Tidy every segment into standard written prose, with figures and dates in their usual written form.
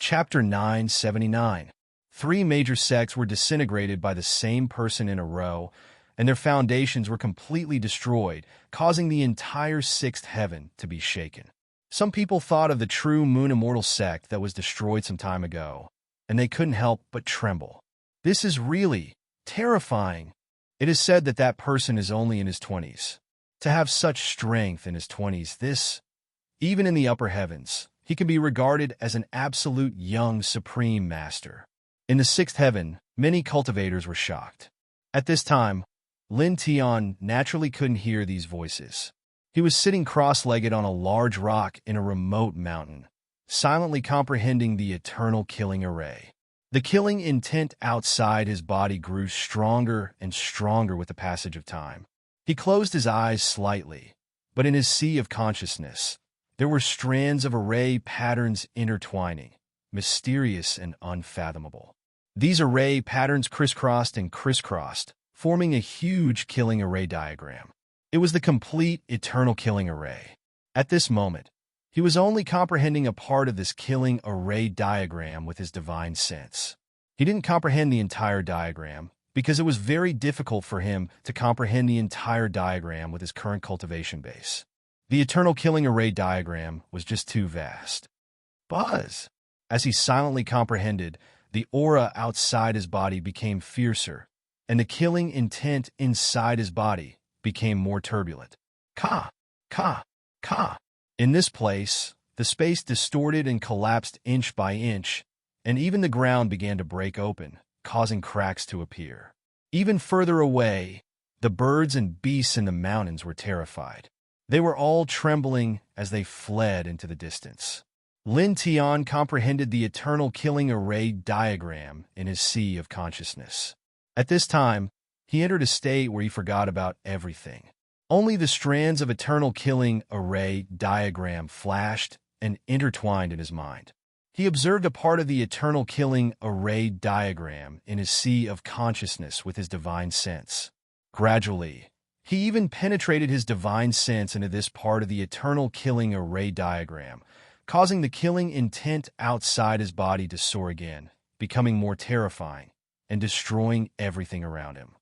Chapter 979. Three major sects were disintegrated by the same person in a row, and their foundations were completely destroyed, causing the entire sixth heaven to be shaken. Some people thought of the true Moon Immortal sect that was destroyed some time ago, and they couldn't help but tremble. This is really terrifying. It is said that that person is only in his 20s. To have such strength in his 20s, even in the upper heavens, he can be regarded as an absolute young supreme master. In the sixth heaven, many cultivators were shocked. At this time, Lin Tian naturally couldn't hear these voices. He was sitting cross-legged on a large rock in a remote mountain, silently comprehending the eternal killing array. The killing intent outside his body grew stronger and stronger with the passage of time. He closed his eyes slightly, but in his sea of consciousness, there were strands of array patterns intertwining, mysterious and unfathomable. These array patterns crisscrossed and crisscrossed, forming a huge killing array diagram. It was the complete eternal killing array. At this moment, he was only comprehending a part of this killing array diagram with his divine sense. He didn't comprehend the entire diagram, because it was very difficult for him to comprehend the entire diagram with his current cultivation base. The eternal killing array diagram was just too vast. Buzz! As he silently comprehended, the aura outside his body became fiercer, and the killing intent inside his body became more turbulent. Ka! Ka! Ka! In this place, the space distorted and collapsed inch by inch, and even the ground began to break open, causing cracks to appear. Even further away, the birds and beasts in the mountains were terrified. They were all trembling as they fled into the distance. Lin Tian comprehended the eternal killing array diagram in his sea of consciousness. At this time, he entered a state where he forgot about everything. Only the strands of eternal killing array diagram flashed and intertwined in his mind. He observed a part of the eternal killing array diagram in his sea of consciousness with his divine sense. Gradually, he even penetrated his divine sense into this part of the eternal killing array diagram, causing the killing intent outside his body to soar again, becoming more terrifying and destroying everything around him.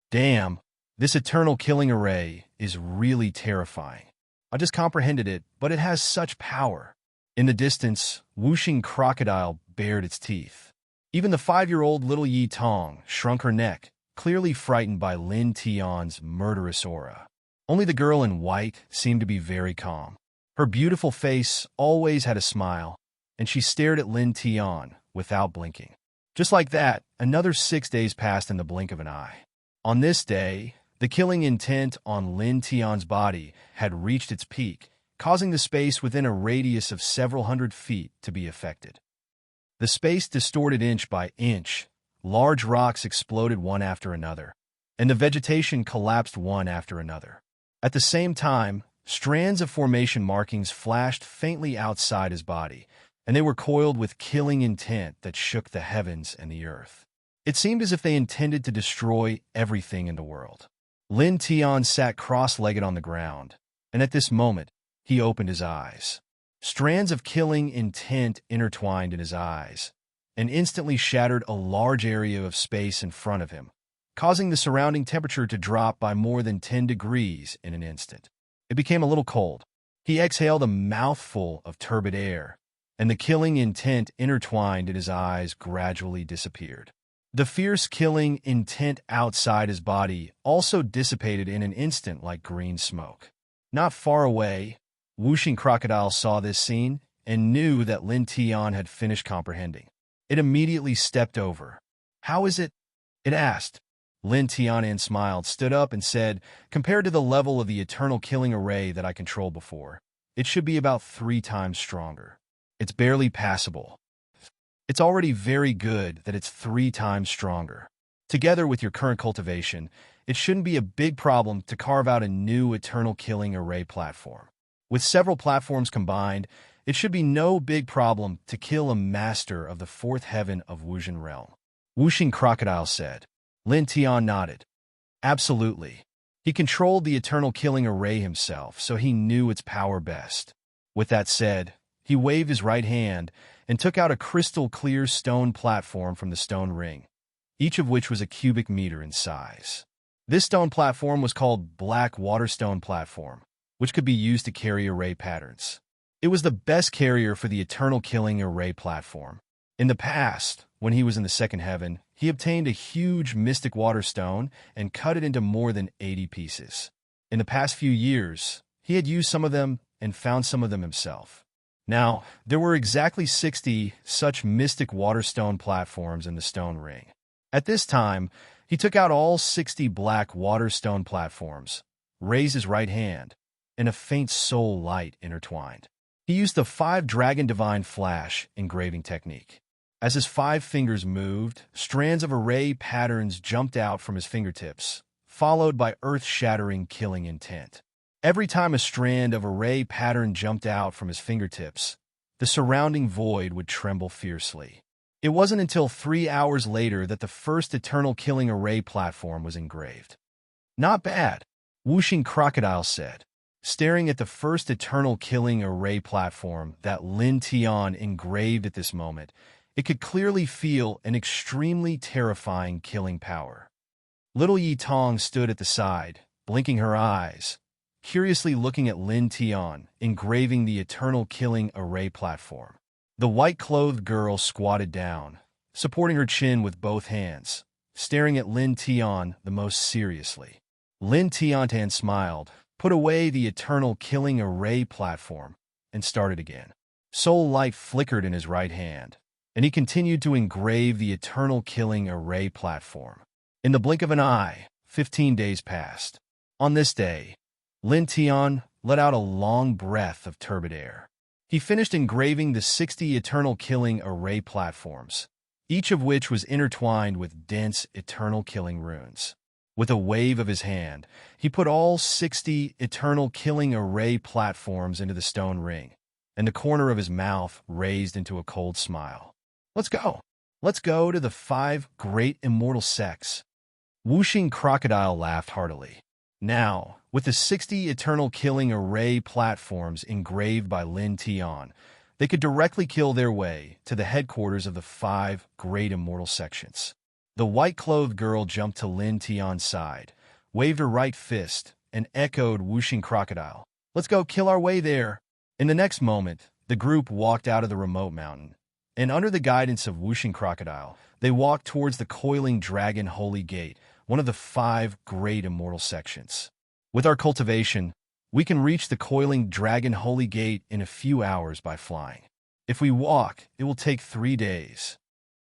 Damn, this eternal killing array is really terrifying. I just comprehended it, but it has such power. In the distance, whooshing crocodile bared its teeth. Even the 5-year-old little Yi Tong shrunk her neck, clearly frightened by Lin Tian's murderous aura. Only the girl in white seemed to be very calm. Her beautiful face always had a smile, and she stared at Lin Tian without blinking. Just like that, another 6 days passed in the blink of an eye. On this day, the killing intent on Lin Tian's body had reached its peak, causing the space within a radius of several hundred feet to be affected. The space distorted inch by inch, large rocks exploded one after another, and the vegetation collapsed one after another. At the same time, strands of formation markings flashed faintly outside his body, and they were coiled with killing intent that shook the heavens and the earth. It seemed as if they intended to destroy everything in the world. Lin Tian sat cross-legged on the ground, and at this moment, he opened his eyes. Strands of killing intent intertwined in his eyes, and instantly shattered a large area of space in front of him, causing the surrounding temperature to drop by more than 10 degrees in an instant. It became a little cold. He exhaled a mouthful of turbid air, and the killing intent intertwined in his eyes gradually disappeared. The fierce killing intent outside his body also dissipated in an instant like green smoke. Not far away, whooshing crocodile saw this scene and knew that Lin Tian had finished comprehending. It immediately stepped over. "How is it?" it asked. Lin Tian smiled, stood up, and said, "Compared to the level of the eternal killing array that I controlled before, it should be about 3 times stronger. It's barely passable. It's already very good that it's 3 times stronger. Together with your current cultivation, it shouldn't be a big problem to carve out a new eternal killing array platform. With several platforms combined, it should be no big problem to kill a master of the 4th heaven of Wuzhen realm." Whooshing crocodile said. Lin Tian nodded. Absolutely. He controlled the eternal killing array himself, so he knew its power best. With that said, He waved his right hand and took out a crystal-clear stone platform from the stone ring, each of which was a cubic meter in size. This stone platform was called Black Waterstone Platform, which could be used to carry array patterns. It was the best carrier for the eternal killing array platform. In the past, when he was in the second heaven, he obtained a huge mystic water stone and cut it into more than 80 pieces. In the past few years, he had used some of them and found some of them himself. Now, there were exactly 60 such mystic water stone platforms in the stone ring. At this time, he took out all 60 black water stone platforms, raised his right hand, and a faint soul light intertwined. He used the 5-dragon divine flash engraving technique. As his 5 fingers moved, strands of array patterns jumped out from his fingertips, followed by earth-shattering killing intent. Every time a strand of array pattern jumped out from his fingertips, the surrounding void would tremble fiercely. It wasn't until 3 hours later that the first eternal killing array platform was engraved. "Not bad," Whooshing Crocodile said, staring at the first eternal killing array platform that Lin Tian engraved at this moment. It could clearly feel an extremely terrifying killing power. Little Yi Tong stood at the side, blinking her eyes, curiously looking at Lin Tian engraving the eternal killing array platform. The white-clothed girl squatted down, supporting her chin with both hands, staring at Lin Tian the most seriously. Lin Tian smiled, put away the eternal killing array platform, and started again. Soul light flickered in his right hand, and he continued to engrave the eternal killing array platform. In the blink of an eye, 15 days passed. On this day, Lin Tian let out a long breath of turbid air. He finished engraving the 60 eternal killing array platforms, each of which was intertwined with dense eternal killing runes. With a wave of his hand, he put all 60 eternal killing array platforms into the stone ring, and the corner of his mouth raised into a cold smile. "Let's go. Let's go to the 5 great immortal sects." Whooshing Crocodile laughed heartily. Now, with the 60 eternal killing array platforms engraved by Lin Tian, they could directly kill their way to the headquarters of the 5 great immortal sections. The white-clothed girl jumped to Lin Tian's side, waved her right fist, and echoed Whooshing Crocodile. "Let's go kill our way there." In the next moment, the group walked out of the remote mountain, and under the guidance of Whooshing Crocodile, they walked towards the Coiling Dragon Holy Gate, one of the 5 great immortal sections. With our cultivation, we can reach the Coiling Dragon Holy Gate in a few hours by flying. If we walk, it will take 3 days.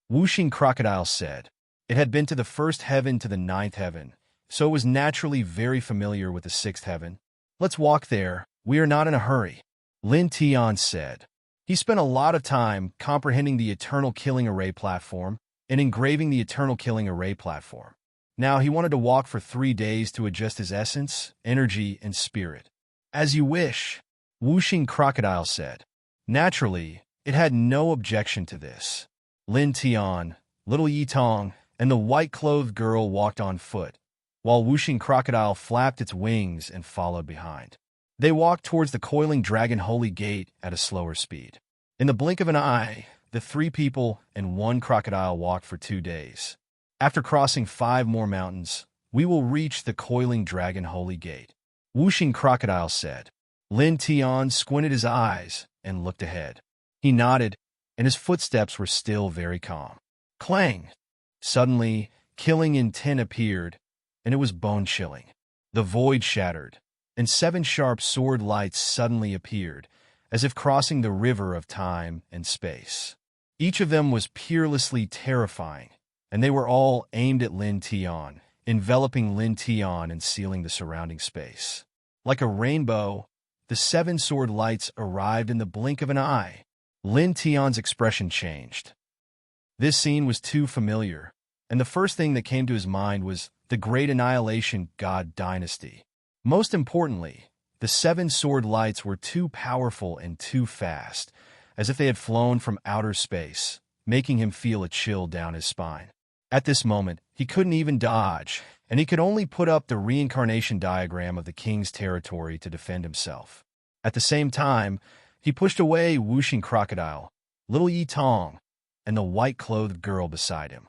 Whooshing Crocodile said. It had been to the 1st heaven to the 9th heaven, so it was naturally very familiar with the 6th heaven. "Let's walk there. We are not in a hurry," Lin Tian said. He spent a lot of time comprehending the eternal killing array platform and engraving the eternal killing array platform. Now he wanted to walk for 3 days to adjust his essence, energy, and spirit. "As you wish," Whooshing Crocodile said. Naturally, it had no objection to this. Lin Tian, Little Yi Tong, and the white-clothed girl walked on foot, while Whooshing Crocodile flapped its wings and followed behind. They walked towards the Coiling Dragon Holy Gate at a slower speed. In the blink of an eye, the 3 people and 1 crocodile walked for 2 days. After crossing 5 more mountains, we will reach the Coiling Dragon Holy Gate, Whooshing Crocodile said. Lin Tian squinted his eyes and looked ahead. He nodded, and his footsteps were still very calm. Clang! Suddenly, killing intent appeared, and it was bone-chilling. The void shattered, and 7 sharp sword lights suddenly appeared, as if crossing the river of time and space. Each of them was peerlessly terrifying, and they were all aimed at Lin Tian, enveloping Lin Tian and sealing the surrounding space. Like a rainbow, the 7 sword lights arrived in the blink of an eye. Lin Tian's expression changed. This scene was too familiar, and the first thing that came to his mind was the Great Annihilation God Dynasty. Most importantly, the 7 sword lights were too powerful and too fast, as if they had flown from outer space, making him feel a chill down his spine. At this moment, he couldn't even dodge, and he could only put up the reincarnation diagram of the king's territory to defend himself. At the same time, He pushed away whooshing crocodile, little Yi Tong, and the white-clothed girl beside him.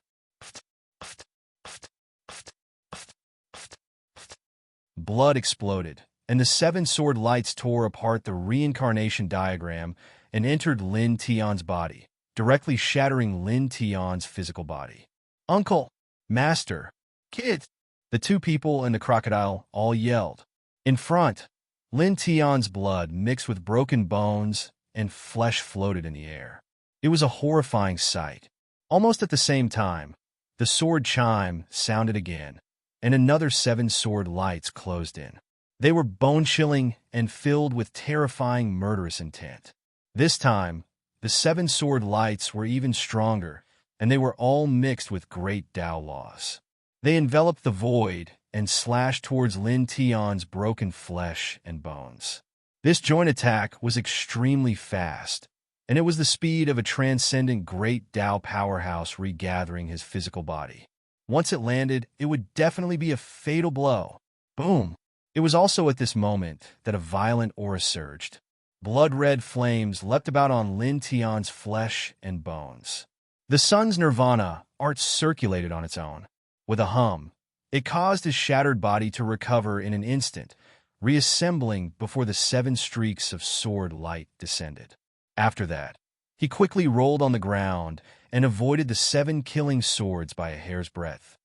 Blood exploded, and the seven-sword lights tore apart the reincarnation diagram and entered Lin Tian's body, directly shattering Lin Tian's physical body. "Uncle! Master! Kids!" The two people and the crocodile all yelled. In front, Lin Tian's blood mixed with broken bones and flesh floated in the air. It was a horrifying sight. Almost at the same time, the sword chime sounded again, and another seven-sword lights closed in. They were bone-chilling and filled with terrifying murderous intent. This time, the seven-sword lights were even stronger, and they were all mixed with great Tao laws. They enveloped the void and slashed towards Lin Tian's broken flesh and bones. This joint attack was extremely fast, and it was the speed of a transcendent great Tao powerhouse regathering his physical body. Once it landed, it would definitely be a fatal blow. Boom! It was also at this moment that a violent aura surged. Blood-red flames leapt about on Lin Tian's flesh and bones. The sun's nirvana art circulated on its own. With a hum, it caused his shattered body to recover in an instant, reassembling before the seven streaks of sword light descended. After that, he quickly rolled on the ground and avoided the seven killing swords by a hair's breadth.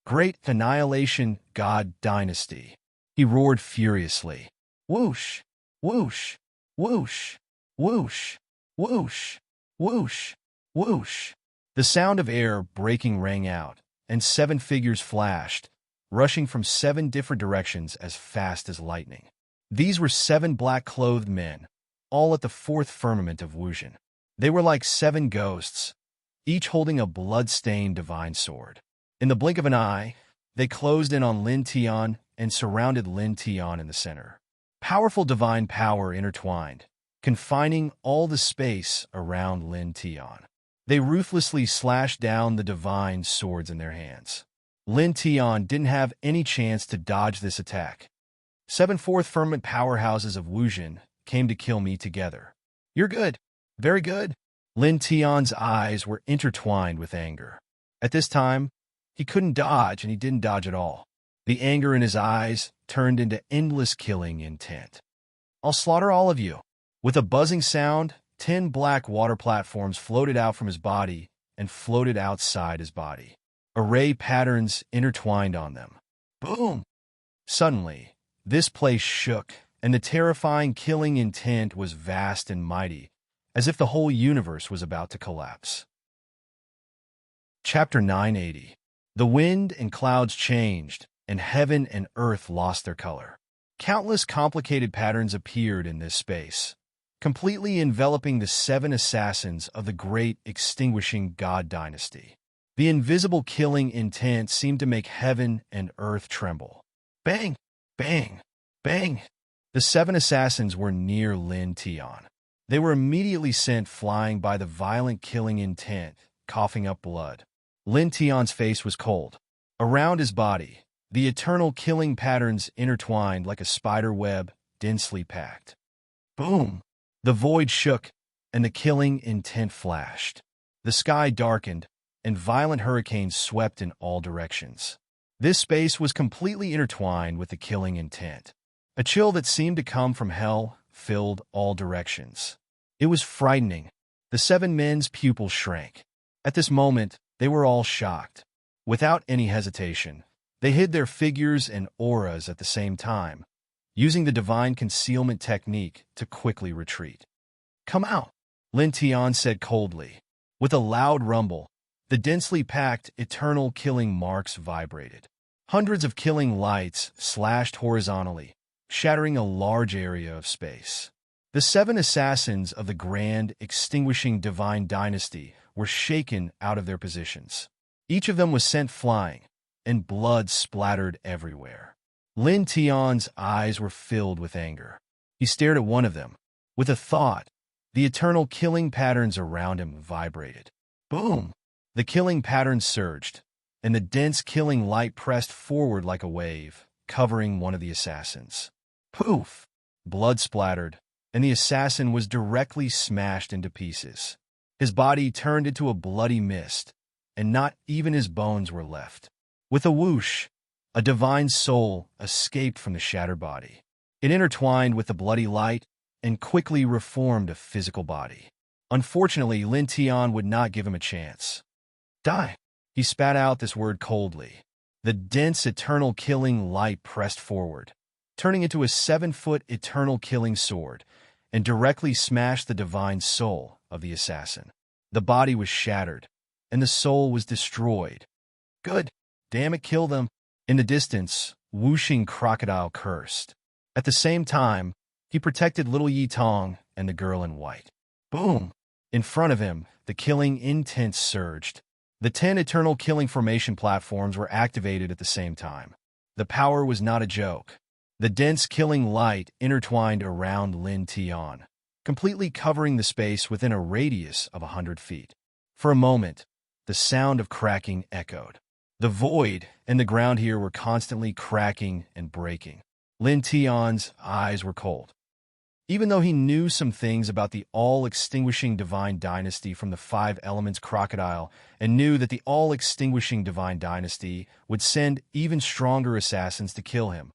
"Great annihilation, God dynasty!" He roared furiously. Whoosh! Whoosh! Whoosh! Whoosh! Whoosh! Whoosh! Whoosh! The sound of air breaking rang out, and seven figures flashed, rushing from seven different directions as fast as lightning. These were seven black-clothed men, all at the fourth firmament of Wushan. They were like seven ghosts, each holding a blood-stained divine sword. In the blink of an eye, they closed in on Lin Tian and surrounded Lin Tian in the center. Powerful divine power intertwined, confining all the space around Lin Tian. They ruthlessly slashed down the divine swords in their hands. Lin Tian didn't have any chance to dodge this attack. Seven fourth firmament powerhouses of Wushan came to kill me together. "You're good. Very good." Lin Tian's eyes were intertwined with anger. At this time, he couldn't dodge, and he didn't dodge at all. The anger in his eyes turned into endless killing intent. "I'll slaughter all of you." With a buzzing sound, 10 black water platforms floated out from his body and floated outside his body. Array patterns intertwined on them. Boom! Suddenly, this place shook, and the terrifying killing intent was vast and mighty, as if the whole universe was about to collapse. Chapter 980. The wind and clouds changed, and heaven and earth lost their color. Countless complicated patterns appeared in this space, completely enveloping the seven assassins of the great extinguishing god dynasty. The invisible killing intent seemed to make heaven and earth tremble. Bang! Bang! Bang! The seven assassins were near Lin Tian. They were immediately sent flying by the violent killing intent, coughing up blood. Lin Tian's face was cold. Around his body, the eternal killing patterns intertwined like a spider web, densely packed. Boom! The void shook, and the killing intent flashed. The sky darkened, and violent hurricanes swept in all directions. This space was completely intertwined with the killing intent. A chill that seemed to come from hell filled all directions. It was frightening. The seven men's pupils shrank. At this moment, they were all shocked. Without any hesitation, they hid their figures and auras at the same time, using the divine concealment technique to quickly retreat. "Come out," Lin Tian said coldly. With a loud rumble, the densely packed eternal killing marks vibrated. Hundreds of killing lights slashed horizontally, shattering a large area of space. The seven assassins of the grand, extinguishing divine dynasty were shaken out of their positions. Each of them was sent flying, and blood splattered everywhere. Lin Tian's eyes were filled with anger. He stared at one of them. With a thought, the eternal killing patterns around him vibrated. Boom! The killing patterns surged, and the dense killing light pressed forward like a wave, covering one of the assassins. Poof! Blood splattered, and the assassin was directly smashed into pieces. His body turned into a bloody mist, and not even his bones were left. With a whoosh, a divine soul escaped from the shattered body. It intertwined with the bloody light and quickly reformed a physical body. Unfortunately, Lin Tian would not give him a chance. Die! He spat out this word coldly. The dense eternal killing light pressed forward, turning into a 7-foot eternal killing sword, and directly smashed the divine soul of the assassin. The body was shattered, and the soul was destroyed. Good! Damn it, kill them! In the distance, whooshing crocodile cursed. At the same time, he protected little Yi Tong and the girl in white. Boom! In front of him, the killing intent surged. The 10 eternal killing formation platforms were activated at the same time. The power was not a joke. The dense killing light intertwined around Lin Tian, completely covering the space within a radius of 100 feet. For a moment, the sound of cracking echoed. The void and the ground here were constantly cracking and breaking. Lin Tian's eyes were cold. Even though he knew some things about the all-extinguishing divine dynasty from the 5 elements crocodile and knew that the all-extinguishing divine dynasty would send even stronger assassins to kill him,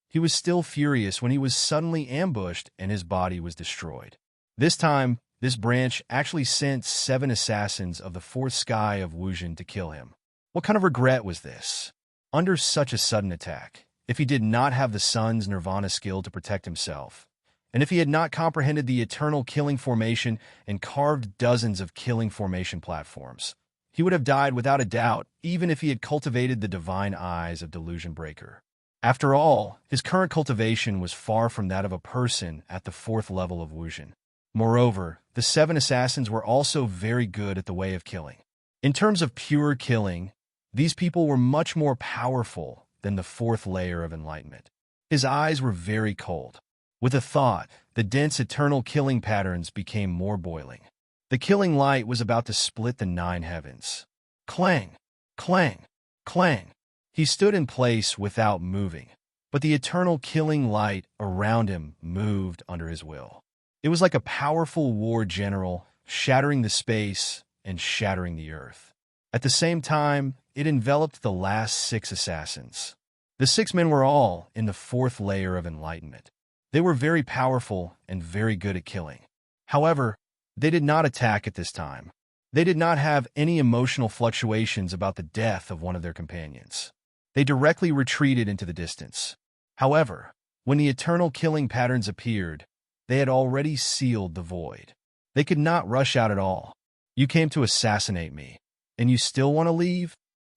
he was still furious when he was suddenly ambushed and his body was destroyed. This time, this branch actually sent 7 assassins of the 4th sky of Wuzhen to kill him. What kind of regret was this? Under such a sudden attack, if he did not have the sun's nirvana skill to protect himself, and if he had not comprehended the eternal killing formation and carved dozens of killing formation platforms, he would have died without a doubt, even if he had cultivated the divine eyes of Delusion Breaker. After all, his current cultivation was far from that of a person at the 4th level of Wuzhen. Moreover, the 7 assassins were also very good at the way of killing. In terms of pure killing, these people were much more powerful than the 4th layer of enlightenment. His eyes were very cold. With a thought, the dense eternal killing patterns became more boiling. The killing light was about to split the 9 heavens. Clang! Clang! Clang! He stood in place without moving, but the eternal killing light around him moved under his will. It was like a powerful war general shattering the space and shattering the earth. At the same time, it enveloped the last 6 assassins. The 6 men were all in the 4th layer of enlightenment. They were very powerful and very good at killing. However, they did not attack at this time. They did not have any emotional fluctuations about the death of one of their companions. They directly retreated into the distance. However, when the eternal killing patterns appeared, they had already sealed the void. They could not rush out at all. You came to assassinate me, and you still want to leave?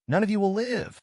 None of you will live.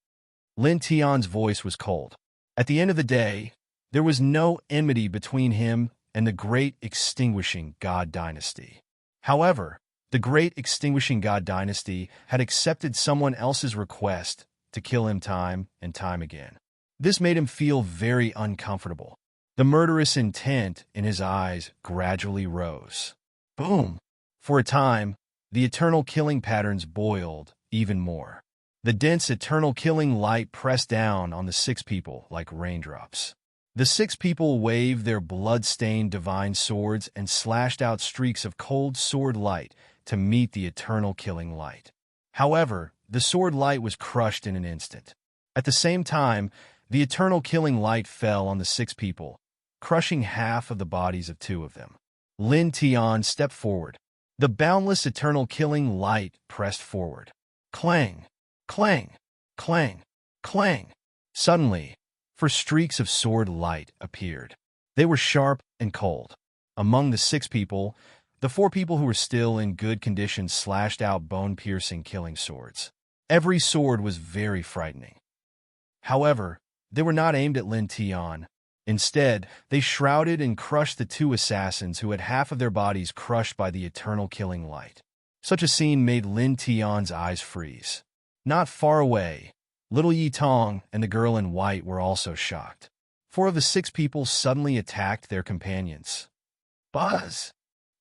Lin Tian's voice was cold. At the end of the day, there was no enmity between him and the Great Extinguishing God Dynasty. However, the Great Extinguishing God Dynasty had accepted someone else's request to kill him time and time again. This made him feel very uncomfortable. The murderous intent in his eyes gradually rose. Boom! For a time, the eternal killing patterns boiled even more. The dense eternal killing light pressed down on the 6 people like raindrops. The 6 people waved their blood-stained divine swords and slashed out streaks of cold sword light to meet the eternal killing light. However, the sword light was crushed in an instant. At the same time, the eternal killing light fell on the 6 people, crushing half of the bodies of 2 of them. Lin Tian stepped forward. The boundless eternal killing light pressed forward. Clang! Clang! Clang! Clang! Suddenly, streaks of sword light appeared. They were sharp and cold. Among the 6 people, the 4 people who were still in good condition slashed out bone-piercing killing swords. Every sword was very frightening. However, they were not aimed at Lin Tian. Instead, they shrouded and crushed the 2 assassins who had half of their bodies crushed by the eternal killing light. Such a scene made Lin Tian's eyes freeze. Not far away, little Yi Tong and the girl in white were also shocked. 4 of the 6 people suddenly attacked their companions. Buzz!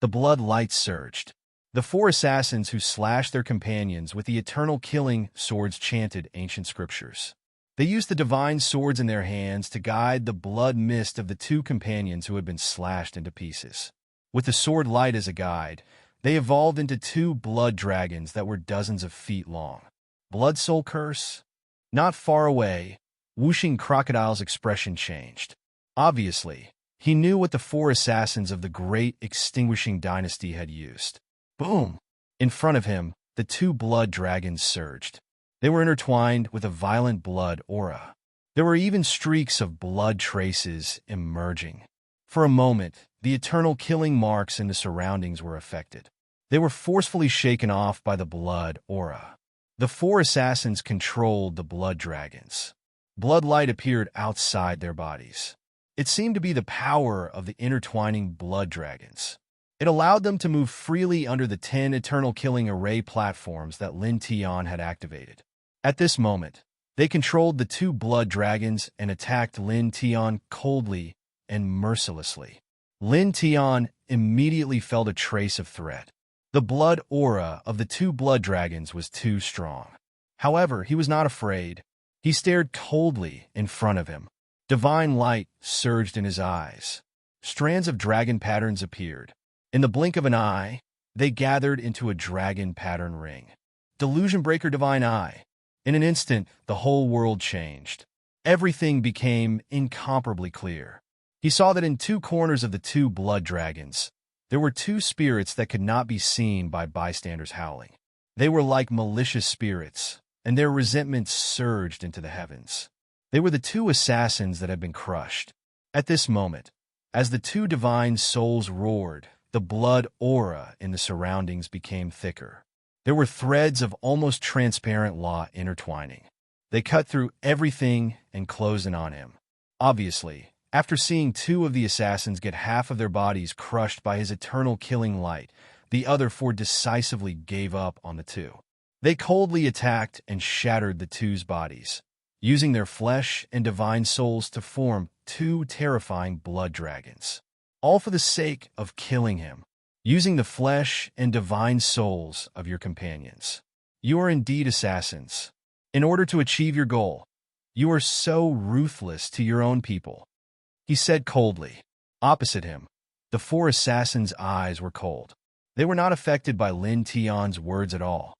The blood light surged. The 4 assassins who slashed their companions with the eternal killing swords chanted ancient scriptures. They used the divine swords in their hands to guide the blood mist of the two companions who had been slashed into pieces. With the sword light as a guide, they evolved into two blood dragons that were dozens of feet long. Blood soul curse? Not far away, whooshing crocodile's expression changed. Obviously, he knew what the four assassins of the great extinguishing dynasty had used. Boom! In front of him, the two blood dragons surged. They were intertwined with a violent blood aura. There were even streaks of blood traces emerging. For a moment, the eternal killing marks in the surroundings were affected. They were forcefully shaken off by the blood aura. The four assassins controlled the blood dragons. Blood light appeared outside their bodies. It seemed to be the power of the intertwining blood dragons. It allowed them to move freely under the 10 eternal killing array platforms that Lin Tian had activated. At this moment, they controlled the two blood dragons and attacked Lin Tian coldly and mercilessly. Lin Tian immediately felt a trace of threat. The blood aura of the two blood dragons was too strong. However, he was not afraid. He stared coldly in front of him. Divine light surged in his eyes. Strands of dragon patterns appeared. In the blink of an eye, they gathered into a dragon pattern ring. Delusion breaker divine eye. In an instant, the whole world changed. Everything became incomparably clear. He saw that in two corners of the two blood dragons, there were two spirits that could not be seen by bystanders howling. They were like malicious spirits, and their resentment surged into the heavens. They were the two assassins that had been crushed. At this moment, as the two divine souls roared, the blood aura in the surroundings became thicker. There were threads of almost transparent law intertwining. They cut through everything and closed in on him. Obviously, after seeing two of the assassins get half of their bodies crushed by his eternal killing light, the other four decisively gave up on the two. They coldly attacked and shattered the two's bodies, using their flesh and divine souls to form two terrifying blood dragons. All for the sake of killing him, using the flesh and divine souls of your companions. You are indeed assassins. In order to achieve your goal, you are so ruthless to your own people, he said coldly. Opposite him, the four assassins' eyes were cold. They were not affected by Lin Tian's words at all.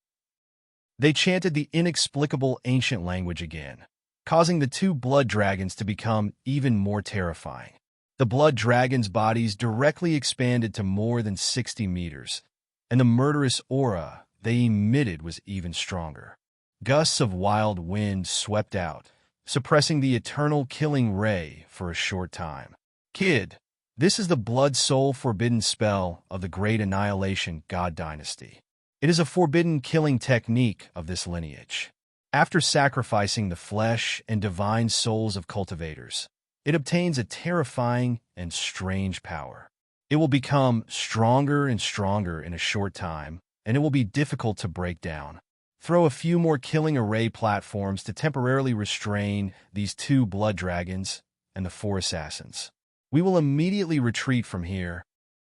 They chanted the inexplicable ancient language again, causing the two blood dragons to become even more terrifying. The blood dragons' bodies directly expanded to more than 60 meters, and the murderous aura they emitted was even stronger. Gusts of wild wind swept out, suppressing the eternal killing ray for a short time. Kid, this is the blood soul forbidden spell of the great annihilation god dynasty. It is a forbidden killing technique of this lineage. After sacrificing the flesh and divine souls of cultivators, it obtains a terrifying and strange power. It will become stronger and stronger in a short time, and it will be difficult to break down. Throw a few more killing array platforms to temporarily restrain these two blood dragons and the four assassins. We will immediately retreat from here,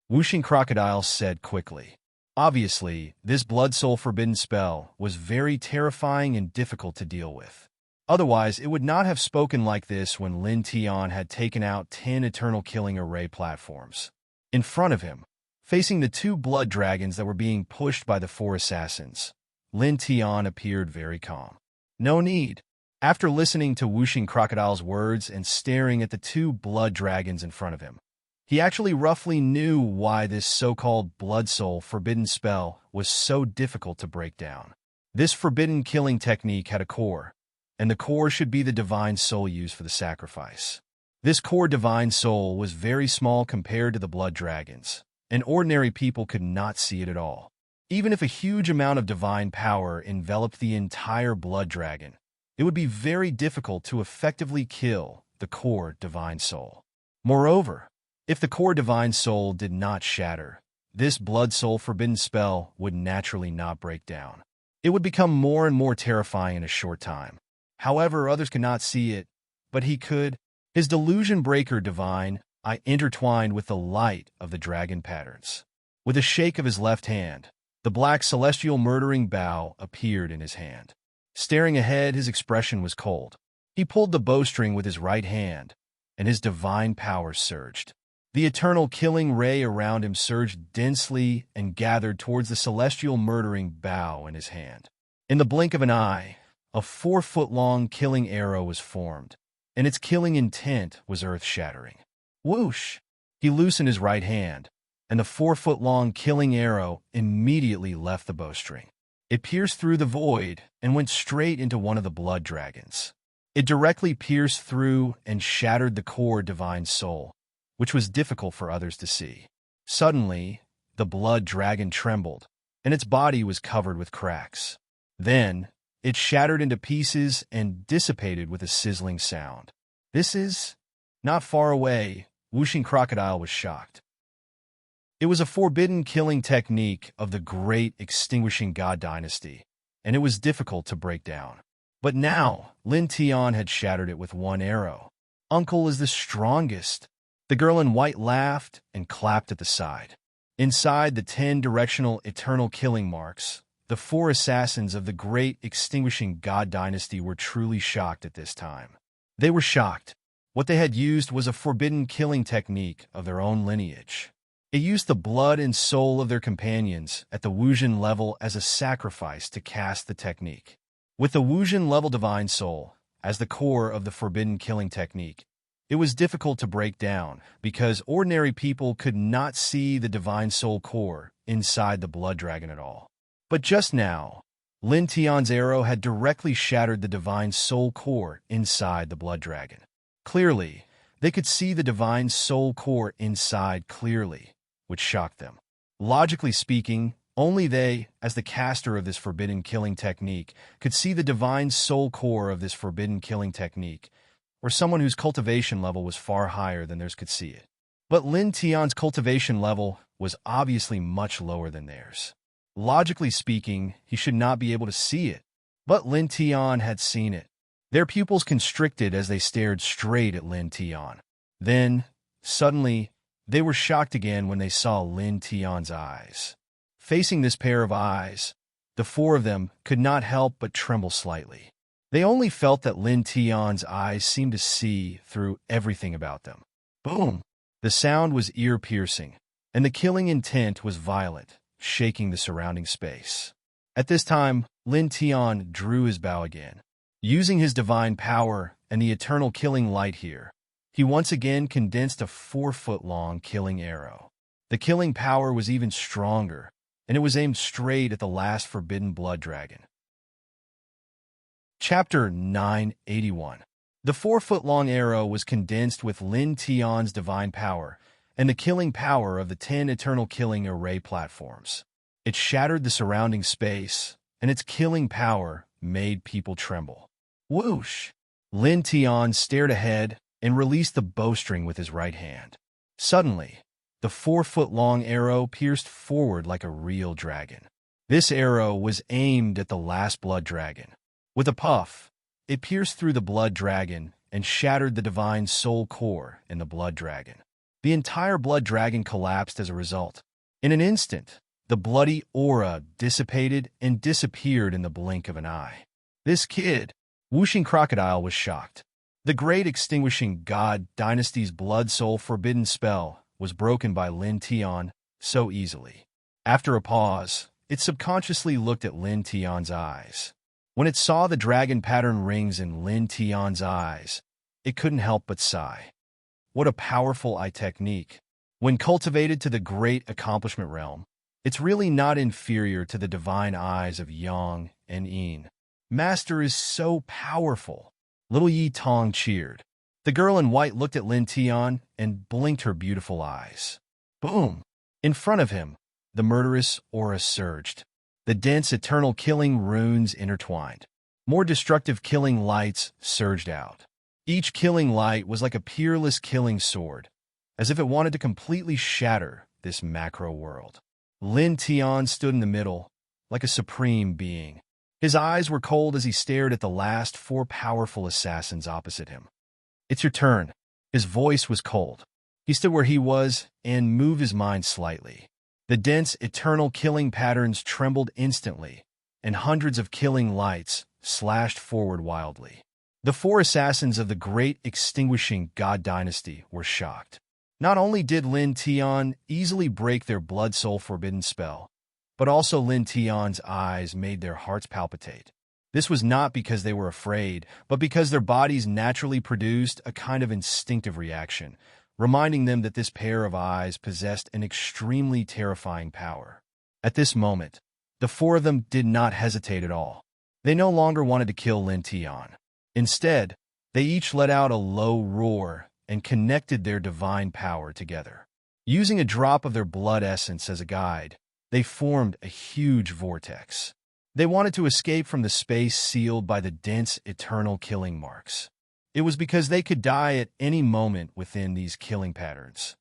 Whooshing Crocodile said quickly. Obviously, this blood soul forbidden spell was very terrifying and difficult to deal with. Otherwise, it would not have spoken like this when Lin Tian had taken out 10 eternal killing array platforms. In front of him, facing the two blood dragons that were being pushed by the four assassins, Lin Tian appeared very calm. No need. After listening to Whooshing Crocodile's words and staring at the two blood dragons in front of him, he actually roughly knew why this so-called blood soul forbidden spell was so difficult to break down. This forbidden killing technique had a core, and the core should be the divine soul used for the sacrifice. This core divine soul was very small compared to the blood dragons, and ordinary people could not see it at all. Even if a huge amount of divine power enveloped the entire blood dragon, it would be very difficult to effectively kill the core divine soul. Moreover, if the core divine soul did not shatter, this blood soul forbidden spell would naturally not break down. It would become more and more terrifying in a short time. However, others could not see it, but he could. His delusion breaker divine eye intertwined with the light of the dragon patterns. With a shake of his left hand, the black celestial murdering bow appeared in his hand. Staring ahead, his expression was cold. He pulled the bowstring with his right hand, and his divine power surged. The eternal killing ray around him surged densely and gathered towards the celestial murdering bow in his hand. In the blink of an eye, a 4-foot-long killing arrow was formed, and its killing intent was earth-shattering. Whoosh! He loosened his right hand, and the 4-foot-long killing arrow immediately left the bowstring. It pierced through the void and went straight into one of the blood dragons. It directly pierced through and shattered the core divine soul, which was difficult for others to see. Suddenly, the blood dragon trembled, and its body was covered with cracks. Then, it shattered into pieces and dissipated with a sizzling sound. "This is..." Not far away, Whooshing Crocodile was shocked. It was a forbidden killing technique of the great extinguishing god dynasty, and it was difficult to break down. But now, Lin Tian had shattered it with one arrow. "Uncle is the strongest." The girl in white laughed and clapped at the side. Inside the 10 directional eternal killing marks, the 4 assassins of the great extinguishing god dynasty were truly shocked at this time. They were shocked. What they had used was a forbidden killing technique of their own lineage. It used the blood and soul of their companions at the Wuzhen level as a sacrifice to cast the technique. With the Wuzhen level divine soul as the core of the forbidden killing technique, it was difficult to break down because ordinary people could not see the divine soul core inside the blood dragon at all. But just now, Lin Tian's arrow had directly shattered the divine soul core inside the blood dragon. Clearly, they could see the divine soul core inside clearly, which shocked them. Logically speaking, only they, as the caster of this forbidden killing technique, could see the divine soul core of this forbidden killing technique, or someone whose cultivation level was far higher than theirs could see it. But Lin Tian's cultivation level was obviously much lower than theirs. Logically speaking, he should not be able to see it, but Lin Tian had seen it. Their pupils constricted as they stared straight at Lin Tian. Then, suddenly, they were shocked again when they saw Lin Tian's eyes. Facing this pair of eyes, the 4 of them could not help but tremble slightly. They only felt that Lin Tian's eyes seemed to see through everything about them. Boom! The sound was ear-piercing, and the killing intent was violent, shaking the surrounding space. At this time, Lin Tian drew his bow again. Using his divine power and the eternal killing light here, he once again condensed a 4-foot-long killing arrow. The killing power was even stronger, and it was aimed straight at the last forbidden blood dragon. Chapter 981. The 4-foot-long arrow was condensed with Lin Tian's divine power and the killing power of the 10 eternal killing array platforms. It shattered the surrounding space, and its killing power made people tremble. Whoosh! Lin Tian stared ahead and released the bowstring with his right hand. Suddenly, the 4-foot-long arrow pierced forward like a real dragon. This arrow was aimed at the last blood dragon. With a puff, it pierced through the blood dragon and shattered the divine soul core in the blood dragon. The entire blood dragon collapsed as a result. In an instant, the bloody aura dissipated and disappeared in the blink of an eye. This kid, Whooshing Crocodile, was shocked. The great extinguishing god dynasty's blood soul forbidden spell was broken by Lin Tian so easily. After a pause, it subconsciously looked at Lin Tian's eyes. When it saw the dragon pattern rings in Lin Tian's eyes, it couldn't help but sigh. What a powerful eye technique. When cultivated to the great accomplishment realm, it's really not inferior to the divine eyes of Yang and Yin. Master is so powerful. Little Yi Tong cheered. The girl in white looked at Lin Tian and blinked her beautiful eyes. Boom! In front of him, the murderous aura surged. The dense eternal killing runes intertwined. More destructive killing lights surged out. Each killing light was like a peerless killing sword, as if it wanted to completely shatter this macro world. Lin Tian stood in the middle, like a supreme being. His eyes were cold as he stared at the last 4 powerful assassins opposite him. "It's your turn." His voice was cold. He stood where he was and moved his mind slightly. The dense, eternal killing patterns trembled instantly, and hundreds of killing lights slashed forward wildly. The four assassins of the great extinguishing god dynasty were shocked. Not only did Lin Tian easily break their blood-soul forbidden spell, but also Lin Tian's eyes made their hearts palpitate. This was not because they were afraid, but because their bodies naturally produced a kind of instinctive reaction, reminding them that this pair of eyes possessed an extremely terrifying power. At this moment, the four of them did not hesitate at all. They no longer wanted to kill Lin Tian. Instead, they each let out a low roar and connected their divine power together. Using a drop of their blood essence as a guide, they formed a huge vortex. They wanted to escape from the space sealed by the dense, eternal killing marks. It was because they could die at any moment within these killing patterns.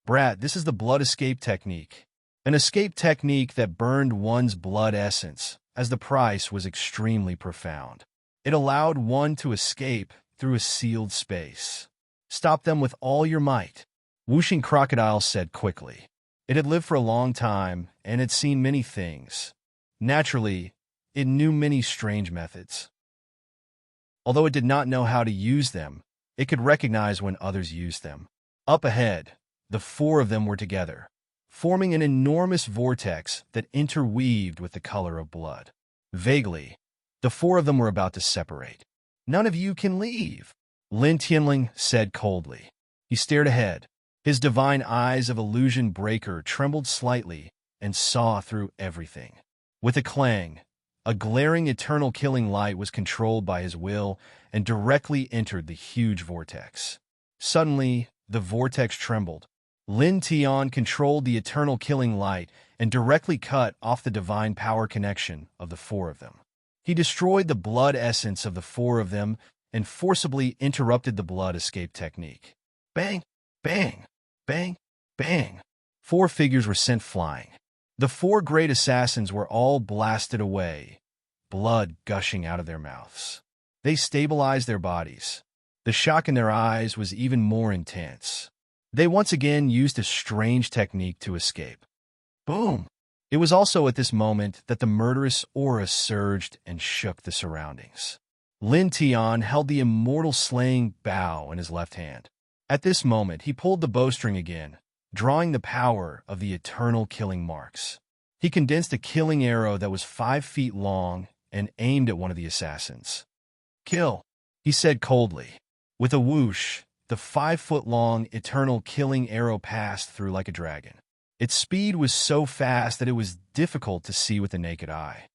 Brat, this is the blood escape technique. An escape technique that burned one's blood essence, as the price was extremely profound. It allowed one to escape through a sealed space. Stop them with all your might, Whooshing Crocodile said quickly. It had lived for a long time and had seen many things. Naturally, it knew many strange methods. Although it did not know how to use them, it could recognize when others used them. Up ahead, the four of them were together, forming an enormous vortex that interweaved with the color of blood. Vaguely, the four of them were about to separate. None of you can leave, Lin Tianling said coldly. He stared ahead. His divine eyes of illusion breaker trembled slightly and saw through everything. With a clang, a glaring eternal killing light was controlled by his will and directly entered the huge vortex. Suddenly, the vortex trembled. Lin Tian controlled the eternal killing light and directly cut off the divine power connection of the four of them. He destroyed the blood essence of the four of them and forcibly interrupted the blood escape technique. Bang, bang, bang, bang. Four figures were sent flying. The four great assassins were all blasted away, blood gushing out of their mouths. They stabilized their bodies. The shock in their eyes was even more intense. They once again used a strange technique to escape. Boom! It was also at this moment that the murderous aura surged and shook the surroundings. Lin Tian held the immortal slaying bow in his left hand. At this moment, he pulled the bowstring again, drawing the power of the eternal killing marks. He condensed a killing arrow that was 5 feet long and aimed at one of the assassins. Kill, he said coldly. With a whoosh, the 5-foot-long eternal killing arrow passed through like a dragon. Its speed was so fast that it was difficult to see with the naked eye.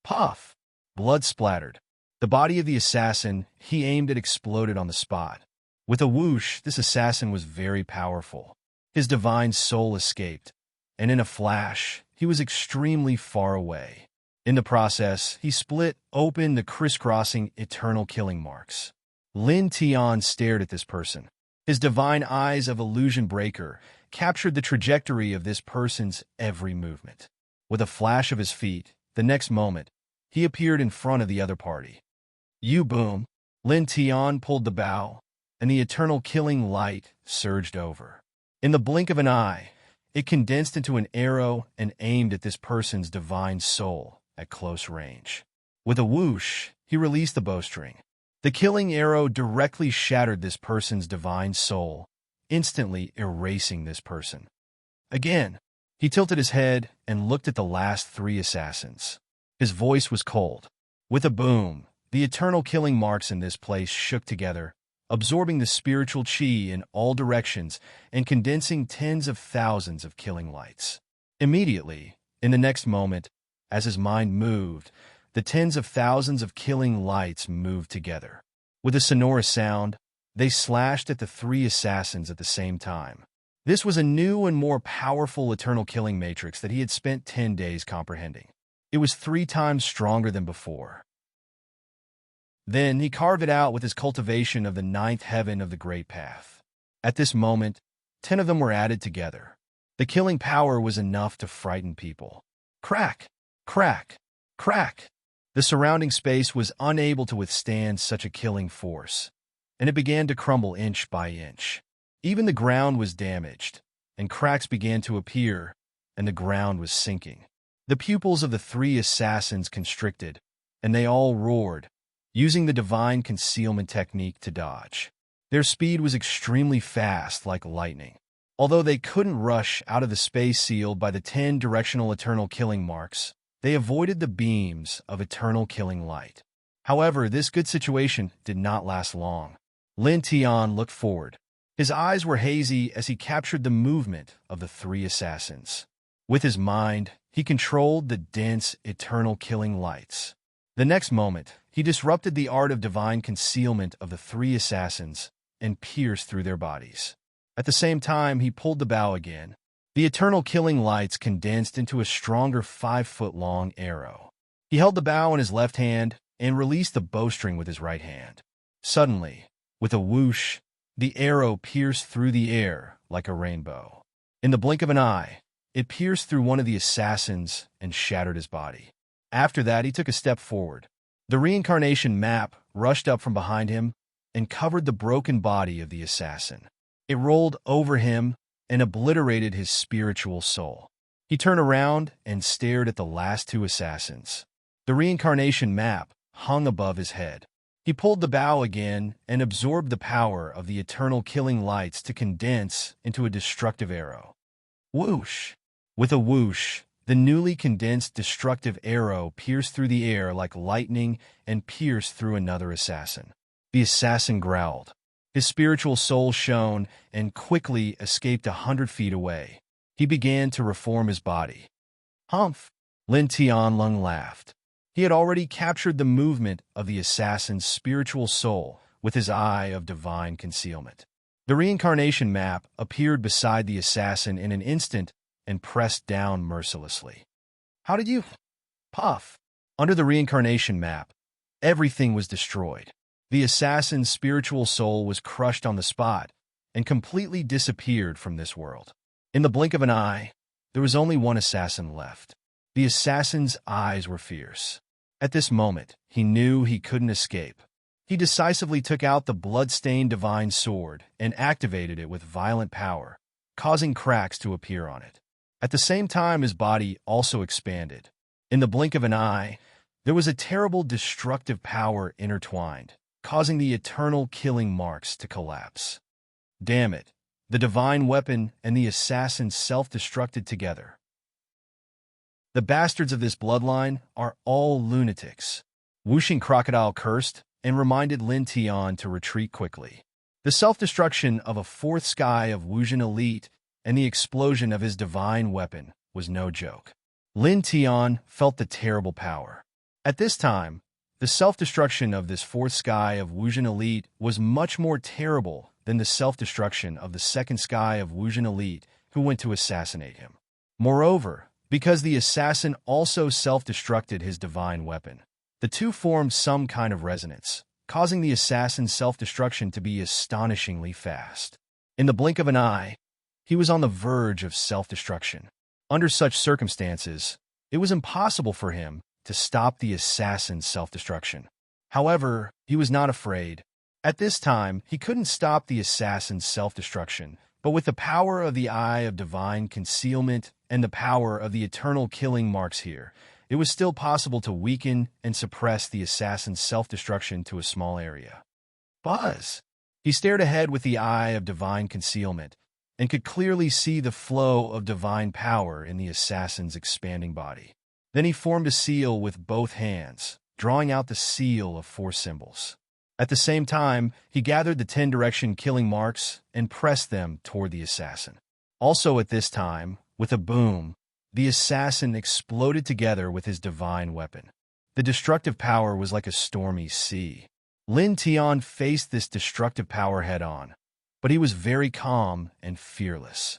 Puff! Blood splattered. The body of the assassin he aimed at exploded on the spot. With a whoosh, this assassin was very powerful. His divine soul escaped, and in a flash, he was extremely far away. In the process, he split open the crisscrossing eternal killing marks. Lin Tian stared at this person. His divine eyes of illusion breaker captured the trajectory of this person's every movement. With a flash of his feet, the next moment, he appeared in front of the other party. You boom! Lin Tian pulled the bow, and the eternal killing light surged over. In the blink of an eye, it condensed into an arrow and aimed at this person's divine soul at close range. With a whoosh, he released the bowstring. The killing arrow directly shattered this person's divine soul, instantly erasing this person. Again, he tilted his head and looked at the last 3 assassins. His voice was cold. With a boom, the eternal killing marks in this place shook together, absorbing the spiritual chi in all directions and condensing tens of thousands of killing lights. Immediately, in the next moment, as his mind moved, the tens of thousands of killing lights moved together. With a sonorous sound, they slashed at the 3 assassins at the same time. This was a new and more powerful eternal killing matrix that he had spent 10 days comprehending. It was 3 times stronger than before. Then he carved it out with his cultivation of the 9th heaven of the Great Path. At this moment, 10 of them were added together. The killing power was enough to frighten people. Crack! Crack! Crack! The surrounding space was unable to withstand such a killing force, and it began to crumble inch by inch. Even the ground was damaged, and cracks began to appear, and the ground was sinking. The pupils of the 3 assassins constricted, and they all roared, using the divine concealment technique to dodge. Their speed was extremely fast, like lightning. Although they couldn't rush out of the space sealed by the 10 directional eternal killing marks, they avoided the beams of eternal killing light. However, this good situation did not last long. Lin Tian looked forward. His eyes were hazy as he captured the movement of the 3 assassins. With his mind, he controlled the dense, eternal killing lights. The next moment, he disrupted the art of divine concealment of the 3 assassins and pierced through their bodies. At the same time, he pulled the bow again. The eternal killing lights condensed into a stronger 5-foot-long arrow. He held the bow in his left hand and released the bowstring with his right hand. Suddenly, with a whoosh, the arrow pierced through the air like a rainbow. In the blink of an eye, it pierced through one of the assassins and shattered his body. After that, he took a step forward. The reincarnation map rushed up from behind him and covered the broken body of the assassin. It rolled over him and obliterated his spiritual soul. He turned around and stared at the last 2 assassins. The reincarnation map hung above his head. He pulled the bow again and absorbed the power of the eternal killing lights to condense into a destructive arrow. Whoosh! With a whoosh, the newly condensed destructive arrow pierced through the air like lightning and pierced through another assassin. The assassin growled. His spiritual soul shone and quickly escaped 100 feet away. He began to reform his body. Humph! Lin Tianlong laughed. He had already captured the movement of the assassin's spiritual soul with his eye of divine concealment. The reincarnation map appeared beside the assassin in an instant and pressed down mercilessly. How did you? Puff! Under the reincarnation map, everything was destroyed. The assassin's spiritual soul was crushed on the spot and completely disappeared from this world. In the blink of an eye, there was only one assassin left. The assassin's eyes were fierce. At this moment, he knew he couldn't escape. He decisively took out the blood-stained divine sword and activated it with violent power, causing cracks to appear on it. At the same time, his body also expanded. In the blink of an eye, there was a terrible destructive power intertwined, causing the eternal killing marks to collapse. Damn it! The divine weapon and the assassin self-destructed together. The bastards of this bloodline are all lunatics. Whooshing Crocodile cursed and reminded Lin Tian to retreat quickly. The self-destruction of a 4th sky of Wuxian elite and the explosion of his divine weapon was no joke. Lin Tian felt the terrible power. At this time, the self-destruction of this 4th sky of Wuxian elite was much more terrible than the self-destruction of the 2nd sky of Wuxian elite who went to assassinate him. Moreover, because the assassin also self-destructed his divine weapon, the two formed some kind of resonance, causing the assassin's self-destruction to be astonishingly fast. In the blink of an eye, he was on the verge of self-destruction. Under such circumstances, it was impossible for him to stop the assassin's self-destruction. However, he was not afraid. At this time, he couldn't stop the assassin's self-destruction, but with the power of the Eye of Divine Concealment and the power of the eternal killing marks here, it was still possible to weaken and suppress the assassin's self-destruction to a small area. Buzz! He stared ahead with the Eye of Divine Concealment and could clearly see the flow of divine power in the assassin's expanding body. Then he formed a seal with both hands, drawing out the seal of 4 symbols. At the same time, he gathered the 10 direction killing marks and pressed them toward the assassin. Also at this time, with a boom, the assassin exploded together with his divine weapon. The destructive power was like a stormy sea. Lin Tian faced this destructive power head-on, but he was very calm and fearless.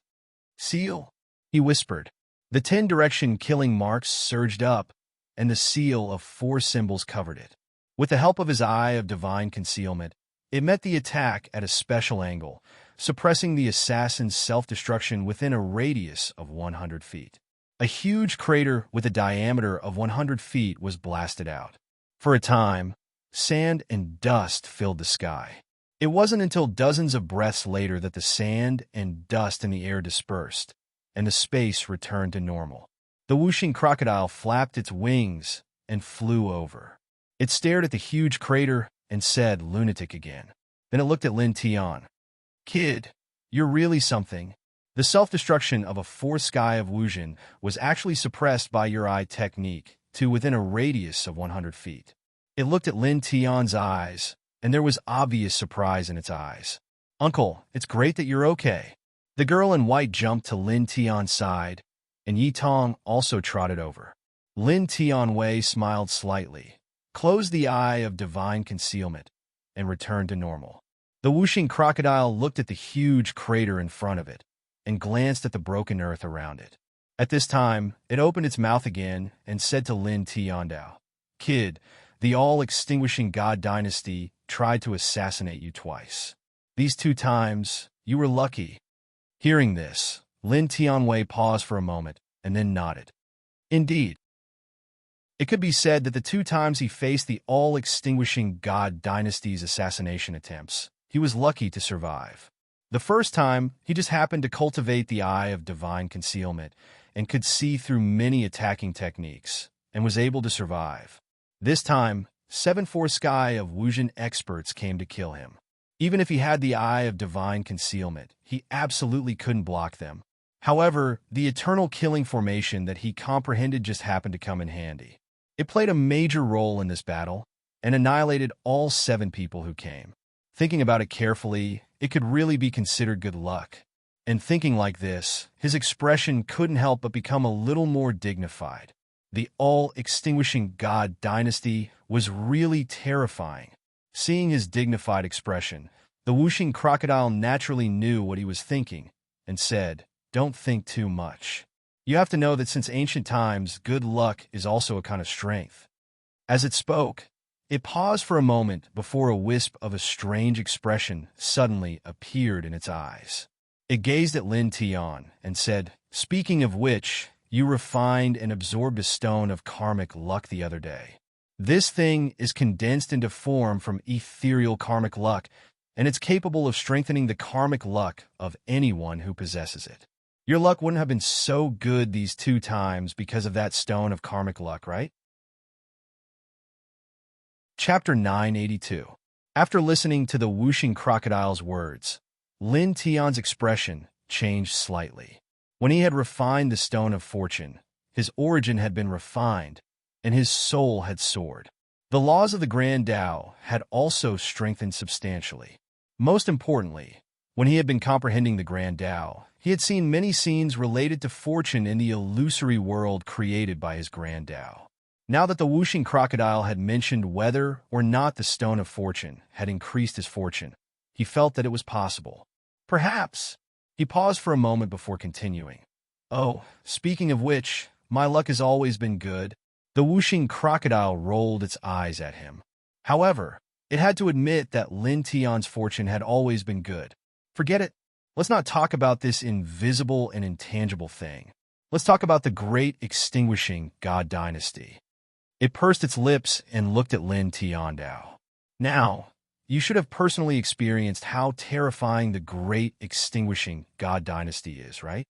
Seal, he whispered. The 10 direction killing marks surged up, and the seal of 4 symbols covered it. With the help of his Eye of Divine Concealment, it met the attack at a special angle, suppressing the assassin's self-destruction within a radius of 100 feet. A huge crater with a diameter of 100 feet was blasted out. For a time, sand and dust filled the sky. It wasn't until dozens of breaths later that the sand and dust in the air dispersed, and the space returned to normal. The whooshing crocodile flapped its wings and flew over. It stared at the huge crater and said, "Lunatic again." Then it looked at Lin Tian. "Kid, you're really something." The self-destruction of a fourth sky of Wuzhen was actually suppressed by your eye technique to within a radius of 100 feet. It looked at Lin Tian's eyes, and there was obvious surprise in its eyes. "Uncle, it's great that you're okay." The girl in white jumped to Lin Tian's side, and Yi Tong also trotted over. Lin Tianwei smiled slightly, closed the eye of divine concealment, and returned to normal. The whooshing crocodile looked at the huge crater in front of it and glanced at the broken earth around it. At this time, it opened its mouth again and said to Lin Tiandao, "Kid, the all-extinguishing God dynasty tried to assassinate you twice. These 2 times, you were lucky." Hearing this, Lin Tianwei paused for a moment and then nodded. Indeed, it could be said that the 2 times he faced the all-extinguishing God dynasty's assassination attempts, he was lucky to survive. The first time, he just happened to cultivate the eye of divine concealment and could see through many attacking techniques, and was able to survive. This time, 7-4 sky of Wuzhen experts came to kill him. Even if he had the eye of divine concealment, he absolutely couldn't block them. However, the eternal killing formation that he comprehended just happened to come in handy. It played a major role in this battle, and annihilated all 7 people who came. Thinking about it carefully, it could really be considered good luck. And thinking like this, his expression couldn't help but become a little more dignified. The all-extinguishing God dynasty was really terrifying. Seeing his dignified expression, the whooshing crocodile naturally knew what he was thinking, and said, "Don't think too much. You have to know that since ancient times, good luck is also a kind of strength." As it spoke, it paused for a moment before a wisp of a strange expression suddenly appeared in its eyes. It gazed at Lin Tian and said, "Speaking of which, you refined and absorbed a stone of karmic luck the other day. This thing is condensed into form from ethereal karmic luck, and it's capable of strengthening the karmic luck of anyone who possesses it. Your luck wouldn't have been so good these 2 times because of that stone of karmic luck, right?" Chapter 982. After listening to the whooshing crocodile's words, Lin Tian's expression changed slightly. When he had refined the stone of fortune, his origin had been refined, and his soul had soared. The laws of the Grand Tao had also strengthened substantially. Most importantly, when he had been comprehending the Grand Tao, he had seen many scenes related to fortune in the illusory world created by his Grand Tao. Now that the whooshing crocodile had mentioned whether or not the stone of fortune had increased his fortune, he felt that it was possible. Perhaps. He paused for a moment before continuing. "Oh, speaking of which, my luck has always been good." The whooshing crocodile rolled its eyes at him. However, it had to admit that Lin Tian's fortune had always been good. "Forget it. Let's not talk about this invisible and intangible thing. Let's talk about the great extinguishing God dynasty." It pursed its lips and looked at Lin Tiandao. "Now, you should have personally experienced how terrifying the great extinguishing God dynasty is, right?"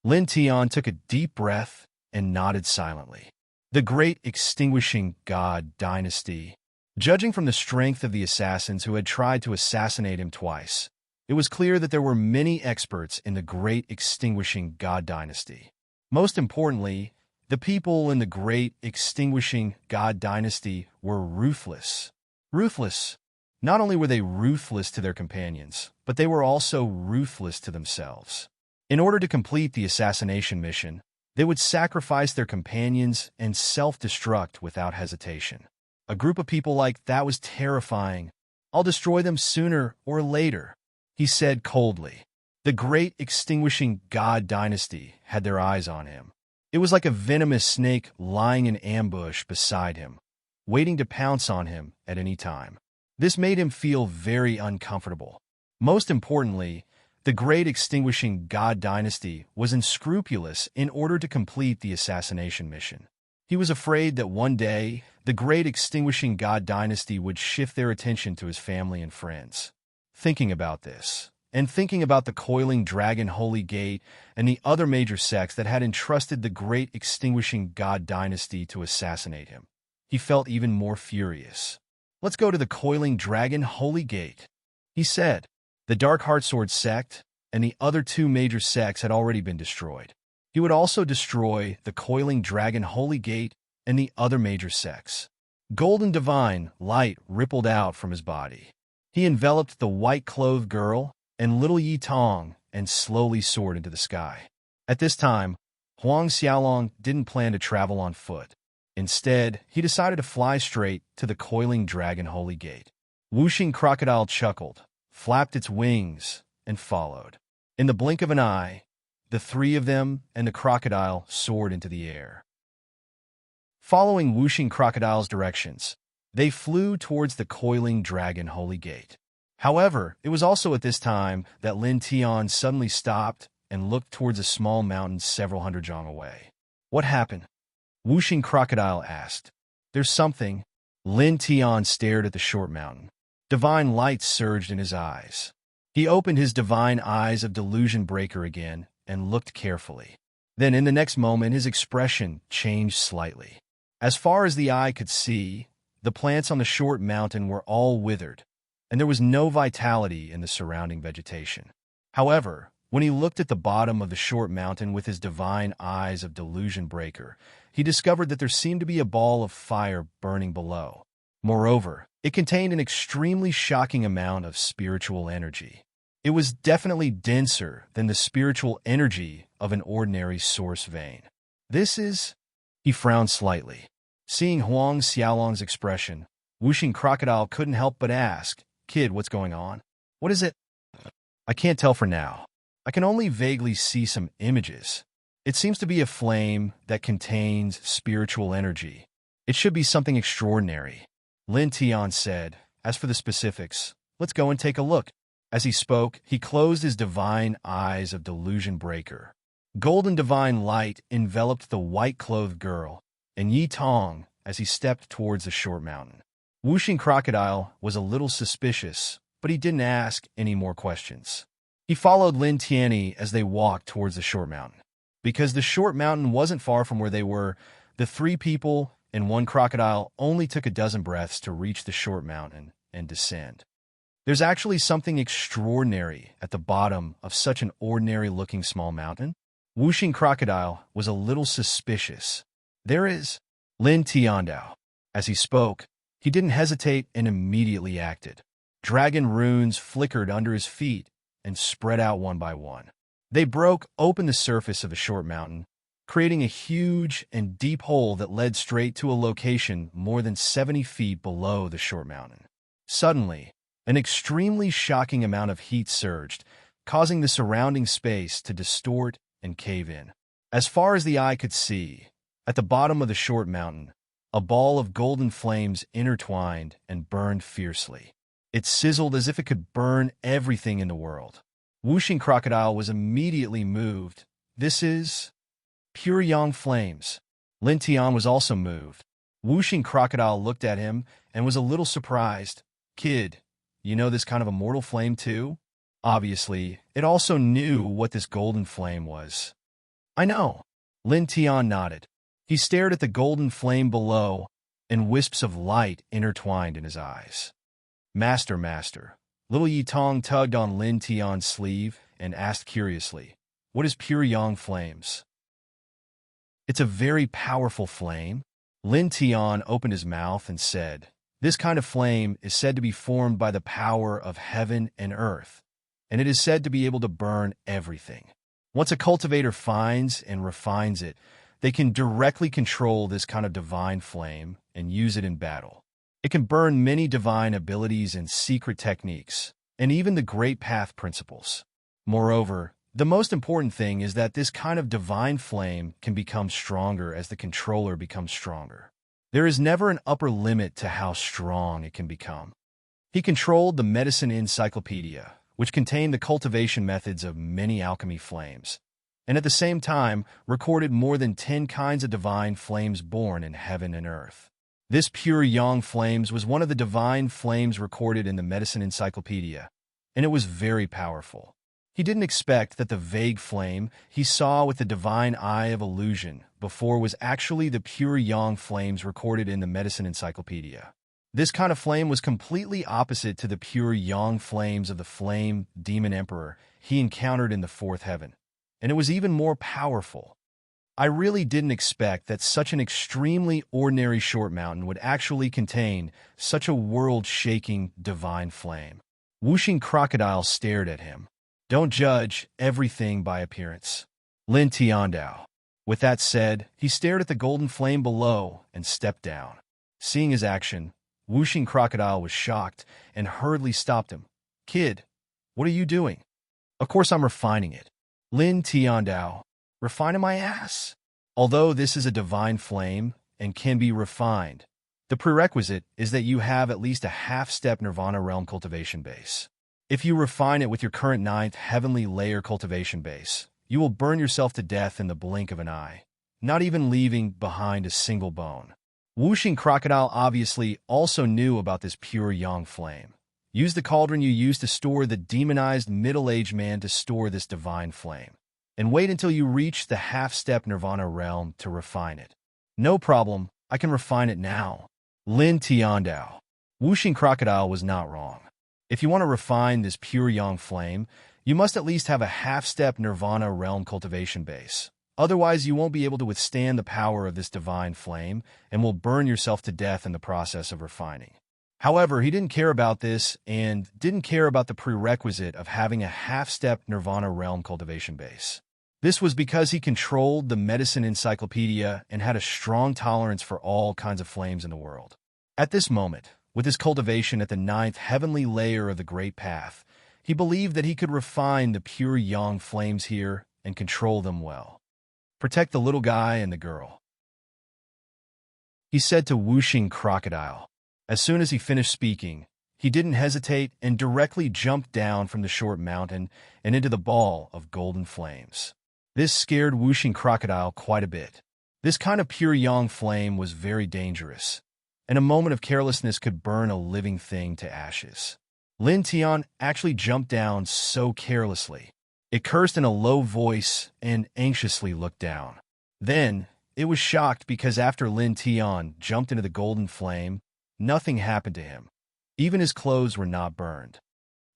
Lin Tian took a deep breath and nodded silently. The great extinguishing God dynasty. Judging from the strength of the assassins who had tried to assassinate him twice, it was clear that there were many experts in the great extinguishing God dynasty. Most importantly, the people in the great extinguishing God dynasty were ruthless. Ruthless. Not only were they ruthless to their companions, but they were also ruthless to themselves. In order to complete the assassination mission, they would sacrifice their companions and self-destruct without hesitation. A group of people like that was terrifying. "I'll destroy them sooner or later," he said coldly. The great extinguishing God dynasty had their eyes on him. It was like a venomous snake lying in ambush beside him, waiting to pounce on him at any time. This made him feel very uncomfortable. Most importantly, the great extinguishing God dynasty was unscrupulous in order to complete the assassination mission. He was afraid that one day, the great extinguishing God dynasty would shift their attention to his family and friends. Thinking about this, and thinking about the coiling dragon Holy Gate and the other major sects that had entrusted the great extinguishing God dynasty to assassinate him, he felt even more furious. "Let's go to the Coiling Dragon Holy Gate," he said. The Dark Heartsword sect and the other two major sects had already been destroyed. He would also destroy the Coiling Dragon Holy Gate and the other major sects. Golden divine light rippled out from his body. He enveloped the white-clothed girl and little Yi Tong and slowly soared into the sky. At this time, Huang Xiaolong didn't plan to travel on foot. Instead, he decided to fly straight to the Coiling Dragon Holy Gate. Whooshing Crocodile chuckled, flapped its wings, and followed. In the blink of an eye, the three of them and the crocodile soared into the air. Following Whooshing Crocodile's directions, they flew towards the Coiling Dragon Holy Gate. However, it was also at this time that Lin Tian suddenly stopped and looked towards a small mountain several hundred zhang away. "What happened?" Whooshing Crocodile asked. "There's something." Lin Tian stared at the short mountain. Divine light surged in his eyes. He opened his divine eyes of delusion breaker again and looked carefully. Then in the next moment his expression changed slightly. As far as the eye could see, the plants on the short mountain were all withered, and there was no vitality in the surrounding vegetation. However, when he looked at the bottom of the short mountain with his divine eyes of delusion breaker, he discovered that there seemed to be a ball of fire burning below. Moreover, it contained an extremely shocking amount of spiritual energy. It was definitely denser than the spiritual energy of an ordinary source vein. "This is..." He frowned slightly. Seeing Huang Xiaolong's expression, Whooshing Crocodile couldn't help but ask, "Kid, what's going on?" "What is it?" "I can't tell for now. I can only vaguely see some images. It seems to be a flame that contains spiritual energy. It should be something extraordinary," Lin Tian said. "As for the specifics, let's go and take a look." As he spoke, he closed his divine eyes of delusion breaker. Golden divine light enveloped the white-clothed girl and Yi Tong as he stepped towards the short mountain. Whooshing Crocodile was a little suspicious, but he didn't ask any more questions. He followed Lin Tianyi as they walked towards the short mountain. Because the short mountain wasn't far from where they were, the three people and one crocodile only took a dozen breaths to reach the short mountain and descend. There's actually something extraordinary at the bottom of such an ordinary-looking small mountain. Whooshing Crocodile was a little suspicious. "There is," Lin Tiandao. As he spoke, he didn't hesitate and immediately acted. Dragon runes flickered under his feet and spread out one by one. They broke open the surface of the short mountain, creating a huge and deep hole that led straight to a location more than 70 feet below the short mountain. Suddenly, an extremely shocking amount of heat surged, causing the surrounding space to distort and cave in. As far as the eye could see, at the bottom of the short mountain, a ball of golden flames intertwined and burned fiercely. It sizzled as if it could burn everything in the world. Whooshing Crocodile was immediately moved. "This is pure yang flames." Lin Tian was also moved. Whooshing Crocodile looked at him and was a little surprised. "Kid, you know this kind of immortal flame too?" Obviously, it also knew what this golden flame was. "I know." Lin Tian nodded. He stared at the golden flame below, and wisps of light intertwined in his eyes. Master. Little Yi Tong tugged on Lin Tian's sleeve and asked curiously, "What is pure yang flames?" "It's a very powerful flame." Lin Tian opened his mouth and said, "This kind of flame is said to be formed by the power of heaven and earth, and it is said to be able to burn everything. Once a cultivator finds and refines it, they can directly control this kind of divine flame and use it in battle. It can burn many divine abilities and secret techniques, and even the great path principles. Moreover, the most important thing is that this kind of divine flame can become stronger as the controller becomes stronger. There is never an upper limit to how strong it can become." He controlled the medicine encyclopedia, which contained the cultivation methods of many alchemy flames, and at the same time recorded more than 10 kinds of divine flames born in heaven and earth. This pure yang flames was one of the divine flames recorded in the medicine encyclopedia, and it was very powerful. He didn't expect that the vague flame he saw with the divine eye of illusion before was actually the pure yang flames recorded in the medicine encyclopedia. This kind of flame was completely opposite to the pure yang flames of the flame demon emperor he encountered in the fourth heaven, and it was even more powerful. I really didn't expect that such an extremely ordinary short mountain would actually contain such a world-shaking divine flame. Whooshing Crocodile stared at him. Don't judge everything by appearance. Lin Tiandao. With that said, he stared at the golden flame below and stepped down. Seeing his action, Whooshing Crocodile was shocked and hurriedly stopped him. Kid, what are you doing? Of course I'm refining it. Lin Tiandao. Refining my ass. Although this is a divine flame and can be refined, the prerequisite is that you have at least a half-step Nirvana realm cultivation base. If you refine it with your current 9th heavenly layer cultivation base, you will burn yourself to death in the blink of an eye, not even leaving behind a single bone. Whooshing Crocodile obviously also knew about this pure yang flame. Use the cauldron you used to store the demonized middle-aged man to store this divine flame, and wait until you reach the half-step Nirvana realm to refine it. No problem, I can refine it now. Lin Tiandao. Whooshing Crocodile was not wrong. If you want to refine this pure yang flame, you must at least have a half-step Nirvana realm cultivation base. Otherwise, you won't be able to withstand the power of this divine flame and will burn yourself to death in the process of refining. However, he didn't care about this and didn't care about the prerequisite of having a half-step Nirvana realm cultivation base. This was because he controlled the medicine encyclopedia and had a strong tolerance for all kinds of flames in the world. At this moment, with his cultivation at the 9th heavenly layer of the Great Path, he believed that he could refine the pure yang flames here and control them well. Protect the little guy and the girl, he said to Whooshing Crocodile. As soon as he finished speaking, he didn't hesitate and directly jumped down from the short mountain and into the ball of golden flames. This scared Whooshing Crocodile quite a bit. This kind of pure yang flame was very dangerous, and a moment of carelessness could burn a living thing to ashes. Lin Tian actually jumped down so carelessly. It cursed in a low voice and anxiously looked down. Then, it was shocked because after Lin Tian jumped into the golden flame, nothing happened to him. Even his clothes were not burned.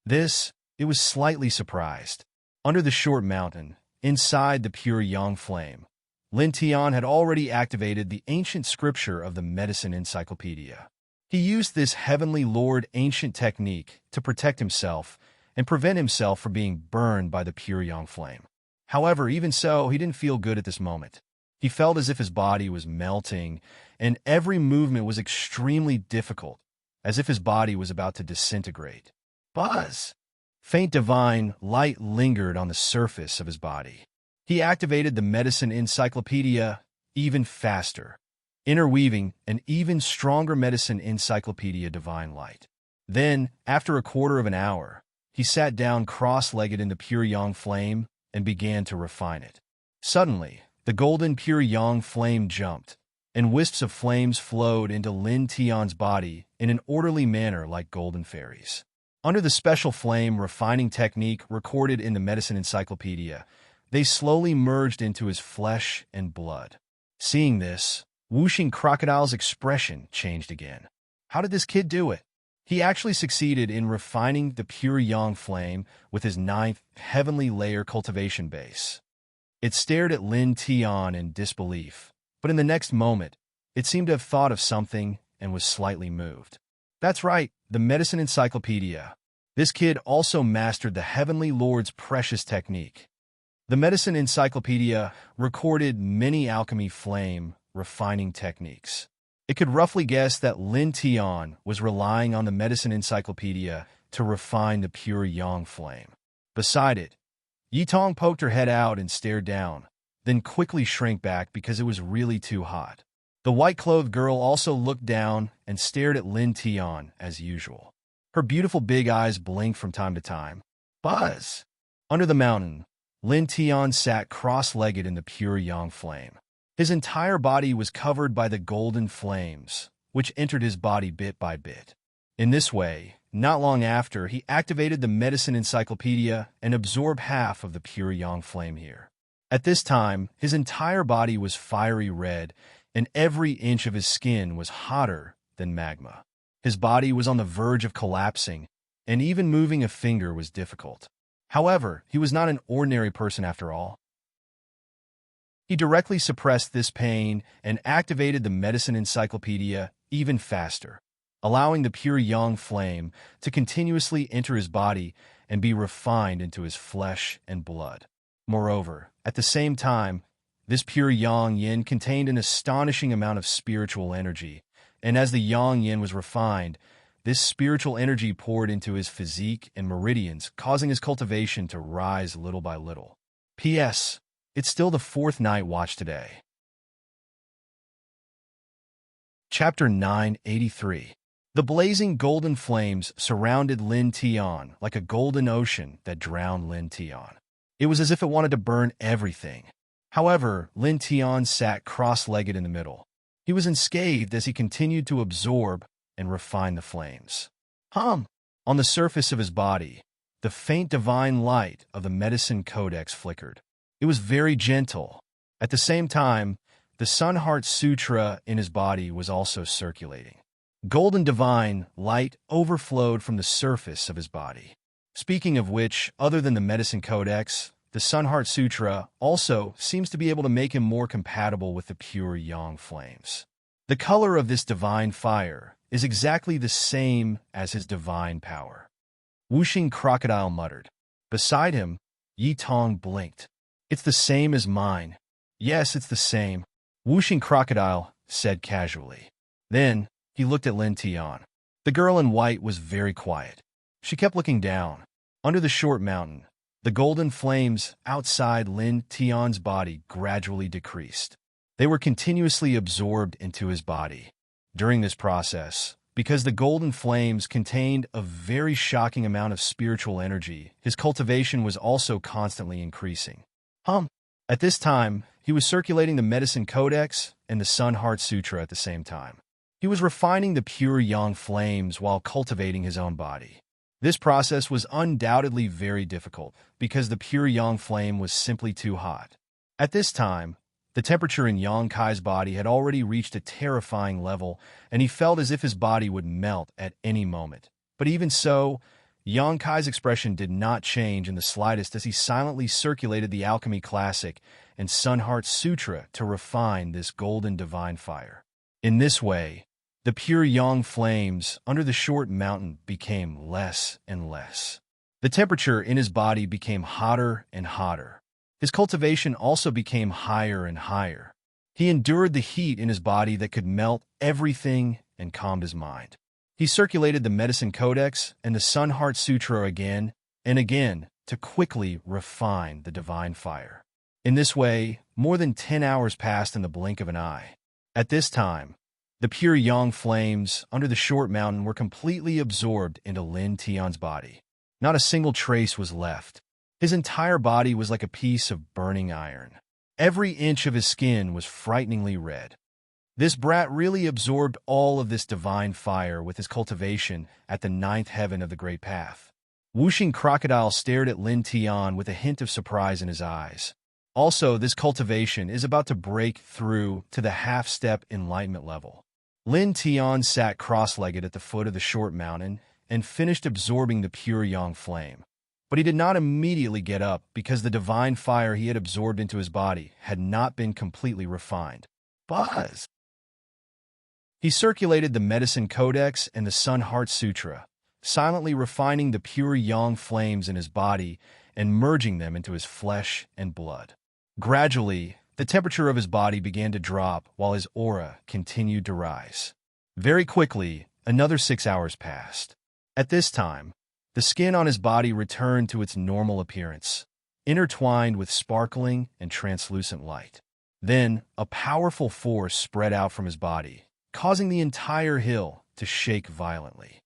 It was slightly surprised. Under the short mountain, inside the pure yang flame, Lin Tian had already activated the ancient scripture of the medicine encyclopedia. He used this heavenly lord ancient technique to protect himself and prevent himself from being burned by the pure yang flame. However, even so, he didn't feel good at this moment. He felt as if his body was melting, and every movement was extremely difficult, as if his body was about to disintegrate. Buzz! Faint divine light lingered on the surface of his body. He activated the medicine encyclopedia even faster, interweaving an even stronger medicine encyclopedia divine light. Then, after a quarter of an hour, he sat down cross-legged in the pure yang flame and began to refine it. Suddenly, the golden pure yang flame jumped, and wisps of flames flowed into Lin Tian's body in an orderly manner like golden fairies. Under the special flame refining technique recorded in the medicine encyclopedia, they slowly merged into his flesh and blood. Seeing this, Whooshing Crocodile's expression changed again. How did this kid do it? He actually succeeded in refining the pure yang flame with his 9th heavenly layer cultivation base. It stared at Lin Tian in disbelief, but in the next moment, it seemed to have thought of something and was slightly moved. That's right, the medicine encyclopedia. This kid also mastered the Heavenly Lord's precious technique. The medicine encyclopedia recorded many alchemy flame refining techniques. It could roughly guess that Lin Tian was relying on the medicine encyclopedia to refine the pure yang flame. Beside it, Yitong poked her head out and stared down, then quickly shrank back because it was really too hot. The white-clothed girl also looked down and stared at Lin Tian as usual. Her beautiful big eyes blinked from time to time. Buzz! Under the mountain, Lin Tian sat cross-legged in the pure yang flame. His entire body was covered by the golden flames, which entered his body bit by bit. In this way, not long after, he activated the medicine encyclopedia and absorbed half of the pure yang flame here. At this time, his entire body was fiery red, and every inch of his skin was hotter than magma. His body was on the verge of collapsing, and even moving a finger was difficult. However, he was not an ordinary person after all. He directly suppressed this pain and activated the medicine encyclopedia even faster, allowing the pure yang flame to continuously enter his body and be refined into his flesh and blood. Moreover, at the same time, this pure yang yin contained an astonishing amount of spiritual energy, and as the yang yin was refined, this spiritual energy poured into his physique and meridians, causing his cultivation to rise little by little. P.S. It's still the 4th night watch today. Chapter 983. The blazing golden flames surrounded Lin Tian like a golden ocean that drowned Lin Tian. It was as if it wanted to burn everything. However, Lin Tian sat cross-legged in the middle. He was unscathed as he continued to absorb and refine the flames. On the surface of his body, the faint divine light of the medicine codex flickered. It was very gentle. At the same time, the Sun Heart Sutra in his body was also circulating. Golden divine light overflowed from the surface of his body. Speaking of which, other than the medicine codex, the Sun Heart Sutra also seems to be able to make him more compatible with the pure yang flames. The color of this divine fire is exactly the same as his divine power. Wuxing Crocodile muttered. Beside him, Yi Tong blinked. It's the same as mine. Yes, it's the same, Wuxing Crocodile said casually. Then, he looked at Lin Tian. The girl in white was very quiet. She kept looking down. Under the short mountain, the golden flames outside Lin Tian's body gradually decreased. They were continuously absorbed into his body. During this process, because the golden flames contained a very shocking amount of spiritual energy, his cultivation was also constantly increasing. At this time, he was circulating the medicine codex and the Sun Heart Sutra at the same time. He was refining the pure yang flames while cultivating his own body. This process was undoubtedly very difficult because the pure yang flame was simply too hot. At this time, the temperature in Yang Kai's body had already reached a terrifying level, and he felt as if his body would melt at any moment. But even so, Yang Kai's expression did not change in the slightest as he silently circulated the Alchemy Classic and Sun Heart Sutra to refine this golden divine fire. In this way, the pure yang flames under the short mountain became less and less. The temperature in his body became hotter and hotter. His cultivation also became higher and higher. He endured the heat in his body that could melt everything and calmed his mind. He circulated the medicine codex and the Sun Heart Sutra again and again to quickly refine the divine fire. In this way, more than 10 hours passed in the blink of an eye. At this time, the pure yang flames under the short mountain were completely absorbed into Lin Tian's body. Not a single trace was left. His entire body was like a piece of burning iron. Every inch of his skin was frighteningly red. This brat really absorbed all of this divine fire with his cultivation at the 9th heaven of the Great Path. Wuxing Crocodile stared at Lin Tian with a hint of surprise in his eyes. Also, this cultivation is about to break through to the half-step enlightenment level. Lin Tian sat cross-legged at the foot of the short mountain and finished absorbing the pure yang flame. But he did not immediately get up because the divine fire he had absorbed into his body had not been completely refined. Buzz! He circulated the medicine codex and the Sun Heart Sutra, silently refining the pure yang flames in his body and merging them into his flesh and blood. Gradually, the temperature of his body began to drop while his aura continued to rise. Very quickly, another 6 hours passed. At this time, the skin on his body returned to its normal appearance, intertwined with sparkling and translucent light. Then, a powerful force spread out from his body, causing the entire hill to shake violently.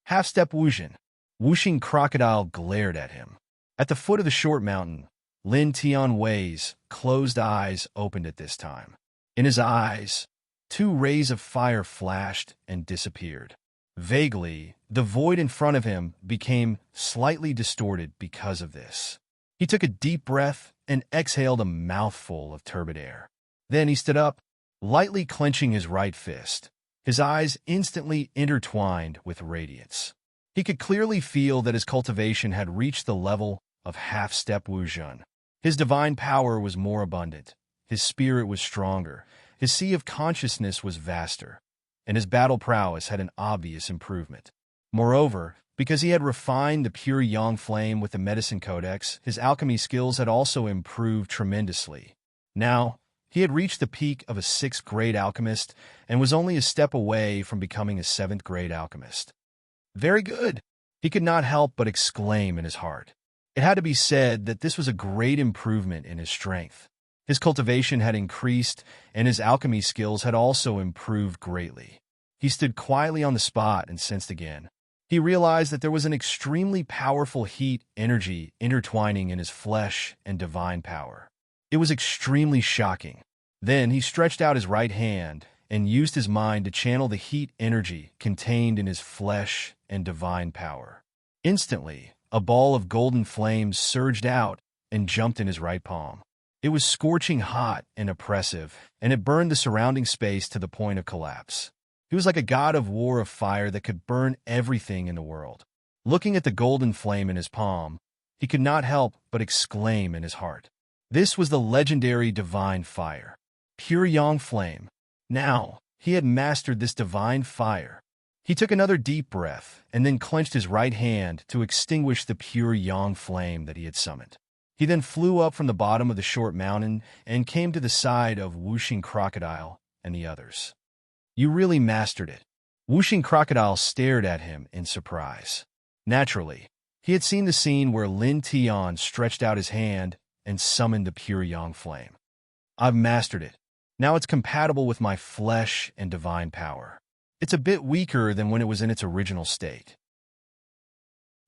Half-step Wuxing. Wuxing Crocodile glared at him. At the foot of the short mountain, Lin Tian Wei's closed eyes opened at this time. In his eyes, 2 rays of fire flashed and disappeared. Vaguely, the void in front of him became slightly distorted because of this. He took a deep breath and exhaled a mouthful of turbid air. Then he stood up, lightly clenching his right fist, his eyes instantly intertwined with radiance. He could clearly feel that his cultivation had reached the level of half-step Wuzhen. His divine power was more abundant, his spirit was stronger, his sea of consciousness was vaster, and his battle prowess had an obvious improvement. Moreover, because he had refined the pure yang flame with the medicine codex, his alchemy skills had also improved tremendously. Now, he had reached the peak of a 6th-grade alchemist and was only a step away from becoming a 7th-grade alchemist. Very good! He could not help but exclaim in his heart. It had to be said that this was a great improvement in his strength. His cultivation had increased, and his alchemy skills had also improved greatly. He stood quietly on the spot and sensed again. He realized that there was an extremely powerful heat energy intertwining in his flesh and divine power. It was extremely shocking. Then he stretched out his right hand and used his mind to channel the heat energy contained in his flesh and divine power. Instantly, a ball of golden flames surged out and jumped in his right palm. It was scorching hot and oppressive, and it burned the surrounding space to the point of collapse. He was like a god of war of fire that could burn everything in the world. Looking at the golden flame in his palm, he could not help but exclaim in his heart. This was the legendary divine fire. Pure yang flame. Now, he had mastered this divine fire. He took another deep breath and then clenched his right hand to extinguish the pure yang flame that he had summoned. He then flew up from the bottom of the short mountain and came to the side of Whooshing Crocodile and the others. You really mastered it. Whooshing Crocodile stared at him in surprise. Naturally, he had seen the scene where Lin Tian stretched out his hand and summoned the pure yang flame. I've mastered it. Now it's compatible with my flesh and divine power. It's a bit weaker than when it was in its original state.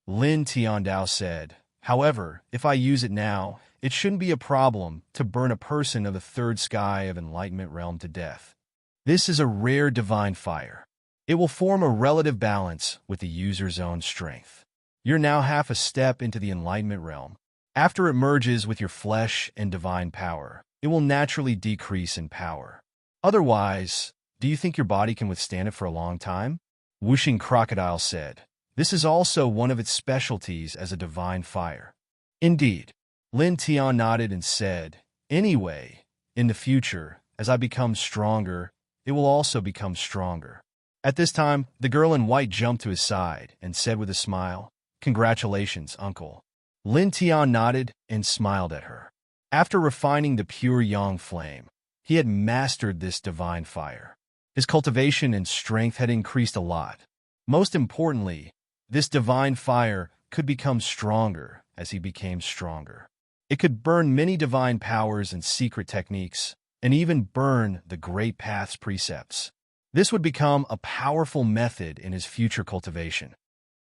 Lin Tiandao said, however, if I use it now, it shouldn't be a problem to burn a person of the 3rd sky of Enlightenment realm to death. This is a rare divine fire. It will form a relative balance with the user's own strength. You're now half a step into the Enlightenment realm. After it merges with your flesh and divine power, it will naturally decrease in power. Otherwise, do you think your body can withstand it for a long time? Whooshing Crocodile said, this is also one of its specialties as a divine fire. Indeed. Lin Tian nodded and said, anyway, in the future, as I become stronger, it will also become stronger. At this time, the girl in white jumped to his side and said with a smile, congratulations, uncle. Lin Tian nodded and smiled at her. After refining the pure yang flame, he had mastered this divine fire. His cultivation and strength had increased a lot. Most importantly, this divine fire could become stronger as he became stronger. It could burn many divine powers and secret techniques, and even burn the Great Path's precepts. This would become a powerful method in his future cultivation.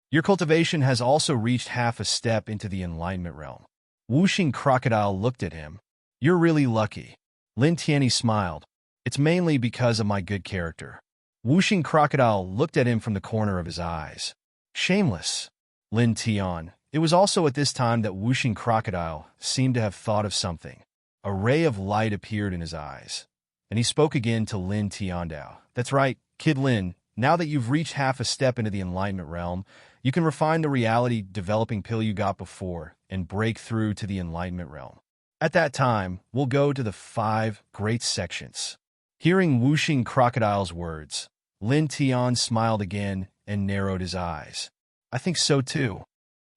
Your cultivation has also reached half a step into the Enlightenment realm. Whooshing Crocodile looked at him. You're really lucky. Lin Tianyi smiled. It's mainly because of my good character. Whooshing Crocodile looked at him from the corner of his eyes. Shameless. Lin Tian. It was also at this time that Whooshing Crocodile seemed to have thought of something. A ray of light appeared in his eyes, and he spoke again to Lin Tiandao. That's right, Kid Lin, now that you've reached half a step into the Enlightenment realm, you can refine the reality developing pill you got before and break through to the Enlightenment realm. At that time, we'll go to the 5 great sections. Hearing Whooshing Crocodile's words, Lin Tian smiled again and narrowed his eyes. I think so too.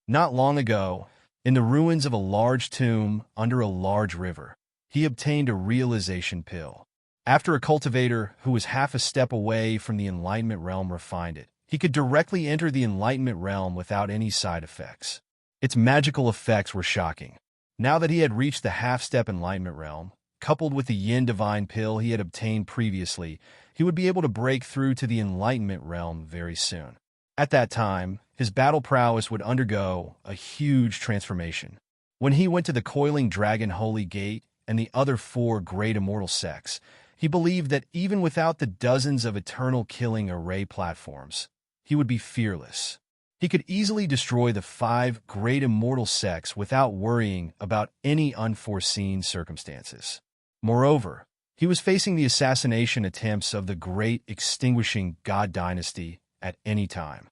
Not long ago, in the ruins of a large tomb under a large river, he obtained a realization pill. After a cultivator who was half a step away from the Enlightenment realm refined it, he could directly enter the Enlightenment realm without any side effects. Its magical effects were shocking. Now that he had reached the half-step Enlightenment realm, coupled with the Yin Divine Pill he had obtained previously, he would be able to break through to the Enlightenment realm very soon. At that time, his battle prowess would undergo a huge transformation. When he went to the Coiling Dragon Holy Gate and the other 4 great immortal sects, he believed that even without the dozens of eternal killing array platforms, he would be fearless. He could easily destroy the 5 great immortal sects without worrying about any unforeseen circumstances. Moreover, he was facing the assassination attempts of the great extinguishing god dynasty at any time.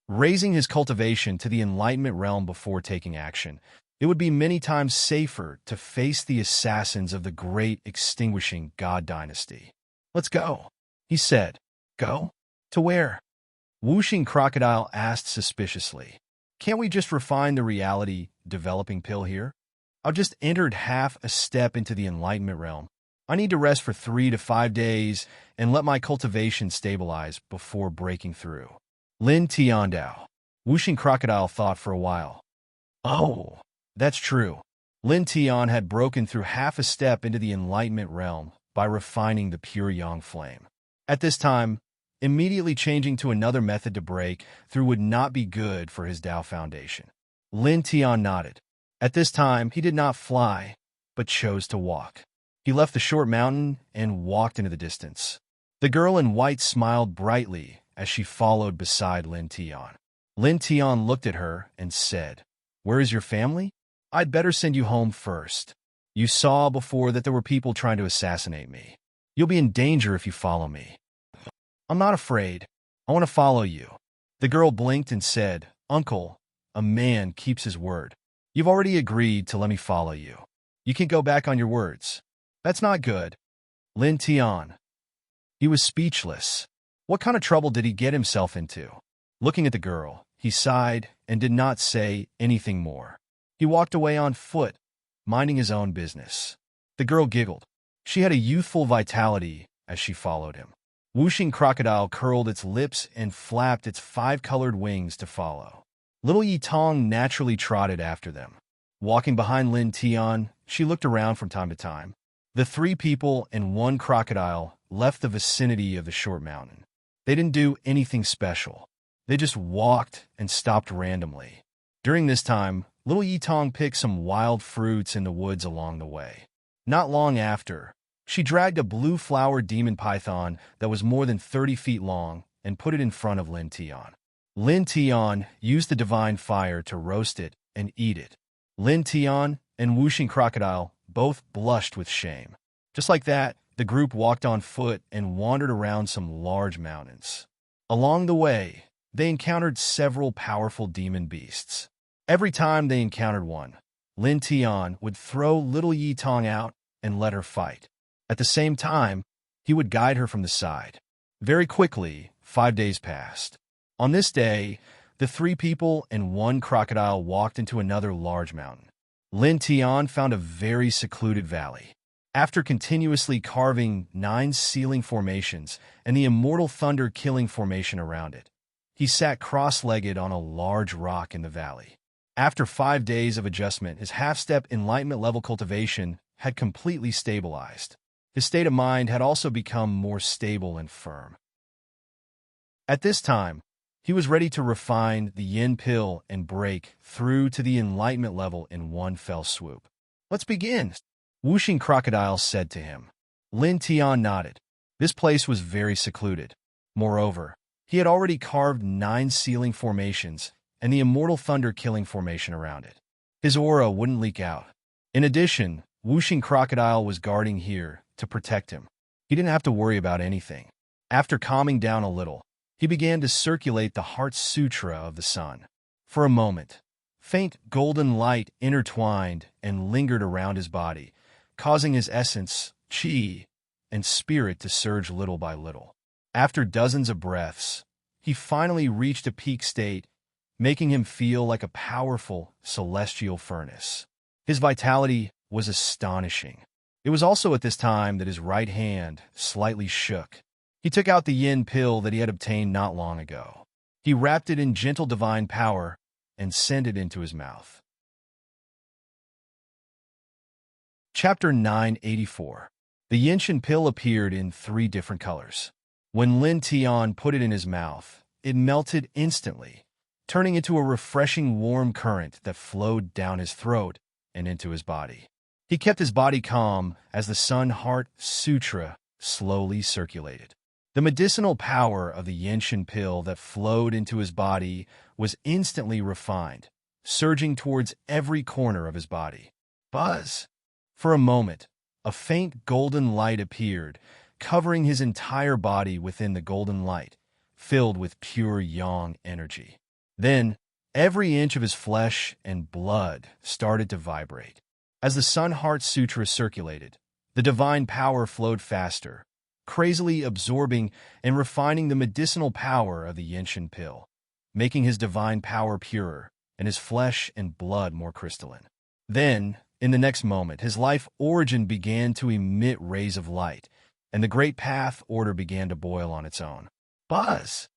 Raising his cultivation to the enlightenment realm before taking action, it would be many times safer to face the assassins of the great extinguishing god dynasty. "Let's go," he said. "Go? To where?" Whooshing Crocodile asked suspiciously. "Can't we just refine the reality developing pill here? I've just entered half a step into the enlightenment realm. I need to rest for 3 to 5 days and let my cultivation stabilize before breaking through." Lin Tiandao. Whooshing Crocodile thought for a while. "Oh, that's true." Lin Tian had broken through half a step into the enlightenment realm by refining the pure yang flame. At this time, immediately changing to another method to break through would not be good for his Dao foundation. Lin Tian nodded. At this time, he did not fly, but chose to walk. He left the short mountain and walked into the distance. The girl in white smiled brightly as she followed beside Lin Tian. Lin Tian looked at her and said, "Where is your family? I'd better send you home first. You saw before that there were people trying to assassinate me. You'll be in danger if you follow me." "I'm not afraid. I want to follow you." The girl blinked and said, "Uncle, a man keeps his word. You've already agreed to let me follow you. You can go back on your words." "That's not good." Lin Tian. He was speechless. What kind of trouble did he get himself into? Looking at the girl, he sighed and did not say anything more. He walked away on foot, minding his own business. The girl giggled. She had a youthful vitality as she followed him. Whooshing Crocodile curled its lips and flapped its 5-colored wings to follow. Little Yi Tong naturally trotted after them. Walking behind Lin Tian, she looked around from time to time. The 3 people and 1 crocodile left the vicinity of the short mountain. They didn't do anything special. They just walked and stopped randomly. During this time, little Yi Tong picked some wild fruits in the woods along the way. Not long after, she dragged a blue flower demon python that was more than 30 feet long and put it in front of Lin Tian. Lin Tian used the divine fire to roast it and eat it. Lin Tian and Whooshing Crocodile both blushed with shame. Just like that, the group walked on foot and wandered around some large mountains. Along the way, they encountered several powerful demon beasts. Every time they encountered one, Lin Tian would throw little Yi Tong out and let her fight. At the same time, he would guide her from the side. Very quickly, 5 days passed. On this day, the 3 people and 1 crocodile walked into another large mountain. Lin Tian found a very secluded valley. After continuously carving 9 sealing formations and the immortal thunder-killing formation around it, he sat cross-legged on a large rock in the valley. After 5 days of adjustment, his half-step enlightenment level cultivation had completely stabilized. His state of mind had also become more stable and firm. At this time, he was ready to refine the yin pill and break through to the enlightenment level in one fell swoop. "Let's begin," Whooshing Crocodile said to him. Lin Tian nodded. This place was very secluded. Moreover, he had already carved 9 sealing formations and the immortal thunder-killing formation around it. His aura wouldn't leak out. In addition, Whooshing Crocodile was guarding here to protect him. He didn't have to worry about anything. After calming down a little, he began to circulate the Heart Sutra of the sun. For a moment, faint golden light intertwined and lingered around his body, causing his essence, chi, and spirit to surge little by little. After dozens of breaths, he finally reached a peak state, making him feel like a powerful celestial furnace. His vitality was astonishing. It was also at this time that his right hand slightly shook. He took out the yin pill that he had obtained not long ago. He wrapped it in gentle divine power and sent it into his mouth. Chapter 984. The Yinshan pill appeared in 3 different colors. When Lin Tian put it in his mouth, it melted instantly, turning into a refreshing warm current that flowed down his throat and into his body. He kept his body calm as the Sun Heart Sutra slowly circulated. The medicinal power of the Yenshin pill that flowed into his body was instantly refined, surging towards every corner of his body. Buzz! For a moment, a faint golden light appeared, covering his entire body within the golden light, filled with pure yang energy. Then, every inch of his flesh and blood started to vibrate. As the Sun Heart Sutra circulated, the divine power flowed faster, crazily absorbing and refining the medicinal power of the Yenshin pill, making his divine power purer and his flesh and blood more crystalline. Then, in the next moment, his life origin began to emit rays of light, and the Great Path Order began to boil on its own. Buzz!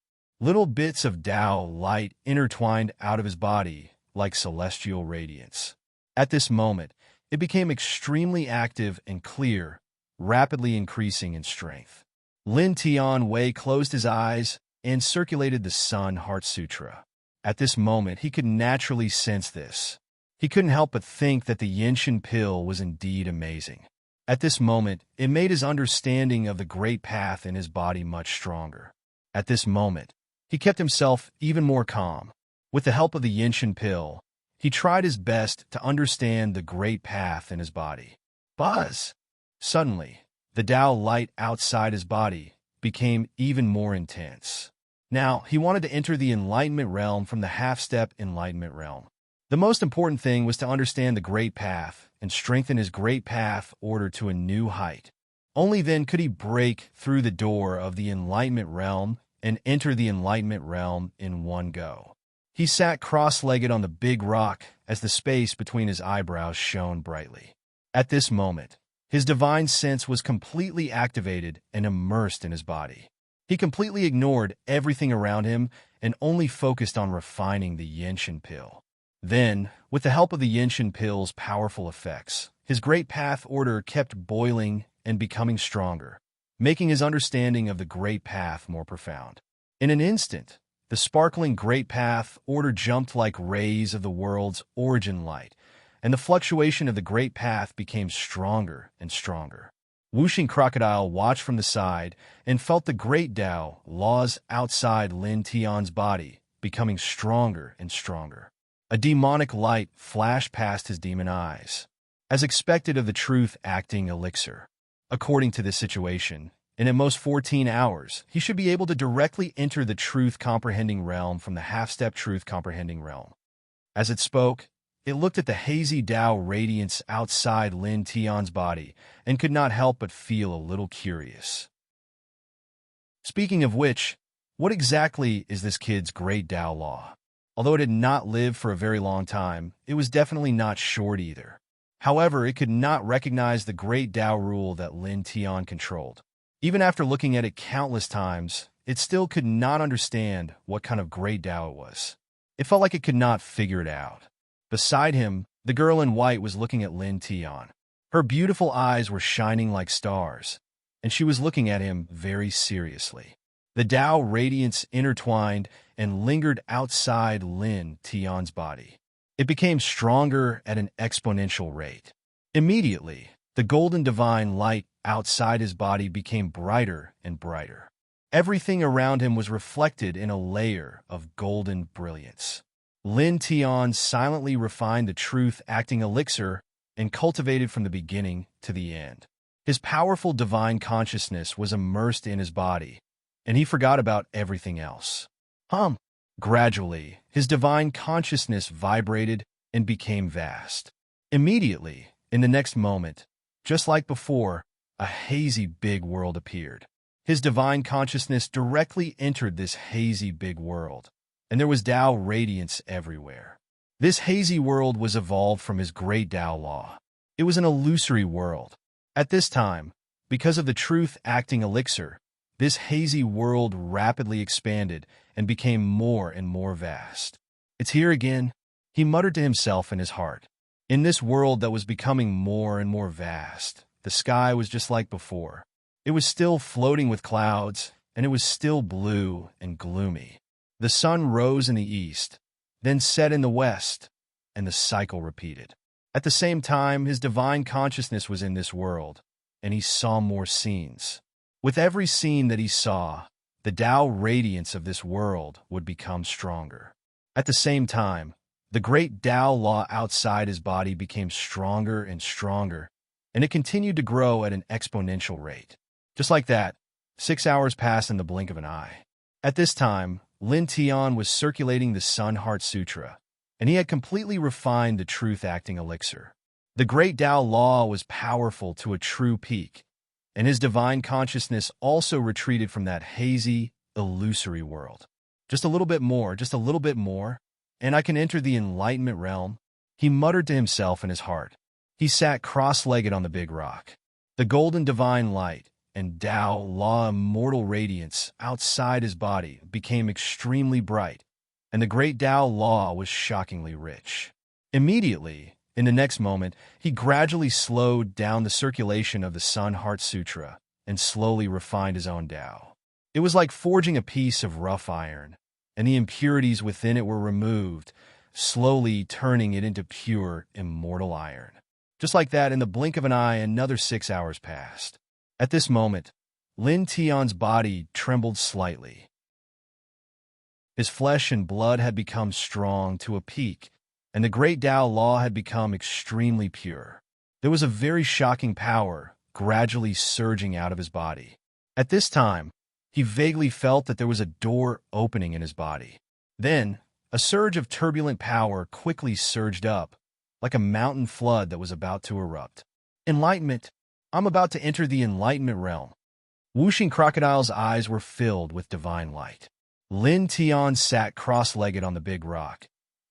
Little bits of Tao light intertwined out of his body like celestial radiance. At this moment, it became extremely active and clear, rapidly increasing in strength. Lin Tian Wei closed his eyes and circulated the Sun Heart Sutra. At this moment, he could naturally sense this. He couldn't help but think that the Yenshin pill was indeed amazing. At this moment, it made his understanding of the Great Path in his body much stronger. At this moment, he kept himself even more calm. With the help of the Yenshin pill, he tried his best to understand the Great Path in his body. Buzz! Suddenly, the Tao light outside his body became even more intense. Now, he wanted to enter the Enlightenment realm from the half-step Enlightenment realm. The most important thing was to understand the Great Path and strengthen his Great Path Order to a new height. Only then could he break through the door of the Enlightenment realm and enter the Enlightenment realm in one go. He sat cross-legged on the big rock as the space between his eyebrows shone brightly. At this moment, his divine sense was completely activated and immersed in his body. He completely ignored everything around him and only focused on refining the Yenshin pill. Then, with the help of the Yenshin pill's powerful effects, his Great Path Order kept boiling and becoming stronger, making his understanding of the Great Path more profound. In an instant, the sparkling Great Path Order jumped like rays of the world's origin light, and the fluctuation of the Great Path became stronger and stronger. Whooshing Crocodile watched from the side and felt the Great Tao laws outside Lin Tian's body becoming stronger and stronger. A demonic light flashed past his demon eyes. As expected of the truth-acting elixir. According to this situation, in at most 14 hours, he should be able to directly enter the truth-comprehending realm from the half-step truth-comprehending realm. As it spoke, it looked at the hazy Tao radiance outside Lin Tian's body and could not help but feel a little curious. Speaking of which, what exactly is this kid's great Tao law? Although it had not lived for a very long time, it was definitely not short either. However, it could not recognize the great Tao rule that Lin Tian controlled. Even after looking at it countless times, it still could not understand what kind of great Tao it was. It felt like it could not figure it out. Beside him, the girl in white was looking at Lin Tian. Her beautiful eyes were shining like stars, and she was looking at him very seriously. The Tao radiance intertwined and lingered outside Lin Tian's body. It became stronger at an exponential rate. Immediately, the golden divine light outside his body became brighter and brighter. Everything around him was reflected in a layer of golden brilliance. Lin Tian silently refined the truth-acting elixir and cultivated from the beginning to the end. His powerful divine consciousness was immersed in his body, and he forgot about everything else. Gradually, his divine consciousness vibrated and became vast. Immediately, in the next moment, just like before, a hazy big world appeared. His divine consciousness directly entered this hazy big world, and there was Tao radiance everywhere. This hazy world was evolved from his great Tao law. It was an illusory world. At this time, because of the truth-acting elixir, this hazy world rapidly expanded and became more and more vast. "It's here again," he muttered to himself in his heart. In this world that was becoming more and more vast, the sky was just like before. It was still floating with clouds, and it was still blue and gloomy. The sun rose in the east, then set in the west, and the cycle repeated. At the same time, his divine consciousness was in this world, and he saw more scenes. With every scene that he saw, the Tao radiance of this world would become stronger. At the same time, the great Tao law outside his body became stronger and stronger, and it continued to grow at an exponential rate. Just like that, 6 hours passed in the blink of an eye. At this time, Lin Tian was circulating the Sun Heart Sutra, and he had completely refined the truth-acting elixir. The great Tao law was powerful to a true peak, and his divine consciousness also retreated from that hazy, illusory world. Just a little bit more, and I can enter the enlightenment realm, he muttered to himself in his heart. He sat cross-legged on the big rock. The golden divine light and Tao law immortal radiance outside his body became extremely bright, and the great Tao law was shockingly rich. Immediately, in the next moment, he gradually slowed down the circulation of the Sun Heart Sutra and slowly refined his own Tao. It was like forging a piece of rough iron, and the impurities within it were removed, slowly turning it into pure, immortal iron. Just like that, in the blink of an eye, another 6 hours passed. At this moment, Lin Tian's body trembled slightly. His flesh and blood had become strong to a peak, and the great Tao law had become extremely pure. There was a very shocking power gradually surging out of his body. At this time, he vaguely felt that there was a door opening in his body. Then, a surge of turbulent power quickly surged up, like a mountain flood that was about to erupt. Enlightenment. I'm about to enter the enlightenment realm. Whooshing Crocodile's eyes were filled with divine light. Lin Tian sat cross-legged on the big rock,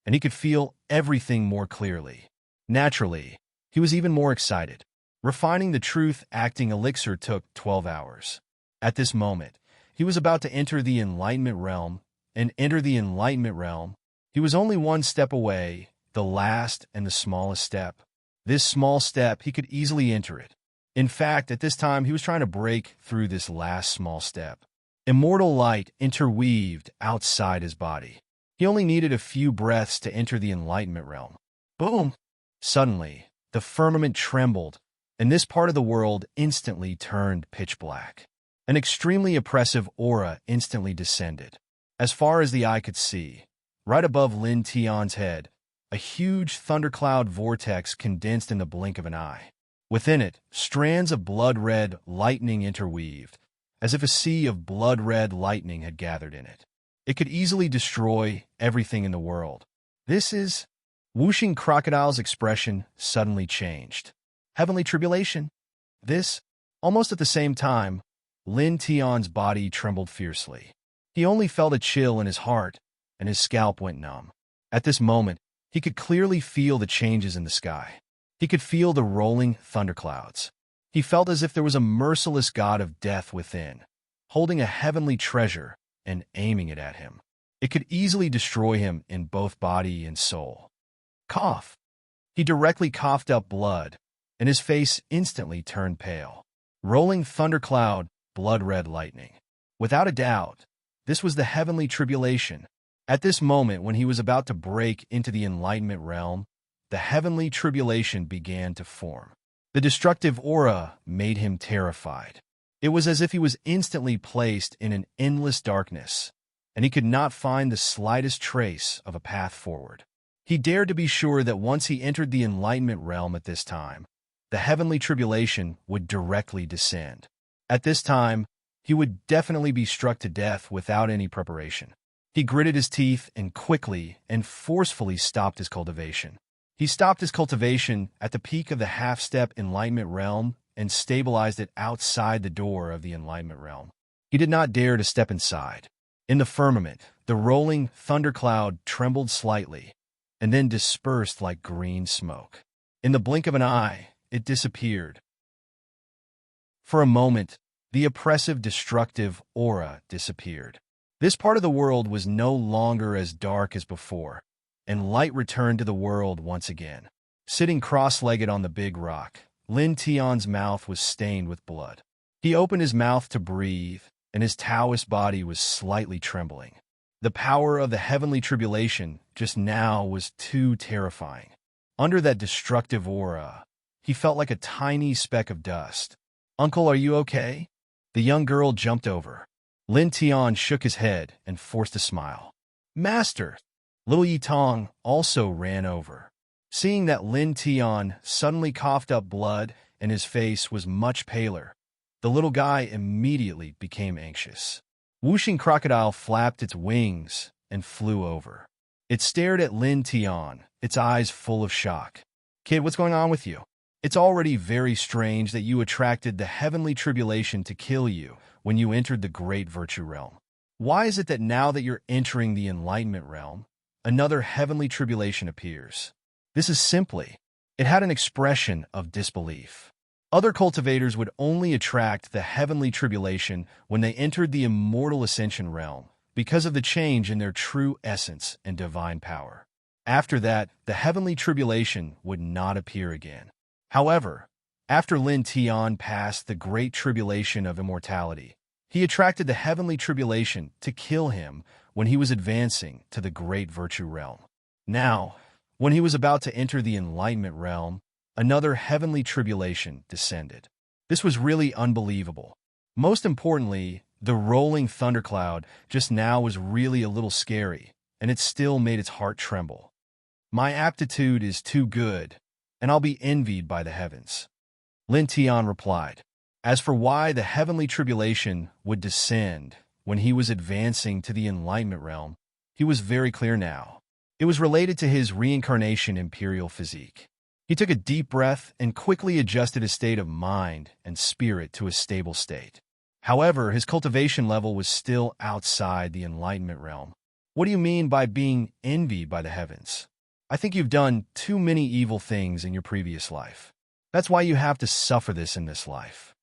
and he could feel everything more clearly. Naturally, he was even more excited. Refining the truth-acting elixir took 12 hours. At this moment, he was about to enter the enlightenment realm, and enter the enlightenment realm. He was only one step away, the last and the smallest step. This small step, he could easily enter it. In fact, at this time, he was trying to break through this last small step. Immortal light interweaved outside his body. He only needed a few breaths to enter the enlightenment realm. Boom! Suddenly, the firmament trembled, and this part of the world instantly turned pitch black. An extremely oppressive aura instantly descended. As far as the eye could see, right above Lin Tian's head, a huge thundercloud vortex condensed in the blink of an eye. Within it, strands of blood-red lightning interweaved, as if a sea of blood-red lightning had gathered in it. It could easily destroy everything in the world. This is... Whooshing Crocodile's expression suddenly changed. Heavenly tribulation? This? Almost at the same time, Lin Tian's body trembled fiercely. He only felt a chill in his heart, and his scalp went numb. At this moment, he could clearly feel the changes in the sky. He could feel the rolling thunderclouds. He felt as if there was a merciless god of death within, holding a heavenly treasure and aiming it at him. It could easily destroy him in both body and soul. Cough. He directly coughed up blood, and his face instantly turned pale. Rolling thundercloud, blood-red lightning. Without a doubt, this was the heavenly tribulation. At this moment, when he was about to break into the enlightenment realm, the heavenly tribulation began to form. The destructive aura made him terrified. It was as if he was instantly placed in an endless darkness, and he could not find the slightest trace of a path forward. He dared to be sure that once he entered the enlightenment realm at this time, the heavenly tribulation would directly descend. At this time, he would definitely be struck to death without any preparation. He gritted his teeth and quickly and forcefully stopped his cultivation. He stopped his cultivation at the peak of the half-step enlightenment realm and stabilized it outside the door of the enlightenment realm. He did not dare to step inside. In the firmament, the rolling thundercloud trembled slightly and then dispersed like green smoke. In the blink of an eye, it disappeared. For a moment, the oppressive, destructive aura disappeared. This part of the world was no longer as dark as before, and light returned to the world once again. Sitting cross-legged on the big rock, Lin Tian's mouth was stained with blood. He opened his mouth to breathe, and his Taoist body was slightly trembling. The power of the heavenly tribulation just now was too terrifying. Under that destructive aura, he felt like a tiny speck of dust. "Uncle, are you okay?" The young girl jumped over. Lin Tian shook his head and forced a smile. Master! Little Yi Tong also ran over. Seeing that Lin Tian suddenly coughed up blood and his face was much paler, the little guy immediately became anxious. Whooshing crocodile flapped its wings and flew over. It stared at Lin Tian, its eyes full of shock. Kid, what's going on with you? It's already very strange that you attracted the heavenly tribulation to kill you when you entered the great virtue realm. Why is it that now that you're entering the enlightenment realm, another heavenly tribulation appears? This is simply, it had an expression of disbelief. Other cultivators would only attract the heavenly tribulation when they entered the immortal ascension realm because of the change in their true essence and divine power. After that, the heavenly tribulation would not appear again. However, after Lin Tian passed the great tribulation of immortality, he attracted the heavenly tribulation to kill him when he was advancing to the great virtue realm. Now, when he was about to enter the enlightenment realm, another heavenly tribulation descended. This was really unbelievable. Most importantly, the rolling thundercloud just now was really a little scary, and it still made its heart tremble. My aptitude is too good, and I'll be envied by the heavens. Lin Tian replied. As for why the heavenly tribulation would descend when he was advancing to the enlightenment realm, he was very clear now. It was related to his reincarnation imperial physique. He took a deep breath and quickly adjusted his state of mind and spirit to a stable state. However, his cultivation level was still outside the enlightenment realm. What do you mean by being envied by the heavens? I think you've done too many evil things in your previous life. That's why you have to suffer this in this life.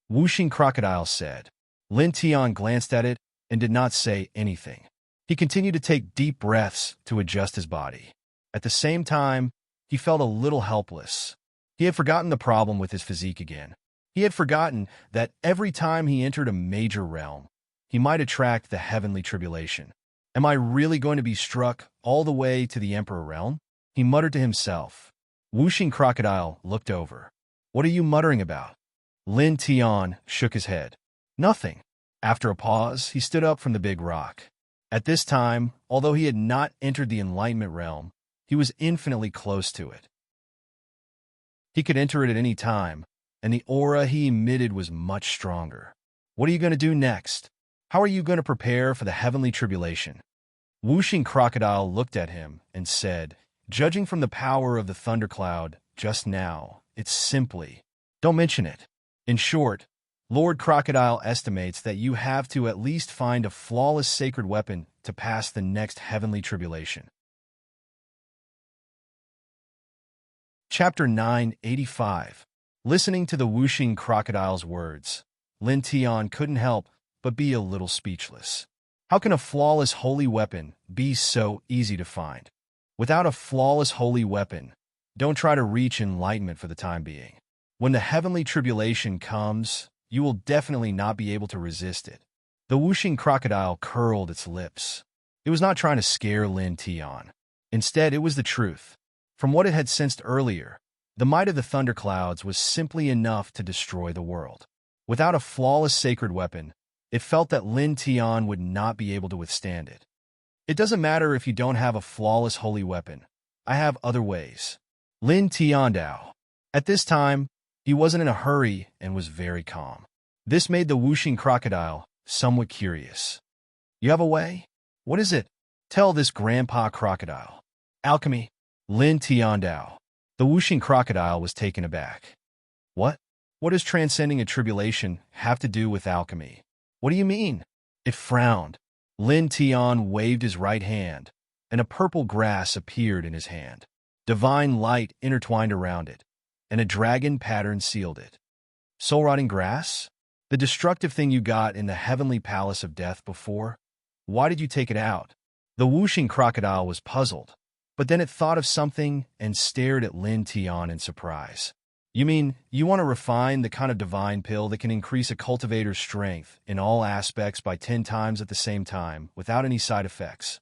Whooshing crocodile said. Lin Tian glanced at it and did not say anything. He continued to take deep breaths to adjust his body. At the same time, he felt a little helpless. He had forgotten the problem with his physique again. He had forgotten that every time he entered a major realm, he might attract the heavenly tribulation. Am I really going to be struck all the way to the Emperor realm? He muttered to himself. Whooshing crocodile looked over. What are you muttering about? Lin Tian shook his head. Nothing. After a pause, he stood up from the big rock. At this time, although he had not entered the enlightenment realm, he was infinitely close to it. He could enter it at any time, and the aura he emitted was much stronger. What are you going to do next? How are you going to prepare for the heavenly tribulation? Whooshing crocodile looked at him and said, judging from the power of the thundercloud just now, it's simply, don't mention it. In short, Lord Crocodile estimates that you have to at least find a flawless sacred weapon to pass the next heavenly tribulation. Chapter 985. Listening to the whooshing crocodile's words, Lin Tian couldn't help but be a little speechless. How can a flawless holy weapon be so easy to find? Without a flawless holy weapon, don't try to reach enlightenment for the time being. When the heavenly tribulation comes, you will definitely not be able to resist it. The whooshing crocodile curled its lips. It was not trying to scare Lin Tian. Instead, it was the truth. From what it had sensed earlier, the might of the thunderclouds was simply enough to destroy the world. Without a flawless sacred weapon, it felt that Lin Tian would not be able to withstand it. It doesn't matter if you don't have a flawless holy weapon. I have other ways. Lin Tian Dao. At this time, he wasn't in a hurry and was very calm. This made the whooshing crocodile somewhat curious. You have a way? What is it? Tell this grandpa crocodile. Alchemy. Lin Tian Dao. The whooshing crocodile was taken aback. What? What does transcending a tribulation have to do with alchemy? What do you mean? It frowned. Lin Tian waved his right hand, and a purple grass appeared in his hand. Divine light intertwined around it, and a dragon pattern sealed it. Soul-rotting grass? The destructive thing you got in the heavenly palace of death before? Why did you take it out? The whooshing crocodile was puzzled, but then it thought of something and stared at Lin Tian in surprise. You mean, you want to refine the kind of divine pill that can increase a cultivator's strength in all aspects by 10 times at the same time, without any side effects?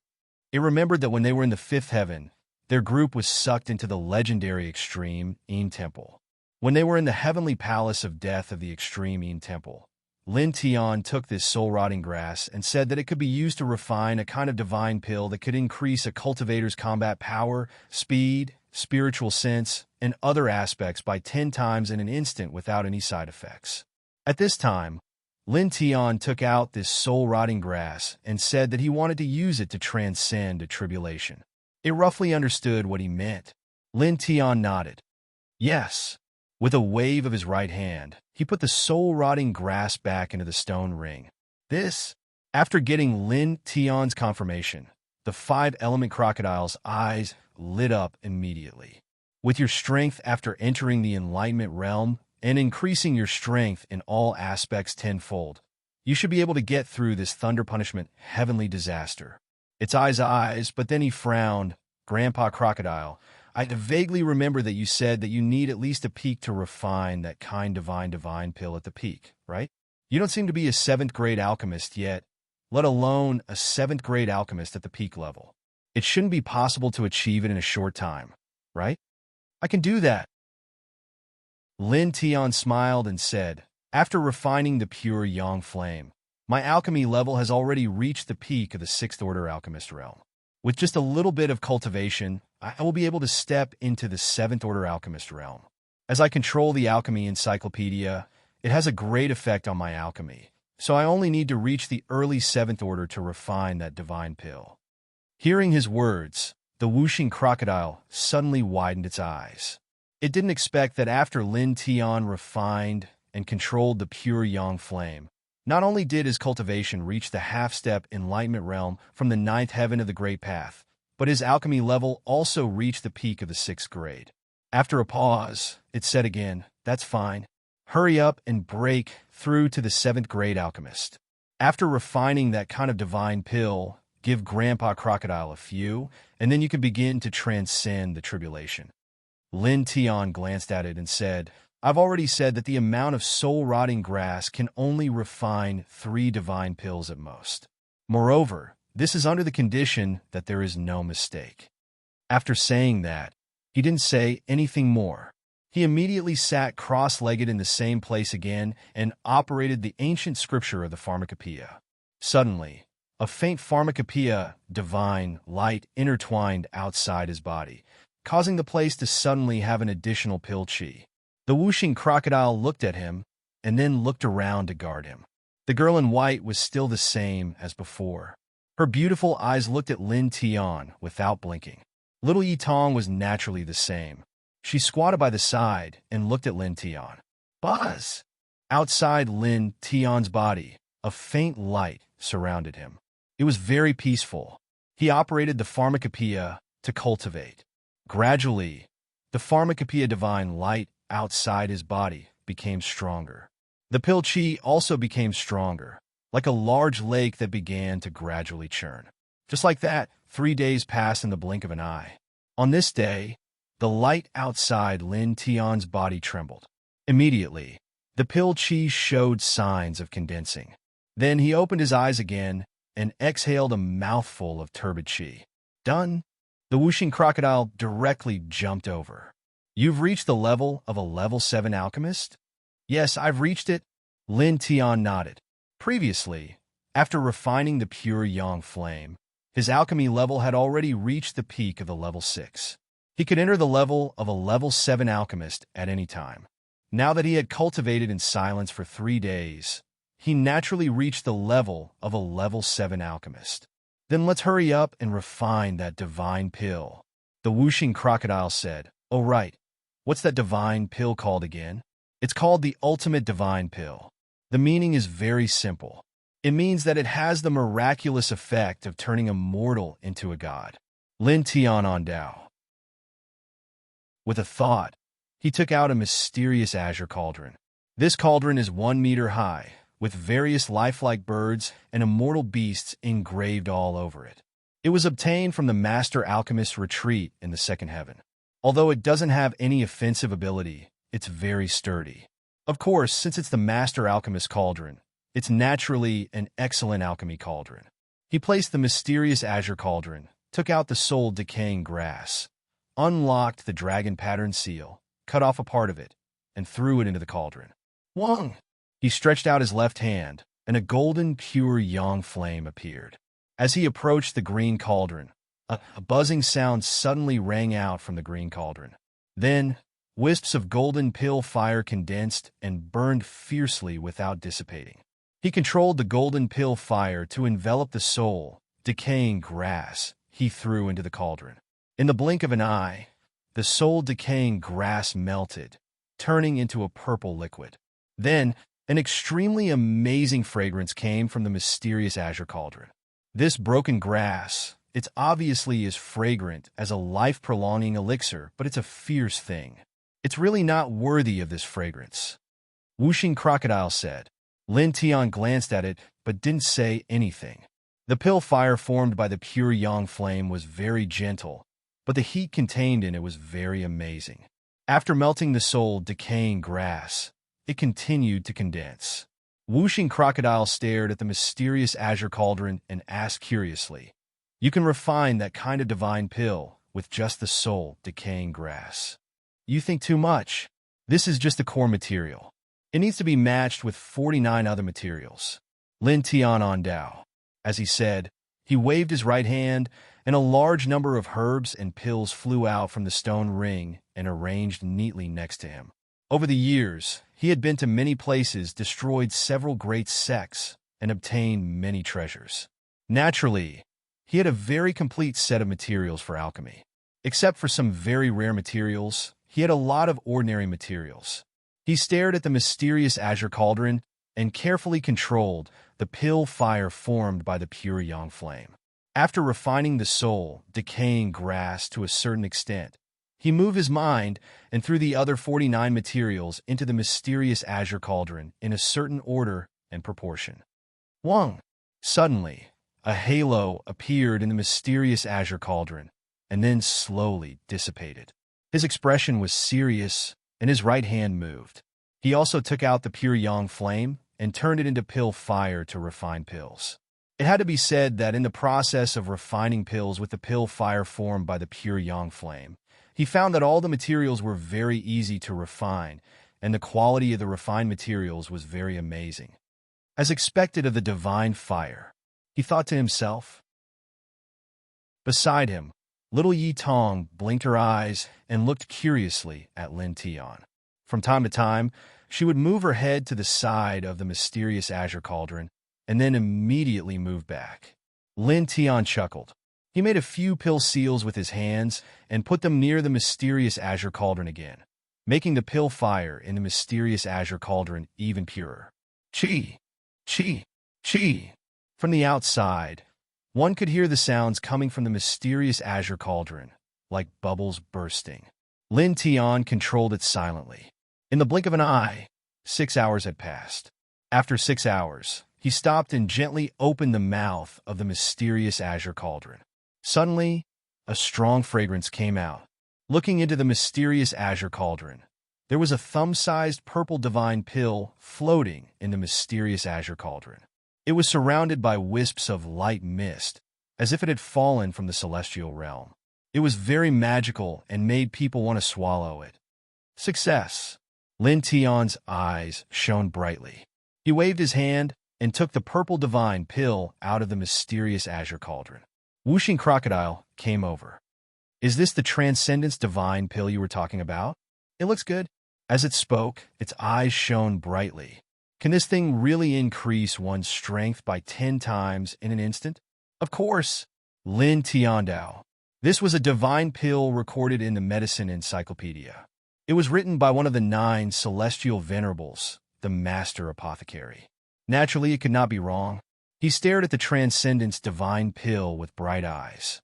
It remembered that when they were in the fifth heaven, their group was sucked into the legendary Extreme Yin Temple. When they were in the heavenly palace of death of the Extreme Yin Temple, Lin Tian took this soul-rotting grass and said that it could be used to refine a kind of divine pill that could increase a cultivator's combat power, speed, spiritual sense, and other aspects by 10 times in an instant without any side effects. At this time, Lin Tian took out this soul-rotting grass and said that he wanted to use it to transcend a tribulation. It roughly understood what he meant. Lin Tian nodded. Yes. With a wave of his right hand, he put the soul-rotting grass back into the stone ring. After getting Lin Tian's confirmation, the 5-element crocodile's eyes lit up immediately. With your strength after entering the enlightenment realm and increasing your strength in all aspects tenfold, you should be able to get through this thunder punishment heavenly disaster. Its eyes, but then he frowned. Grandpa Crocodile, I vaguely remember that you said that you need at least a peak to refine that kind divine pill at the peak, right? You don't seem to be a 7th grade alchemist yet, let alone a 7th grade alchemist at the peak level. It shouldn't be possible to achieve it in a short time, right? I can do that. Lin Tian smiled and said, after refining the pure yang flame, my alchemy level has already reached the peak of the 6th order alchemist realm. With just a little bit of cultivation, I will be able to step into the 7th order alchemist realm. As I control the alchemy encyclopedia, it has a great effect on my alchemy, so I only need to reach the early 7th order to refine that divine pill. Hearing his words, the whooshing crocodile suddenly widened its eyes. It didn't expect that after Lin Tian refined and controlled the pure yang flame, not only did his cultivation reach the half-step enlightenment realm from the 9th heaven of the Great Path, but his alchemy level also reached the peak of the 6th grade. After a pause, it said again, that's fine. Hurry up and break through to the 7th grade alchemist. After refining that kind of divine pill, give Grandpa Crocodile a few, and then you can begin to transcend the tribulation. Lin Tian glanced at it and said, I've already said that the amount of soul-rotting grass can only refine 3 divine pills at most. Moreover, this is under the condition that there is no mistake. After saying that, he didn't say anything more. He immediately sat cross-legged in the same place again and operated the ancient scripture of the pharmacopoeia. Suddenly, a faint pharmacopoeia, divine, light, intertwined outside his body, causing the place to suddenly have an additional pill chi. The whooshing crocodile looked at him and then looked around to guard him. The girl in white was still the same as before. Her beautiful eyes looked at Lin Tian without blinking. Little Yi Tong was naturally the same. She squatted by the side and looked at Lin Tian. Buzz! Outside Lin Tian's body, a faint light surrounded him. It was very peaceful. He operated the pharmacopoeia to cultivate. Gradually, the pharmacopoeia divine light outside his body became stronger. The pill chi also became stronger, like a large lake that began to gradually churn. Just like that, 3 days passed in the blink of an eye. On this day, the light outside Lin Tian's body trembled. Immediately, the pill chi showed signs of condensing. Then he opened his eyes again and exhaled a mouthful of turbid chi. Done. The whooshing crocodile directly jumped over. You've reached the level of a level 7 alchemist? Yes, I've reached it. Lin Tian nodded. Previously, after refining the pure yang flame, his alchemy level had already reached the peak of the level 6. He could enter the level of a level 7 alchemist at any time. Now that he had cultivated in silence for 3 days, he naturally reached the level of a level 7 alchemist. Then let's hurry up and refine that divine pill. The whooshing crocodile said, Oh right, what's that divine pill called again? It's called the ultimate divine pill. The meaning is very simple. It means that it has the miraculous effect of turning a mortal into a god. Lin Tian on Dao. With a thought, he took out a mysterious azure cauldron. This cauldron is 1 meter high, with various lifelike birds and immortal beasts engraved all over it. It was obtained from the Master Alchemist's retreat in the 2nd heaven. Although it doesn't have any offensive ability, it's very sturdy. Of course, since it's the Master Alchemist's cauldron, it's naturally an excellent alchemy cauldron. He placed the mysterious azure cauldron, took out the soul-decaying grass, unlocked the dragon pattern seal, cut off a part of it, and threw it into the cauldron. Wong! He stretched out his left hand, and a golden, pure yang flame appeared. As he approached the green cauldron, a buzzing sound suddenly rang out from the green cauldron. Then, wisps of golden pill fire condensed and burned fiercely without dissipating. He controlled the golden pill fire to envelop the soul, decaying grass he threw into the cauldron. In the blink of an eye, the soul-decaying grass melted, turning into a purple liquid. Then, an extremely amazing fragrance came from the mysterious azure cauldron. This broken grass, it's obviously as fragrant as a life-prolonging elixir, but it's a fierce thing. It's really not worthy of this fragrance. Whooshing Crocodile said. Lin Tian glanced at it, but didn't say anything. The pill fire formed by the pure yang flame was very gentle, but the heat contained in it was very amazing. After melting the soul-decaying grass, it continued to condense. Whooshing Crocodile stared at the mysterious azure cauldron and asked curiously, "You can refine that kind of divine pill with just the soul-decaying grass. You think too much. This is just the core material. It needs to be matched with 49 other materials." Lin Tian on Dao. As he said, he waved his right hand, and a large number of herbs and pills flew out from the stone ring and arranged neatly next to him. Over the years, he had been to many places, destroyed several great sects, and obtained many treasures. Naturally, he had a very complete set of materials for alchemy. Except for some very rare materials, he had a lot of ordinary materials. He stared at the mysterious azure cauldron and carefully controlled the pill fire formed by the pure yang flame. After refining the soul-decaying grass to a certain extent, he moved his mind and threw the other 49 materials into the mysterious azure cauldron in a certain order and proportion. Wang! Suddenly, a halo appeared in the mysterious azure cauldron and then slowly dissipated. His expression was serious, and his right hand moved. He also took out the pure yang flame and turned it into pill fire to refine pills. It had to be said that in the process of refining pills with the pill fire formed by the pure yang flame, he found that all the materials were very easy to refine, and the quality of the refined materials was very amazing. As expected of the divine fire, he thought to himself. Beside him, little Yi Tong blinked her eyes and looked curiously at Lin Tian. From time to time, she would move her head to the side of the mysterious azure cauldron and then immediately move back. Lin Tian chuckled. He made a few pill seals with his hands and put them near the mysterious azure cauldron again, making the pill fire in the mysterious azure cauldron even purer. Chi! Chi! Chi! From the outside, one could hear the sounds coming from the mysterious azure cauldron, like bubbles bursting. Lin Tian controlled it silently. In the blink of an eye, 6 hours had passed. After 6 hours, he stopped and gently opened the mouth of the mysterious azure cauldron. Suddenly, a strong fragrance came out. Looking into the mysterious azure cauldron, there was a thumb-sized purple divine pill floating in the mysterious azure cauldron. It was surrounded by wisps of light mist, as if it had fallen from the celestial realm. It was very magical and made people want to swallow it. Success! Lin Tian's eyes shone brightly. He waved his hand and took the purple divine pill out of the mysterious azure cauldron. Whooshing Crocodile came over. "Is this the Transcendence Divine pill you were talking about? It looks good." As it spoke, its eyes shone brightly. "Can this thing really increase one's strength by 10 times in an instant?" "Of course." Lin Tiandao. This was a divine pill recorded in the Medicine Encyclopedia. It was written by one of the 9 celestial venerables, the Master Apothecary. Naturally, it could not be wrong. He stared at the Transcendence Divine pill with bright eyes.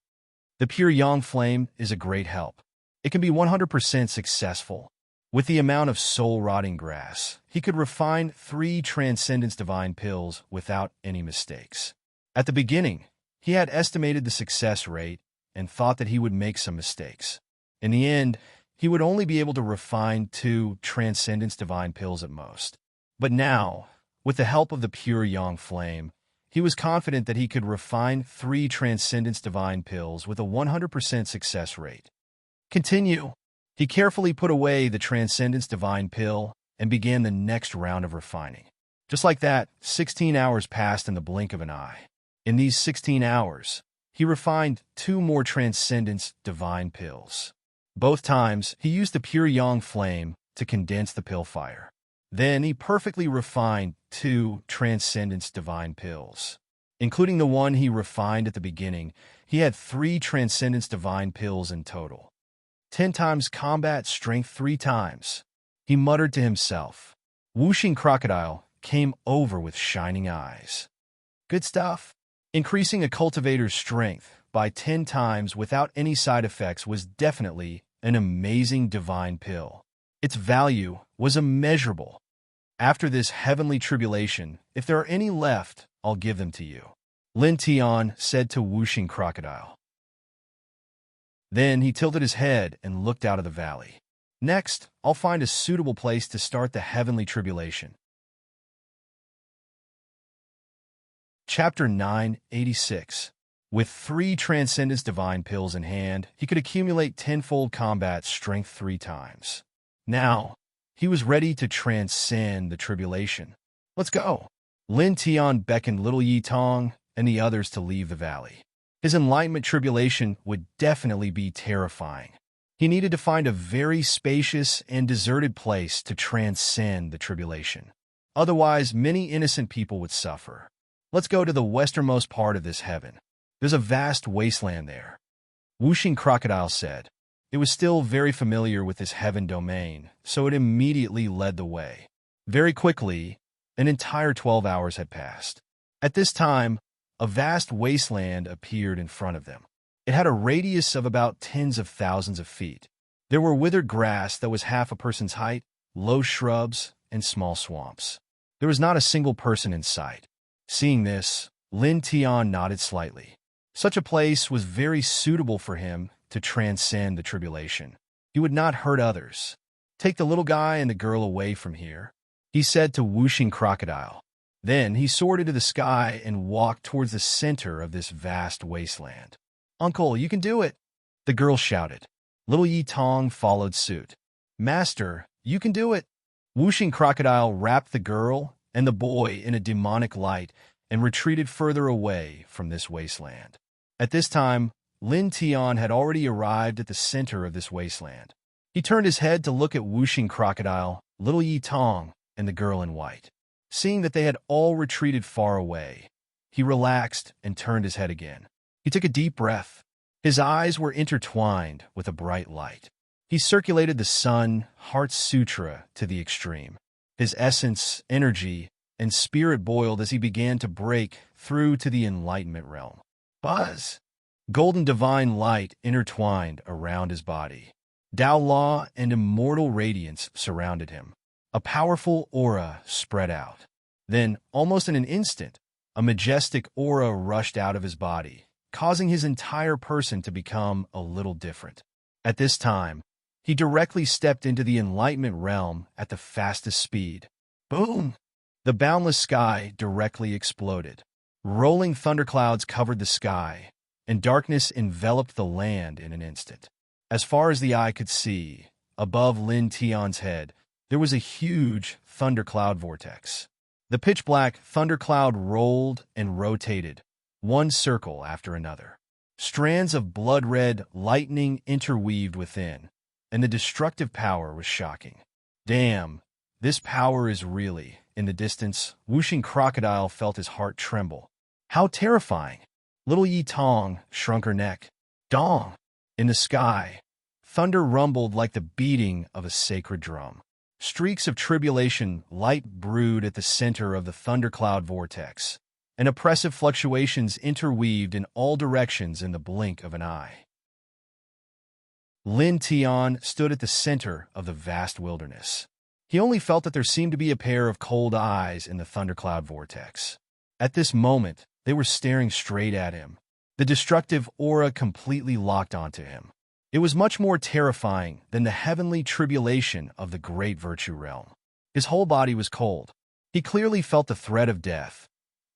The pure yang flame is a great help. It can be 100% successful. With the amount of soul-rotting grass, he could refine 3 Transcendence Divine pills without any mistakes. At the beginning, he had estimated the success rate and thought that he would make some mistakes. In the end, he would only be able to refine 2 Transcendence Divine pills at most. But now, with the help of the pure yang flame, he was confident that he could refine 3 Transcendence Divine pills with a 100% success rate. Continue. He carefully put away the Transcendence Divine pill and began the next round of refining. Just like that, 16 hours passed in the blink of an eye. In these 16 hours, he refined 2 more Transcendence Divine pills. Both times, he used the pure yang flame to condense the pill fire. Then he perfectly refined 2 Transcendence Divine pills. Including the one he refined at the beginning, he had 3 Transcendence Divine pills in total. 10 times combat strength 3 times. He muttered to himself. Whooshing Crocodile came over with shining eyes. Good stuff. Increasing a cultivator's strength by 10 times without any side effects was definitely an amazing divine pill. Its value was immeasurable. After this heavenly tribulation, if there are any left, I'll give them to you, Lin Tian said to Whooshing Crocodile. Then he tilted his head and looked out of the valley. Next, I'll find a suitable place to start the heavenly tribulation. Chapter 986. With 3 Transcendence Divine pills in hand, he could accumulate tenfold combat strength 3 times. Now, he was ready to transcend the tribulation. Let's go. Lin Tian beckoned little Yi Tong and the others to leave the valley. His enlightenment tribulation would definitely be terrifying. He needed to find a very spacious and deserted place to transcend the tribulation. Otherwise, many innocent people would suffer. Let's go to the westernmost part of this heaven. There's a vast wasteland there, Whooshing Crocodile said. It was still very familiar with this heaven domain, so it immediately led the way. Very quickly, an entire 12 hours had passed. At this time, a vast wasteland appeared in front of them. It had a radius of about tens of thousands of feet. There were withered grass that was half a person's height, low shrubs, and small swamps. There was not a single person in sight. Seeing this, Lin Tian nodded slightly. Such a place was very suitable for him to transcend the tribulation. He would not hurt others. Take the little guy and the girl away from here, he said to Whooshing Crocodile. Then he soared into the sky and walked towards the center of this vast wasteland. Uncle, you can do it, the girl shouted. Little Yi Tong followed suit. Master, you can do it. Whooshing Crocodile wrapped the girl and the boy in a demonic light and retreated further away from this wasteland. At this time, Lin Tian had already arrived at the center of this wasteland. He turned his head to look at Whooshing Crocodile, little Yi Tong, and the girl in white. Seeing that they had all retreated far away, he relaxed and turned his head again. He took a deep breath. His eyes were intertwined with a bright light. He circulated the Sun Heart Sutra to the extreme. His essence, energy, and spirit boiled as he began to break through to the enlightenment realm. Buzz! Golden divine light intertwined around his body. Tao law and immortal radiance surrounded him. A powerful aura spread out. Then, almost in an instant, a majestic aura rushed out of his body, causing his entire person to become a little different. At this time, he directly stepped into the enlightenment realm at the fastest speed. Boom! The boundless sky directly exploded. Rolling thunderclouds covered the sky, and darkness enveloped the land in an instant. As far as the eye could see, above Lin Tian's head, there was a huge thundercloud vortex. The pitch-black thundercloud rolled and rotated, one circle after another. Strands of blood-red lightning interweaved within, and the destructive power was shocking. Damn, this power is really, in the distance, Whooshing Crocodile felt his heart tremble. How terrifying! Little Yi Tong shrunk her neck. Dong! In the sky, thunder rumbled like the beating of a sacred drum. Streaks of tribulation light brewed at the center of the thundercloud vortex, and oppressive fluctuations interweaved in all directions in the blink of an eye. Lin Tian stood at the center of the vast wilderness. He only felt that there seemed to be a pair of cold eyes in the thundercloud vortex. At this moment, they were staring straight at him. The destructive aura completely locked onto him. It was much more terrifying than the heavenly tribulation of the great virtue realm. His whole body was cold. He clearly felt the threat of death,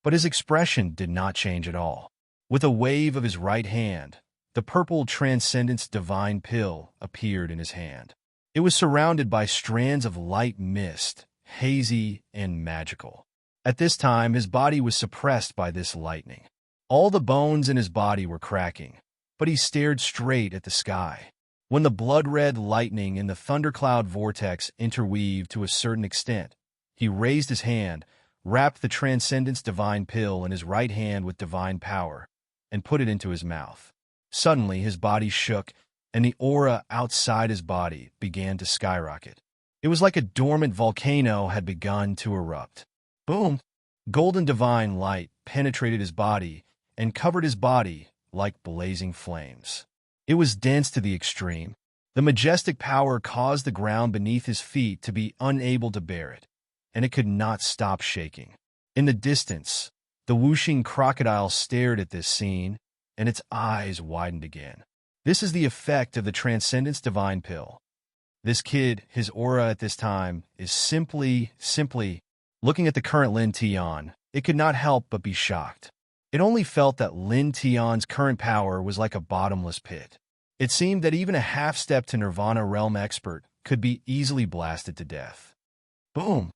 but his expression did not change at all. With a wave of his right hand, the purple Transcendence Divine Pill appeared in his hand. It was surrounded by strands of light mist, hazy and magical. At this time, his body was suppressed by this lightning. All the bones in his body were cracking, but he stared straight at the sky. When the blood-red lightning and the thundercloud vortex interweaved to a certain extent, he raised his hand, wrapped the Transcendence Divine Pill in his right hand with divine power, and put it into his mouth. Suddenly, his body shook, and the aura outside his body began to skyrocket. It was like a dormant volcano had begun to erupt. Boom! Golden divine light penetrated his body and covered his body like blazing flames. It was dense to the extreme. The majestic power caused the ground beneath his feet to be unable to bear it, and it could not stop shaking. In the distance, the whooshing crocodile stared at this scene, and its eyes widened again. This is the effect of the Transcendence Divine Pill. This kid, his aura at this time, is simply, looking at the current Lin Tian, it could not help but be shocked. It only felt that Lin Tian's current power was like a bottomless pit. It seemed that even a half-step to Nirvana realm expert could be easily blasted to death. Boom!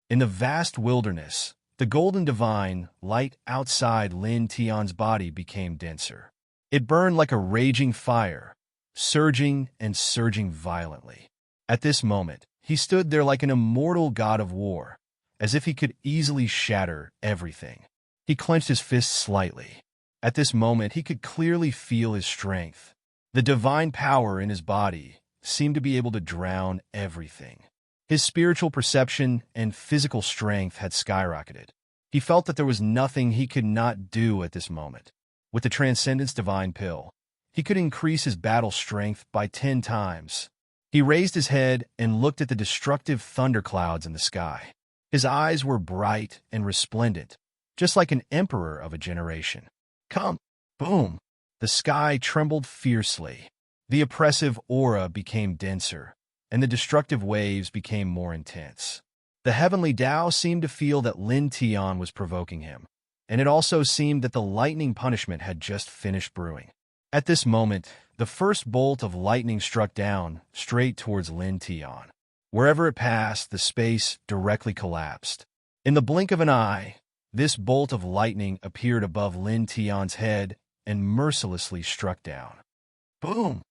In the vast wilderness, the golden divine light outside Lin Tian's body became denser. It burned like a raging fire, surging and surging violently. At this moment, he stood there like an immortal god of war, as if he could easily shatter everything. He clenched his fists slightly. At this moment, he could clearly feel his strength. The divine power in his body seemed to be able to drown everything. His spiritual perception and physical strength had skyrocketed. He felt that there was nothing he could not do at this moment. With the Transcendence Divine Pill, he could increase his battle strength by 10 times. He raised his head and looked at the destructive thunderclouds in the sky. His eyes were bright and resplendent, just like an emperor of a generation. Come! Boom! The sky trembled fiercely. The oppressive aura became denser, and the destructive waves became more intense. The heavenly Tao seemed to feel that Lin Tian was provoking him, and it also seemed that the lightning punishment had just finished brewing. At this moment, the first bolt of lightning struck down, straight towards Lin Tian. Wherever it passed, the space directly collapsed. In the blink of an eye, this bolt of lightning appeared above Lin Tian's head and mercilessly struck down. Boom!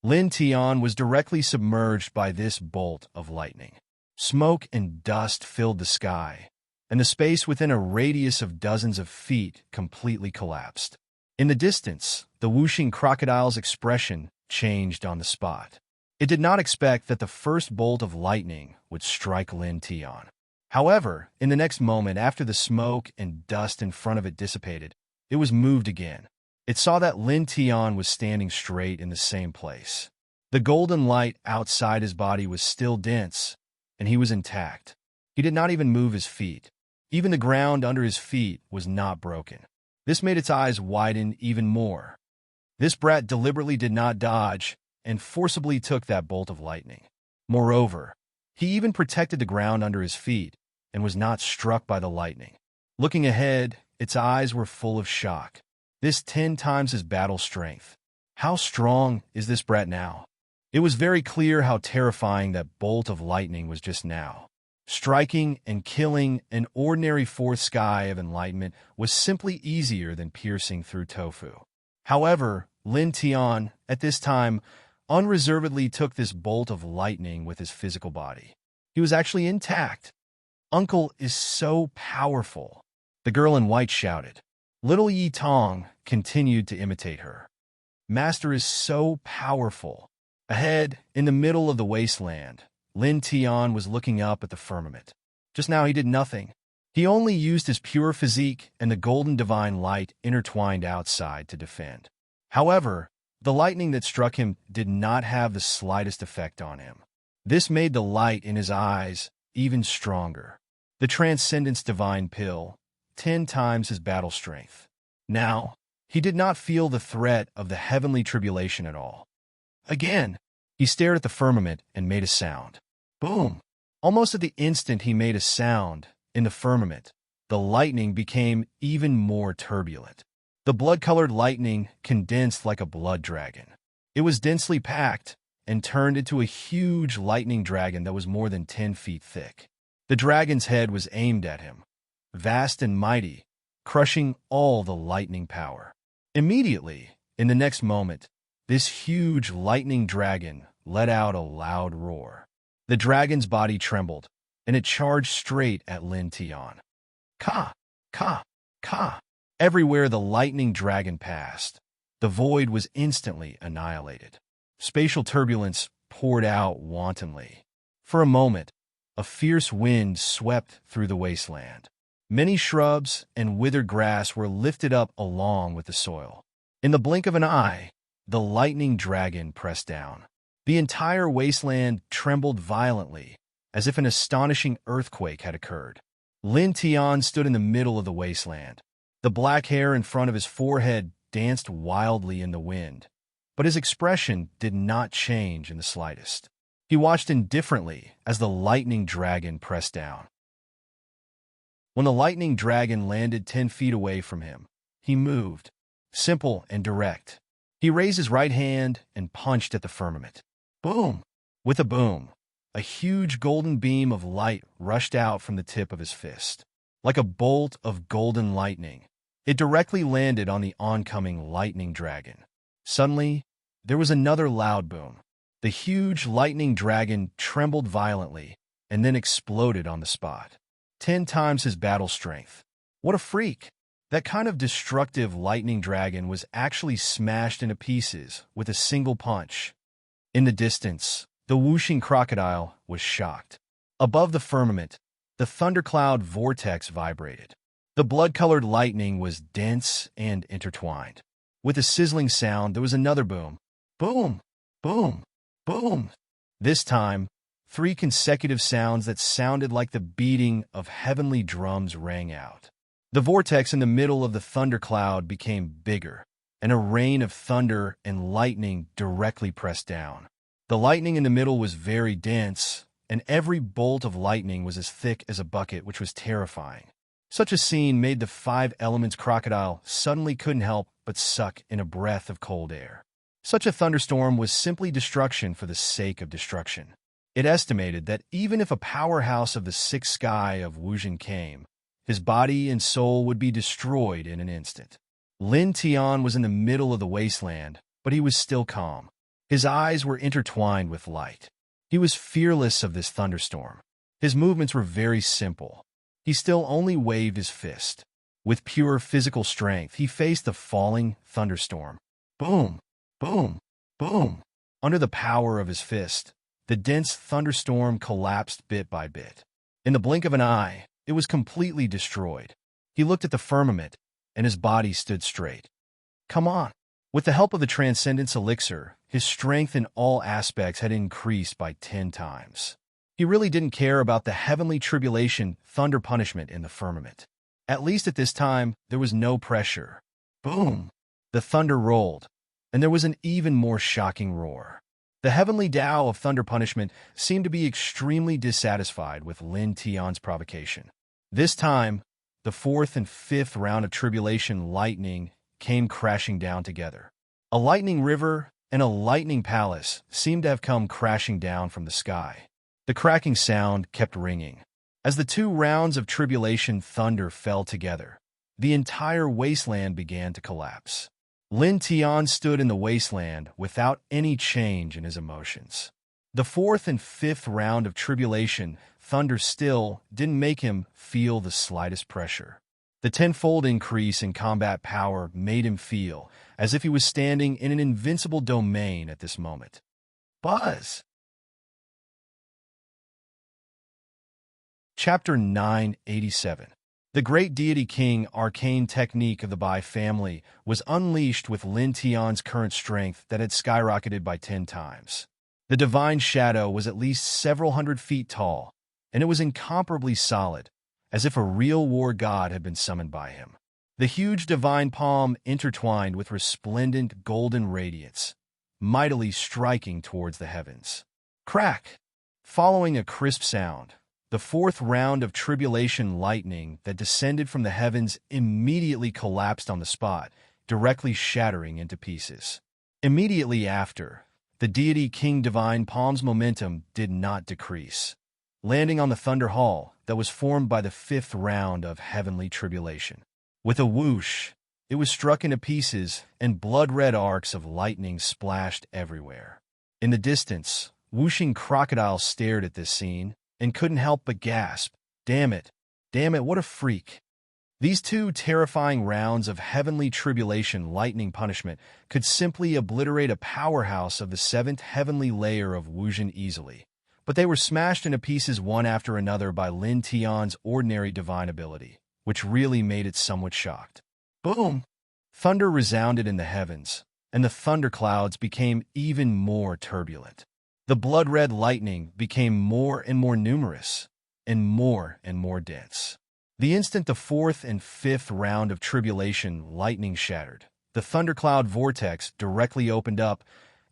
Lin Tian was directly submerged by this bolt of lightning. Smoke and dust filled the sky, and the space within a radius of dozens of feet completely collapsed. In the distance, the whooshing crocodile's expression changed on the spot. It did not expect that the first bolt of lightning would strike Lin Tian. However, in the next moment after the smoke and dust in front of it dissipated, it was moved again. It saw that Lin Tian was standing straight in the same place. The golden light outside his body was still dense, and he was intact. He did not even move his feet. Even the ground under his feet was not broken. This made its eyes widen even more. This brat deliberately did not dodge and forcibly took that bolt of lightning. Moreover, he even protected the ground under his feet and was not struck by the lightning. Looking ahead, its eyes were full of shock. This 10 times his battle strength. How strong is this brat now? It was very clear how terrifying that bolt of lightning was just now. Striking and killing an ordinary fourth sky of enlightenment was simply easier than piercing through tofu. However, Lin Tian, at this time, unreservedly took this bolt of lightning with his physical body. He was actually intact. Uncle is so powerful, the girl in white shouted. Little Yi Tong continued to imitate her. Master is so powerful. Ahead, in the middle of the wasteland, Lin Tian was looking up at the firmament. Just now he did nothing. He only used his pure physique and the golden divine light intertwined outside to defend. However, the lightning that struck him did not have the slightest effect on him. This made the light in his eyes even stronger. The Transcendence Divine Pill, 10 times his battle strength. Now, he did not feel the threat of the heavenly tribulation at all. Again, he stared at the firmament and made a sound. Boom! Almost at the instant he made a sound, in the firmament, the lightning became even more turbulent. The blood-colored lightning condensed like a blood dragon. It was densely packed and turned into a huge lightning dragon that was more than 10 feet thick. The dragon's head was aimed at him, vast and mighty, crushing all the lightning power. Immediately, in the next moment, this huge lightning dragon let out a loud roar. The dragon's body trembled, and it charged straight at Lin Tian. Ka! Ka! Ka! Everywhere the lightning dragon passed, the void was instantly annihilated. Spatial turbulence poured out wantonly. For a moment, a fierce wind swept through the wasteland. Many shrubs and withered grass were lifted up along with the soil. In the blink of an eye, the lightning dragon pressed down. The entire wasteland trembled violently, as if an astonishing earthquake had occurred. Lin Tian stood in the middle of the wasteland. The black hair in front of his forehead danced wildly in the wind, but his expression did not change in the slightest. He watched indifferently as the lightning dragon pressed down. When the lightning dragon landed 10 feet away from him, he moved, simple and direct. He raised his right hand and punched at the firmament. Boom! With a boom, a huge golden beam of light rushed out from the tip of his fist. Like a bolt of golden lightning, it directly landed on the oncoming lightning dragon. Suddenly, there was another loud boom. The huge lightning dragon trembled violently and then exploded on the spot. 10 times his battle strength. What a freak! That kind of destructive lightning dragon was actually smashed into pieces with a single punch. In the distance, the whooshing crocodile was shocked. Above the firmament, the thundercloud vortex vibrated. The blood-colored lightning was dense and intertwined. With a sizzling sound, there was another boom. Boom! Boom! Boom! This time, 3 consecutive sounds that sounded like the beating of heavenly drums rang out. The vortex in the middle of the thundercloud became bigger, and a rain of thunder and lightning directly pressed down. The lightning in the middle was very dense, and every bolt of lightning was as thick as a bucket, which was terrifying. Such a scene made the 5 elements crocodile suddenly couldn't help but suck in a breath of cold air. Such a thunderstorm was simply destruction for the sake of destruction. It estimated that even if a powerhouse of the sixth sky of Wuzhen came, his body and soul would be destroyed in an instant. Lin Tian was in the middle of the wasteland, but he was still calm. His eyes were intertwined with light. He was fearless of this thunderstorm. His movements were very simple. He still only waved his fist. With pure physical strength, he faced the falling thunderstorm. Boom! Boom! Boom! Under the power of his fist, the dense thunderstorm collapsed bit by bit. In the blink of an eye, it was completely destroyed. He looked at the firmament, and his body stood straight. Come on! With the help of the Transcendence Elixir, his strength in all aspects had increased by 10 times. He really didn't care about the heavenly tribulation thunder punishment in the firmament. At least at this time, there was no pressure. Boom! The thunder rolled, and there was an even more shocking roar. The heavenly Tao of thunder punishment seemed to be extremely dissatisfied with Lin Tian's provocation. This time, the 4th and 5th round of tribulation lightning came crashing down together. A lightning river and a lightning palace seemed to have come crashing down from the sky. The cracking sound kept ringing. As the 2 rounds of tribulation thunder fell together, the entire wasteland began to collapse. Lin Tian stood in the wasteland without any change in his emotions. The 4th and 5th round of tribulation thunder still didn't make him feel the slightest pressure. The tenfold increase in combat power made him feel as if he was standing in an invincible domain at this moment. Buzz! Chapter 987. The great deity king arcane technique of the Bai family was unleashed with Lin Tian's current strength that had skyrocketed by 10 times. The divine shadow was at least several hundred feet tall, and it was incomparably solid, as if a real war god had been summoned by him. The huge divine palm intertwined with resplendent golden radiance, mightily striking towards the heavens. Crack! Following a crisp sound, the 4th round of tribulation lightning that descended from the heavens immediately collapsed on the spot, directly shattering into pieces. Immediately after, the deity King Divine Palm's momentum did not decrease. landing on the Thunder Hall that was formed by the fifth round of heavenly tribulation. With a whoosh, it was struck into pieces, and blood-red arcs of lightning splashed everywhere. In the distance, whooshing crocodiles stared at this scene and couldn't help but gasp, damn it, what a freak." These two terrifying rounds of heavenly tribulation lightning punishment could simply obliterate a powerhouse of the seventh heavenly layer of Wujin easily, but they were smashed into pieces one after another by Lin Tian's ordinary divine ability, which really made it somewhat shocked. Boom! Thunder resounded in the heavens, and the thunderclouds became even more turbulent. The blood-red lightning became more and more numerous, and more dense. The instant the fourth and fifth round of tribulation lightning shattered, the thundercloud vortex directly opened up,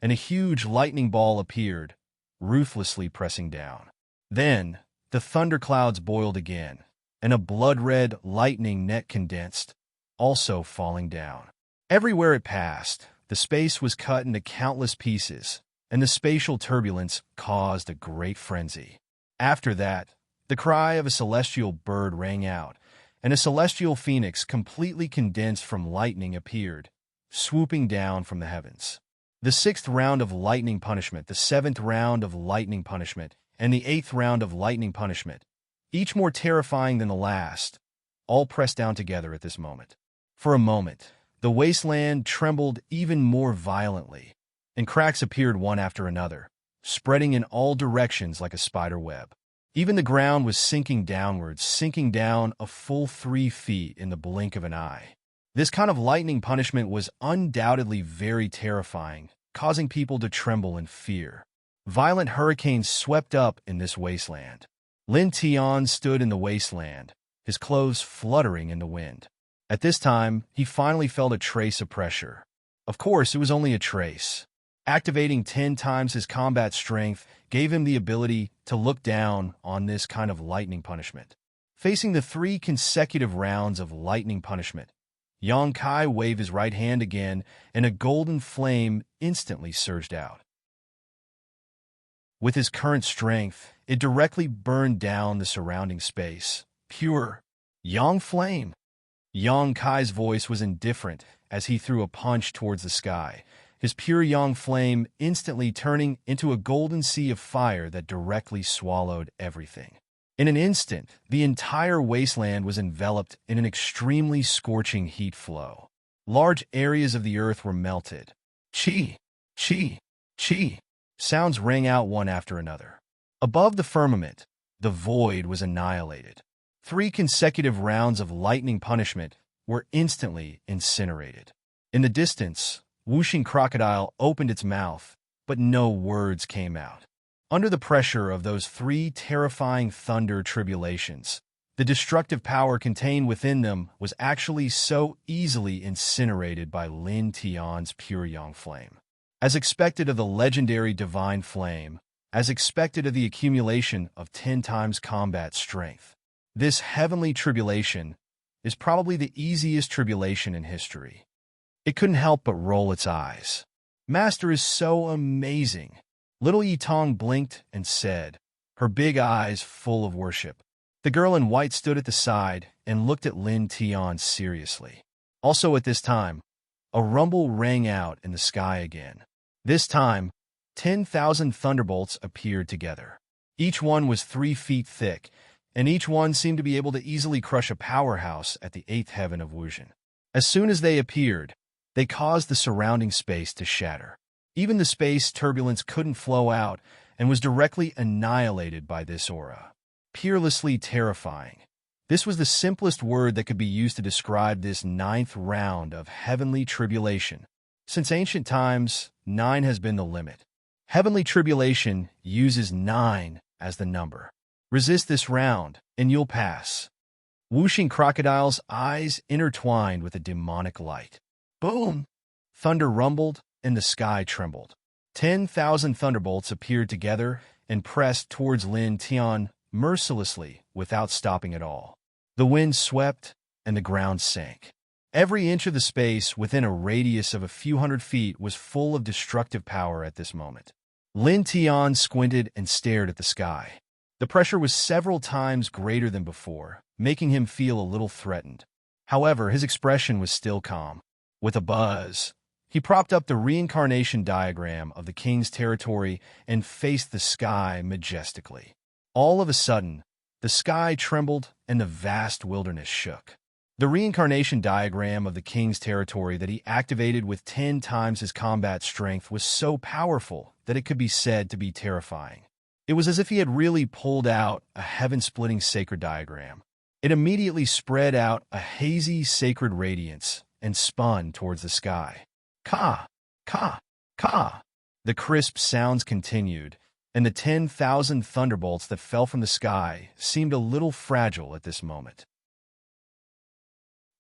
and a huge lightning ball appeared, ruthlessly pressing down. Then, the thunderclouds boiled again, and a blood-red lightning net condensed, also falling down. Everywhere it passed, the space was cut into countless pieces, and the spatial turbulence caused a great frenzy. After that, the cry of a celestial bird rang out, and a celestial phoenix completely condensed from lightning appeared, swooping down from the heavens. The sixth round of lightning punishment, the seventh round of lightning punishment, and the eighth round of lightning punishment, each more terrifying than the last, all pressed down together at this moment. For a moment, the wasteland trembled even more violently, and cracks appeared one after another, spreading in all directions like a spider web. Even the ground was sinking downwards, sinking down a full 3 feet in the blink of an eye. This kind of lightning punishment was undoubtedly very terrifying, causing people to tremble in fear. Violent hurricanes swept up in this wasteland. Lin Tian stood in the wasteland, his clothes fluttering in the wind. At this time, he finally felt a trace of pressure. Of course, it was only a trace. Activating 10 times his combat strength gave him the ability to look down on this kind of lightning punishment. Facing the 3 consecutive rounds of lightning punishment, Yang Kai waved his right hand again, and a golden flame instantly surged out. With his current strength, it directly burned down the surrounding space. Pure Yang flame. Yang Kai's voice was indifferent as he threw a punch towards the sky, his pure yang flame instantly turning into a golden sea of fire that directly swallowed everything. In an instant, the entire wasteland was enveloped in an extremely scorching heat flow. Large areas of the earth were melted. Chi, chi, chi. Sounds rang out one after another. Above the firmament, the void was annihilated. 3 consecutive rounds of lightning punishment were instantly incinerated. In the distance, whooshing crocodile opened its mouth, but no words came out. Under the pressure of those 3 terrifying thunder tribulations, the destructive power contained within them was actually so easily incinerated by Lin Tian's pure yang flame. As expected of the legendary divine flame, as expected of the accumulation of 10 times combat strength, this heavenly tribulation is probably the easiest tribulation in history. It couldn't help but roll its eyes. "Master is so amazing." Little Yitong blinked and said, her big eyes full of worship. The girl in white stood at the side and looked at Lin Tian seriously. Also at this time, a rumble rang out in the sky again. This time, 10,000 thunderbolts appeared together. Each one was 3 feet thick, and each one seemed to be able to easily crush a powerhouse at the 8th heaven of Wujin. As soon as they appeared, they caused the surrounding space to shatter. Even the space turbulence couldn't flow out and was directly annihilated by this aura. Peerlessly terrifying. This was the simplest word that could be used to describe this 9th round of heavenly tribulation. Since ancient times, 9 has been the limit. Heavenly tribulation uses 9 as the number. Resist this round, and you'll pass. Whooshing crocodile's eyes intertwined with a demonic light. Boom! Thunder rumbled, and the sky trembled. 10,000 thunderbolts appeared together and pressed towards Lin Tian mercilessly without stopping at all. The wind swept, and the ground sank. Every inch of the space within a radius of a few hundred feet was full of destructive power at this moment. Lin Tian squinted and stared at the sky. The pressure was several times greater than before, making him feel a little threatened. However, his expression was still calm. With a buzz, he propped up the reincarnation diagram of the king's territory and faced the sky majestically. All of a sudden, the sky trembled and the vast wilderness shook. The reincarnation diagram of the king's territory that he activated with 10 times his combat strength was so powerful that it could be said to be terrifying. It was as if he had really pulled out a heaven-splitting sacred diagram. It immediately spread out a hazy sacred radiance and spun towards the sky. Ka! Ka! Ka! The crisp sounds continued, and the 10,000 thunderbolts that fell from the sky seemed a little fragile at this moment.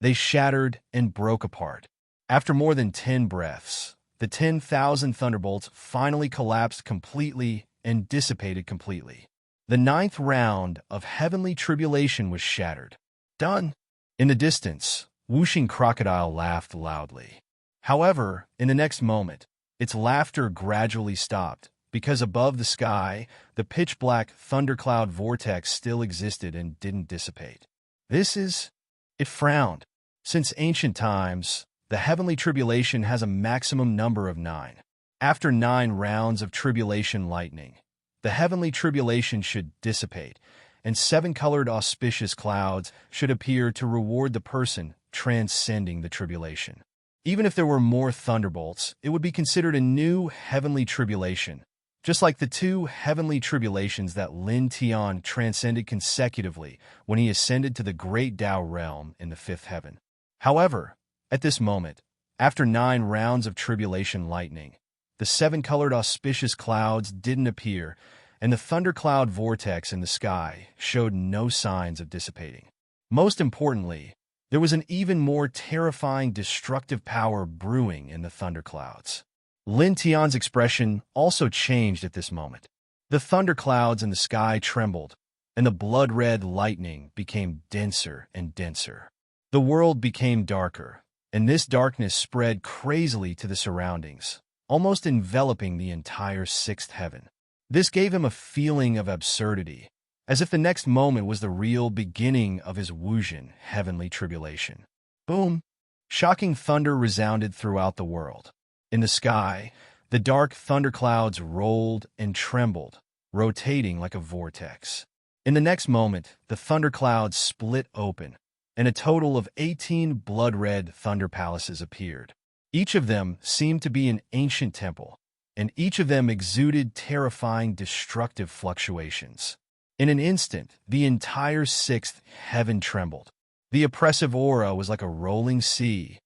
They shattered and broke apart. After more than 10 breaths, the 10,000 thunderbolts finally collapsed completely and dissipated completely. The 9th round of heavenly tribulation was shattered. Done! In the distance, whooshing crocodile laughed loudly. However, in the next moment, its laughter gradually stopped, because above the sky, the pitch-black thundercloud vortex still existed and didn't dissipate. It frowned. Since ancient times, the heavenly tribulation has a maximum number of 9. After 9 rounds of tribulation lightning, the heavenly tribulation should dissipate, and 7-colored auspicious clouds should appear to reward the person transcending the tribulation. Even if there were more thunderbolts, it would be considered a new heavenly tribulation, just like the 2 heavenly tribulations that Lin Tian transcended consecutively when he ascended to the great Tao realm in the 5th heaven. However, at this moment, after 9 rounds of tribulation lightning, the 7-colored auspicious clouds didn't appear, and the thundercloud vortex in the sky showed no signs of dissipating. Most importantly, there was an even more terrifying destructive power brewing in the thunderclouds. Lin Tian's expression also changed at this moment. The thunderclouds in the sky trembled, and the blood-red lightning became denser and denser. The world became darker, and this darkness spread crazily to the surroundings, almost enveloping the entire 6th heaven. This gave him a feeling of absurdity, as if the next moment was the real beginning of his Wuxian heavenly tribulation. Boom! Shocking thunder resounded throughout the world. In the sky, the dark thunderclouds rolled and trembled, rotating like a vortex. In the next moment, the thunderclouds split open, and a total of 18 blood-red thunder palaces appeared. Each of them seemed to be an ancient temple, and each of them exuded terrifying, destructive fluctuations. In an instant, the entire 6th heaven trembled. The oppressive aura was like a rolling sea,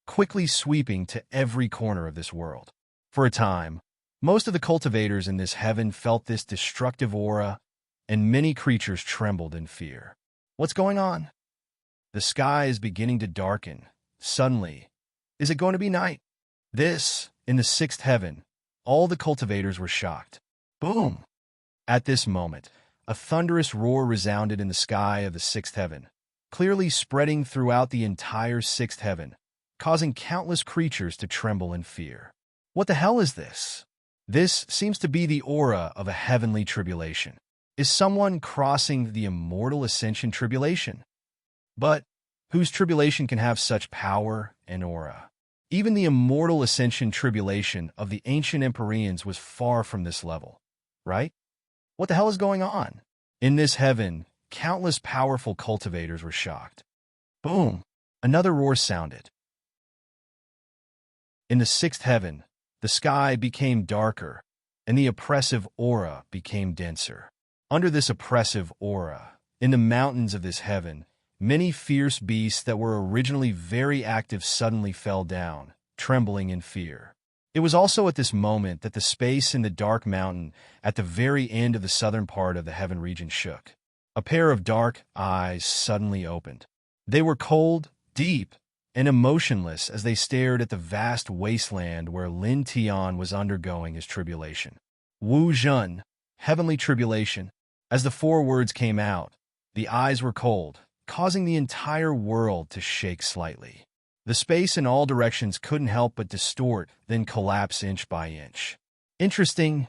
quickly sweeping to every corner of this world. For a time, most of the cultivators in this heaven felt this destructive aura, and many creatures trembled in fear. What's going on? The sky is beginning to darken. Suddenly, is it going to be night? In the 6th heaven, all the cultivators were shocked. Boom! At this moment, a thunderous roar resounded in the sky of the 6th heaven, clearly spreading throughout the entire 6th heaven, causing countless creatures to tremble in fear. What the hell is this? This seems to be the aura of a heavenly tribulation. Is someone crossing the immortal ascension tribulation? But whose tribulation can have such power and aura? Even the immortal ascension tribulation of the ancient Empyreans was far from this level, right? What the hell is going on? In this heaven, countless powerful cultivators were shocked. Boom! Another roar sounded. In the 6th heaven, the sky became darker, and the oppressive aura became denser. Under this oppressive aura, in the mountains of this heaven, many fierce beasts that were originally very active suddenly fell down, trembling in fear. It was also at this moment that the space in the dark mountain at the very end of the southern part of the heaven region shook. A pair of dark eyes suddenly opened. They were cold, deep, and emotionless as they stared at the vast wasteland where Lin Tian was undergoing his tribulation. Wu Zhen, heavenly tribulation. As the 4 words came out, the eyes were cold, causing the entire world to shake slightly. The space in all directions couldn't help but distort, then collapse inch by inch. Interesting.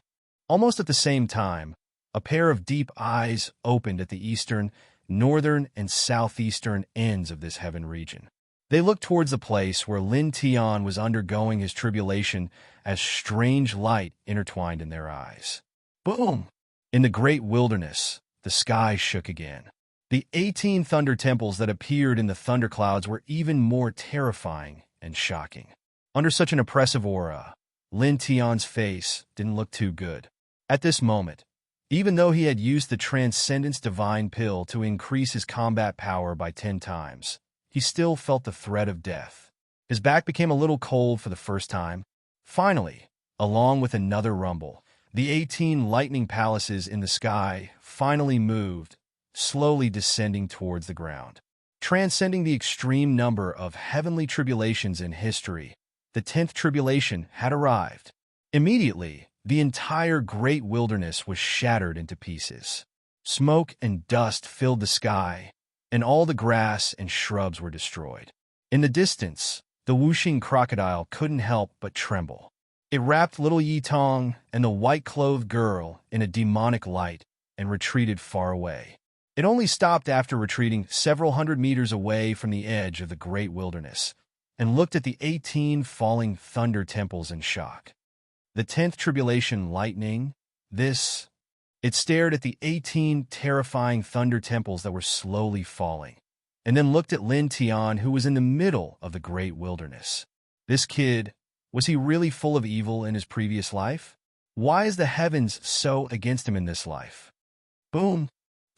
Almost at the same time, A pair of deep eyes opened at the eastern, northern, and southeastern ends of this heaven region. They looked towards the place where Lin Tian was undergoing his tribulation as strange light intertwined in their eyes. Boom! In the great wilderness, the sky shook again. The 18 thunder temples that appeared in the thunderclouds were even more terrifying and shocking. Under such an oppressive aura, Lin Tian's face didn't look too good. At this moment, even though he had used the Transcendence Divine Pill to increase his combat power by 10 times, he still felt the threat of death. His back became a little cold for the first time. Finally, along with another rumble, the 18 lightning palaces in the sky finally moved, slowly descending towards the ground. Transcending the extreme number of heavenly tribulations in history, the 10th tribulation had arrived. Immediately, the entire great wilderness was shattered into pieces. Smoke and dust filled the sky, and all the grass and shrubs were destroyed. In the distance, the whooshing crocodile couldn't help but tremble. It wrapped little Yi Tong and the white-clothed girl in a demonic light and retreated far away. It only stopped after retreating several hundred meters away from the edge of the great wilderness and looked at the 18 falling thunder temples in shock. The 10th tribulation lightning, it stared at the 18 terrifying thunder temples that were slowly falling, and then looked at Lin Tian, who was in the middle of the great wilderness. This kid, was he really full of evil in his previous life? Why is the heavens so against him in this life? Boom!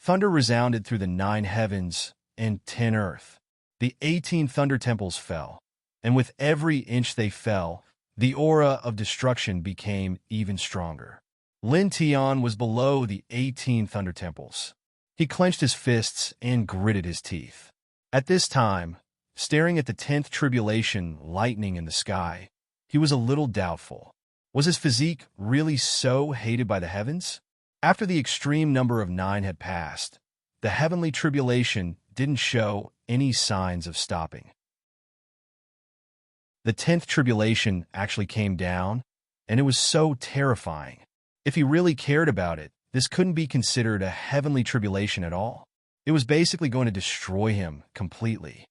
Thunder resounded through the 9 heavens and 10 earth. The 18 thunder temples fell, and with every inch they fell, the aura of destruction became even stronger. Lin Tian was below the 18 thunder temples. He clenched his fists and gritted his teeth. At this time, staring at the 10th tribulation lightning in the sky, he was a little doubtful. Was his physique really so hated by the heavens? After the extreme number of 9 had passed, the heavenly tribulation didn't show any signs of stopping. The 10th tribulation actually came down, and it was so terrifying. If he really cared about it, this couldn't be considered a heavenly tribulation at all. It was basically going to destroy him completely.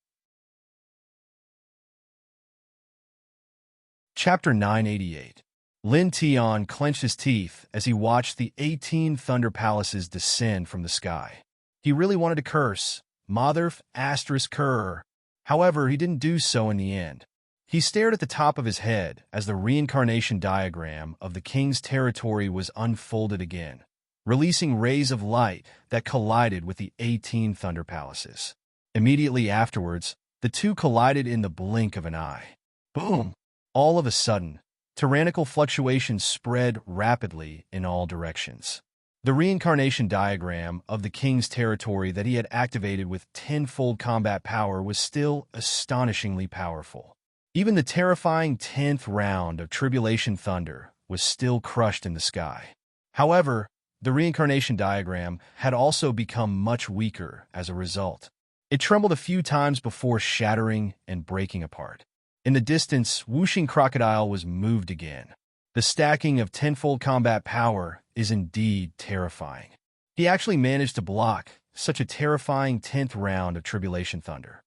Chapter 988. Lin Tian clenched his teeth as he watched the 18 thunder palaces descend from the sky. He really wanted to curse, Motherf asterisk cur. However, he didn't do so in the end. He stared at the top of his head as the reincarnation diagram of the king's territory was unfolded again, releasing rays of light that collided with the 18 thunder palaces. Immediately afterwards, the two collided in the blink of an eye. Boom! All of a sudden, tyrannical fluctuations spread rapidly in all directions. The reincarnation diagram of the king's territory that he had activated with 10-fold combat power was still astonishingly powerful. Even the terrifying 10th round of tribulation thunder was still crushed in the sky. However, the reincarnation diagram had also become much weaker as a result. It trembled a few times before shattering and breaking apart. In the distance, whooshing crocodile was moved again. The stacking of 10-fold combat power is indeed terrifying. He actually managed to block such a terrifying 10th round of tribulation thunder.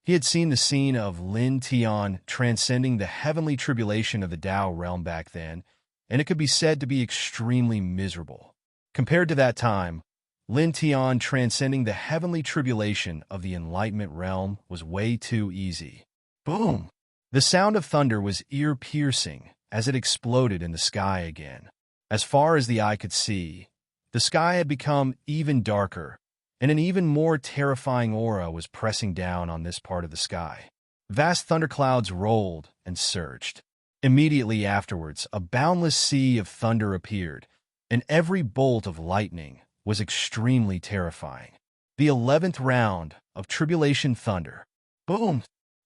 He had seen the scene of Lin Tian transcending the heavenly tribulation of the Tao realm back then, and it could be said to be extremely miserable. Compared to that time, Lin Tian transcending the heavenly tribulation of the enlightenment realm was way too easy. Boom! The sound of thunder was ear-piercing as it exploded in the sky again. As far as the eye could see, the sky had become even darker, and an even more terrifying aura was pressing down on this part of the sky. Vast thunderclouds rolled and surged. Immediately afterwards, a boundless sea of thunder appeared, and every bolt of lightning was extremely terrifying. The 11th round of tribulation thunder. Boom!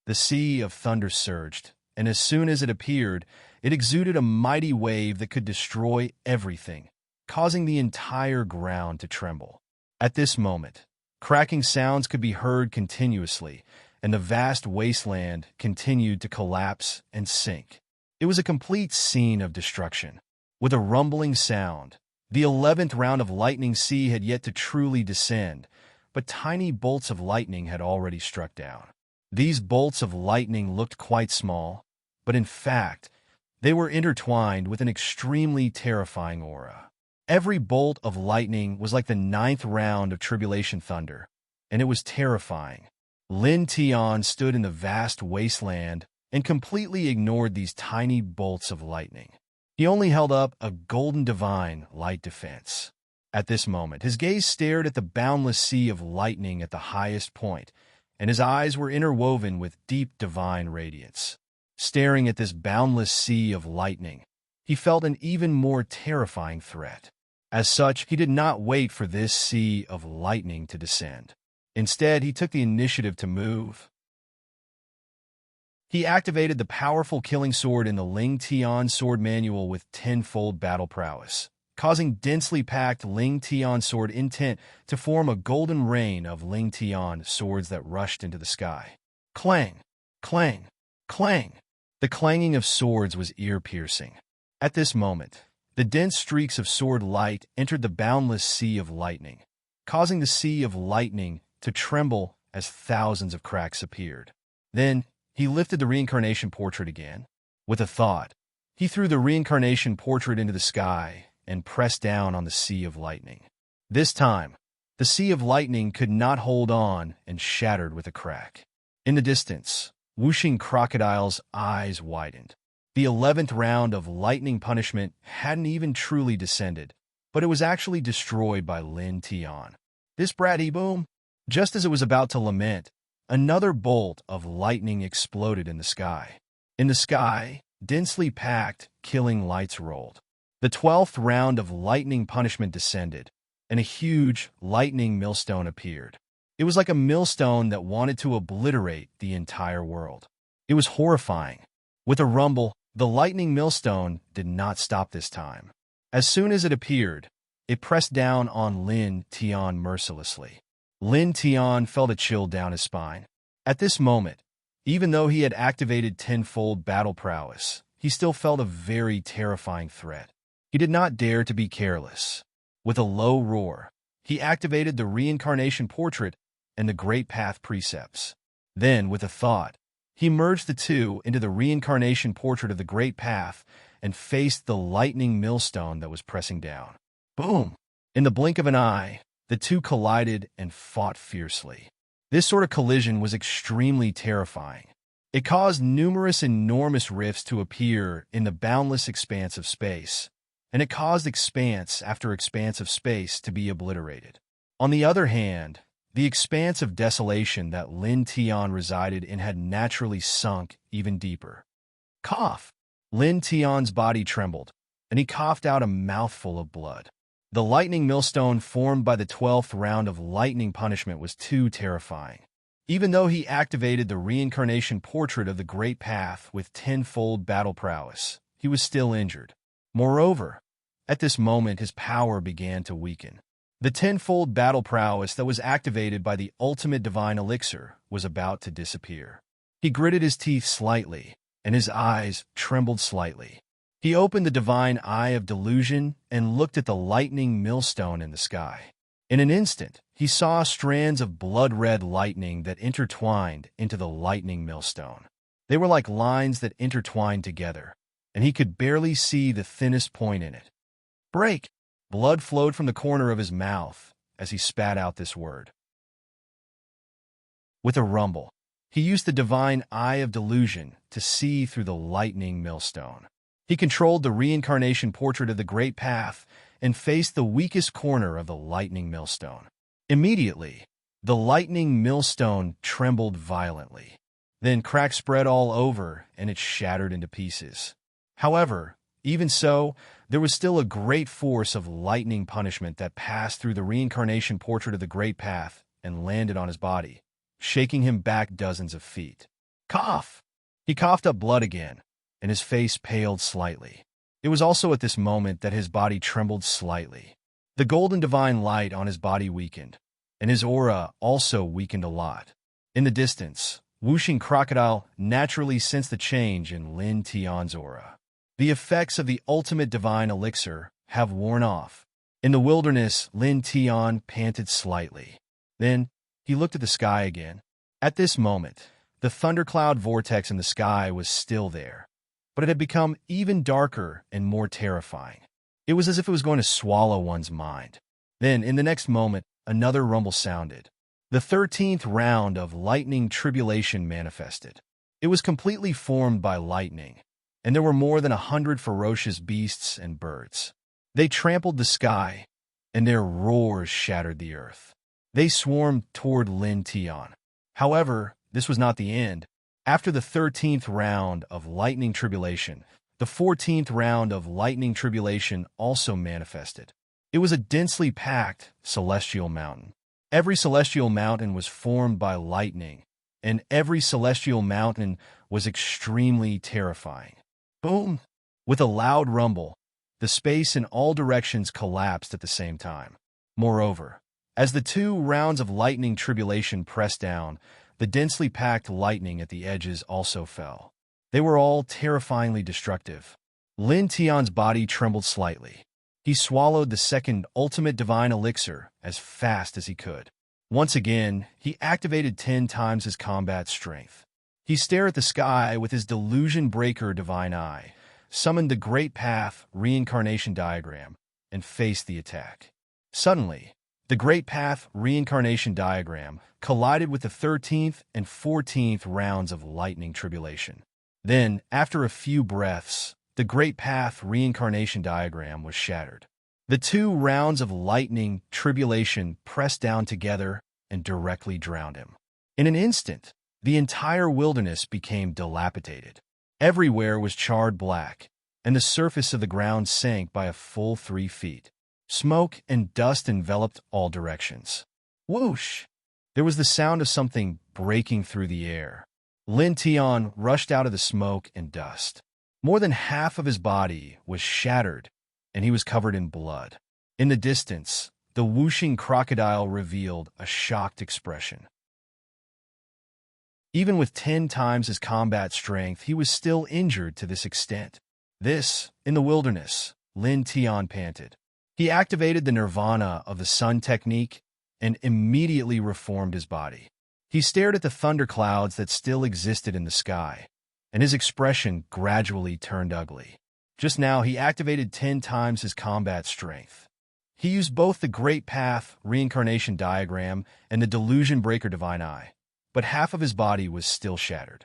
The sea of thunder surged, and as soon as it appeared, it exuded a mighty wave that could destroy everything, causing the entire ground to tremble. At this moment, cracking sounds could be heard continuously, and the vast wasteland continued to collapse and sink. It was a complete scene of destruction. With a rumbling sound, The 11th round of Lightning Sea had yet to truly descend, but tiny bolts of lightning had already struck down. These bolts of lightning looked quite small, but in fact, they were intertwined with an extremely terrifying aura. Every bolt of lightning was like the 9th round of tribulation thunder, and it was terrifying. Lin Tian stood in the vast wasteland and completely ignored these tiny bolts of lightning. He only held up a golden divine light defense. At this moment, his gaze stared at the boundless sea of lightning at the highest point, and his eyes were interwoven with deep divine radiance. Staring at this boundless sea of lightning, he felt an even more terrifying threat. As such, he did not wait for this sea of lightning to descend. Instead, he took the initiative to move. He activated the powerful killing sword in the Ling Tian sword manual with tenfold battle prowess, causing densely packed Ling Tian sword intent to form a golden rain of Ling Tian swords that rushed into the sky. Clang! Clang! Clang! The clanging of swords was ear-piercing. At this moment, the dense streaks of sword light entered the boundless sea of lightning, causing the sea of lightning to tremble as thousands of cracks appeared. Then, he lifted the reincarnation portrait again. With a thought, he threw the reincarnation portrait into the sky and pressed down on the sea of lightning. This time, the sea of lightning could not hold on and shattered with a crack. In the distance, whooshing crocodile's eyes widened. The 11th round of lightning punishment hadn't even truly descended, but it was actually destroyed by Lin Tian. This bratty boom! Just as it was about to lament, another bolt of lightning exploded in the sky. In the sky, densely packed, killing lights rolled. The 12th round of lightning punishment descended, and a huge lightning millstone appeared. It was like a millstone that wanted to obliterate the entire world. It was horrifying. With a rumble, the lightning millstone did not stop this time. As soon as it appeared, it pressed down on Lin Tian mercilessly. Lin Tian felt a chill down his spine. At this moment, even though he had activated tenfold battle prowess, he still felt a very terrifying threat. He did not dare to be careless. With a low roar, he activated the reincarnation portrait and the Great Path precepts. Then, with a thought, he merged the two into the reincarnation portrait of the Great Path and faced the lightning millstone that was pressing down. Boom! In the blink of an eye, the two collided and fought fiercely. This sort of collision was extremely terrifying. It caused numerous enormous rifts to appear in the boundless expanse of space, and it caused expanse after expanse of space to be obliterated. On the other hand, the expanse of desolation that Lin Tian resided in had naturally sunk even deeper. Cough! Lin Tian's body trembled, and he coughed out a mouthful of blood. The lightning millstone formed by the 12th round of lightning punishment was too terrifying. Even though he activated the reincarnation portrait of the Great Path with tenfold battle prowess, he was still injured. Moreover, at this moment his power began to weaken. The tenfold battle prowess that was activated by the ultimate divine elixir was about to disappear. He gritted his teeth slightly, and his eyes trembled slightly. He opened the divine eye of delusion and looked at the lightning millstone in the sky. In an instant, he saw strands of blood-red lightning that intertwined into the lightning millstone. They were like lines that intertwined together, and he could barely see the thinnest point in it. Break! Blood flowed from the corner of his mouth as he spat out this word. With a rumble, he used the divine eye of delusion to see through the lightning millstone. He controlled the reincarnation portrait of the Great Path and faced the weakest corner of the lightning millstone. Immediately, the lightning millstone trembled violently. Then cracks spread all over and it shattered into pieces. However, even so, there was still a great force of lightning punishment that passed through the reincarnation portrait of the Great Path and landed on his body, shaking him back dozens of feet. Cough! He coughed up blood again, and his face paled slightly. It was also at this moment that his body trembled slightly. The golden divine light on his body weakened, and his aura also weakened a lot. In the distance, whooshing crocodile naturally sensed the change in Lin Tian's aura. The effects of the ultimate divine elixir have worn off, In the wilderness, Lin Tian panted slightly. Then, he looked at the sky again. At this moment, the thundercloud vortex in the sky was still there, but it had become even darker and more terrifying. It was as if it was going to swallow one's mind. Then, in the next moment, another rumble sounded. The 13th round of lightning tribulation manifested. It was completely formed by lightning, and there were more than 100 ferocious beasts and birds. They trampled the sky, and their roars shattered the earth. They swarmed toward Lin Tian. However, this was not the end. After the 13th round of lightning tribulation, the 14th round of lightning tribulation also manifested. It was a densely packed celestial mountain. Every celestial mountain was formed by lightning, and every celestial mountain was extremely terrifying. Boom! With a loud rumble, the space in all directions collapsed at the same time. Moreover, as the 2 rounds of lightning tribulation pressed down, the densely packed lightning at the edges also fell. They were all terrifyingly destructive. Lin Tian's body trembled slightly. He swallowed the second ultimate divine elixir as fast as he could. Once again, he activated 10 times his combat strength. He stared at the sky with his delusion breaker divine eye, summoned the Great Path reincarnation diagram, and faced the attack. Suddenly, the Great Path reincarnation diagram collided with the 13th and 14th rounds of lightning tribulation. Then, after a few breaths, the Great Path reincarnation diagram was shattered. The 2 rounds of lightning tribulation pressed down together and directly drowned him. In an instant, the entire wilderness became dilapidated. Everywhere was charred black, and the surface of the ground sank by a full 3 feet. Smoke and dust enveloped all directions. Whoosh! There was the sound of something breaking through the air. Lin Tian rushed out of the smoke and dust. More than half of his body was shattered, and he was covered in blood. In the distance, the whooshing crocodile revealed a shocked expression. Even with 10 times his combat strength, he was still injured to this extent. This, in the wilderness, Lin Tian panted. He activated the nirvana of the sun technique and immediately reformed his body. He stared at the thunderclouds that still existed in the sky, and his expression gradually turned ugly. Just now, he activated 10 times his combat strength. He used both the Great Path reincarnation diagram and the delusion breaker divine eye, but half of his body was still shattered.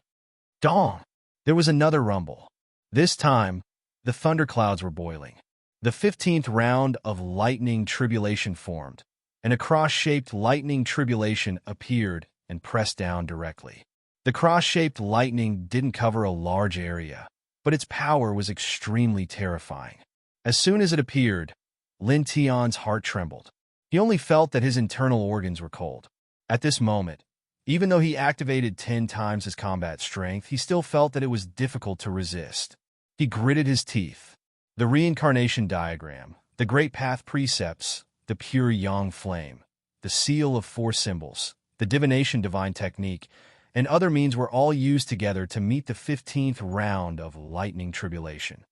Dawn! There was another rumble. This time, the thunderclouds were boiling. The 15th round of lightning tribulation formed, and a cross-shaped lightning tribulation appeared and pressed down directly. The cross-shaped lightning didn't cover a large area, but its power was extremely terrifying. As soon as it appeared, Lin Tian's heart trembled. He only felt that his internal organs were cold. At this moment, even though he activated 10 times his combat strength, he still felt that it was difficult to resist. He gritted his teeth. The reincarnation diagram, the Great Path precepts, the pure yang flame, the seal of 4 symbols, the divination divine technique, and other means were all used together to meet the 15th round of lightning tribulation.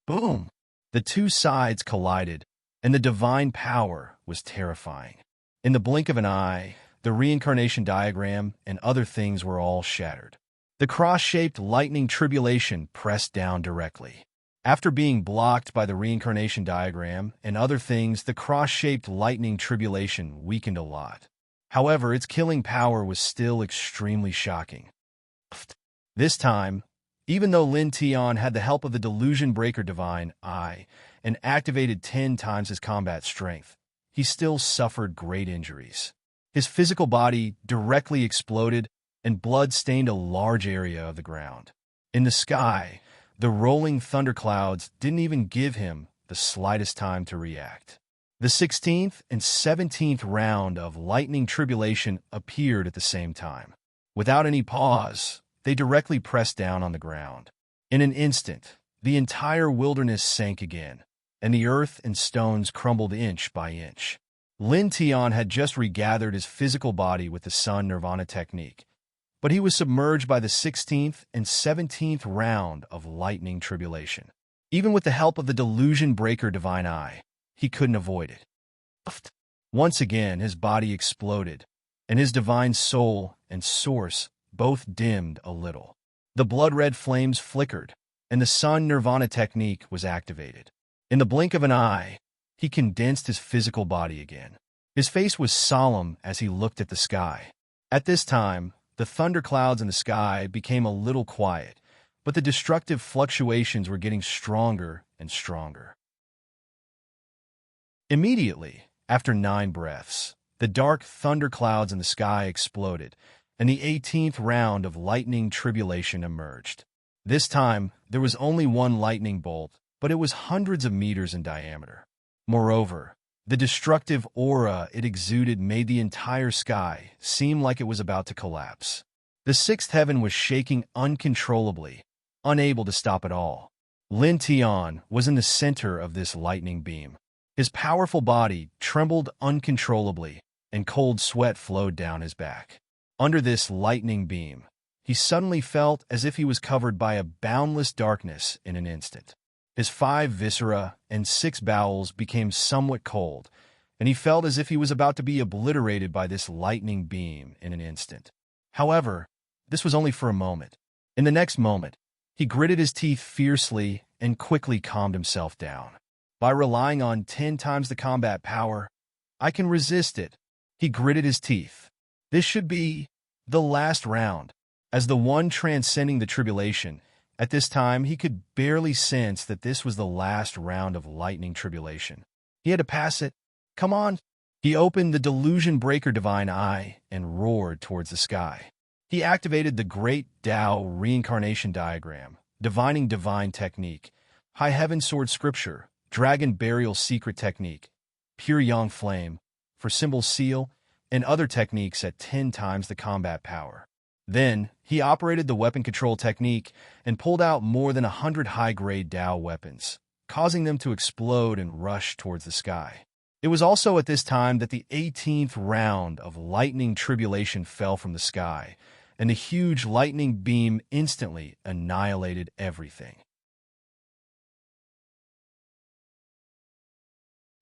Boom! The 2 sides collided, and the divine power was terrifying. In the blink of an eye, the reincarnation diagram and other things were all shattered. The cross-shaped lightning tribulation pressed down directly. After being blocked by the reincarnation diagram and other things, the cross-shaped lightning tribulation weakened a lot. However, its killing power was still extremely shocking. This time, even though Lin Tian had the help of the delusion breaker divine eye and activated 10 times his combat strength, he still suffered great injuries. His physical body directly exploded and blood stained a large area of the ground. In the sky, the rolling thunderclouds didn't even give him the slightest time to react. The 16th and 17th round of lightning tribulation appeared at the same time. Without any pause, they directly pressed down on the ground. In an instant, the entire wilderness sank again, and the earth and stones crumbled inch by inch. Lin Tian had just regathered his physical body with the sun nirvana technique, but he was submerged by the 16th and 17th round of lightning tribulation. Even with the help of the delusion breaker divine eye, he couldn't avoid it. Once again, his body exploded, and his divine soul and source both dimmed a little. The blood-red flames flickered, and the sun nirvana technique was activated. In the blink of an eye, he condensed his physical body again. His face was solemn as he looked at the sky. At this time, the thunderclouds in the sky became a little quiet, but the destructive fluctuations were getting stronger and stronger. Immediately, after 9 breaths, the dark thunderclouds in the sky exploded, and the 18th round of lightning tribulation emerged. This time, there was only one lightning bolt, but it was hundreds of meters in diameter. Moreover, the destructive aura it exuded made the entire sky seem like it was about to collapse. The 6th heaven was shaking uncontrollably, unable to stop it all. Lin Tian was in the center of this lightning beam. His powerful body trembled uncontrollably, and cold sweat flowed down his back. Under this lightning beam, he suddenly felt as if he was covered by a boundless darkness in an instant. His 5 viscera and 6 bowels became somewhat cold, and he felt as if he was about to be obliterated by this lightning beam in an instant. However, this was only for a moment. In the next moment, he gritted his teeth fiercely and quickly calmed himself down. By relying on 10 times the combat power, I can resist it. He gritted his teeth. This should be the last round. As the one transcending the tribulation, at this time he could barely sense that this was the last round of lightning tribulation. He had to pass it. Come on. He opened the delusion breaker divine eye and roared towards the sky. He activated the great Tao reincarnation diagram, divining divine technique, high heaven sword scripture, dragon burial secret technique, pure yang flame, for symbol seal, and other techniques at 10 times the combat power. Then, he operated the weapon control technique and pulled out more than 100 high-grade Tao weapons, causing them to explode and rush towards the sky. It was also at this time that the 18th round of lightning tribulation fell from the sky, and the huge lightning beam instantly annihilated everything.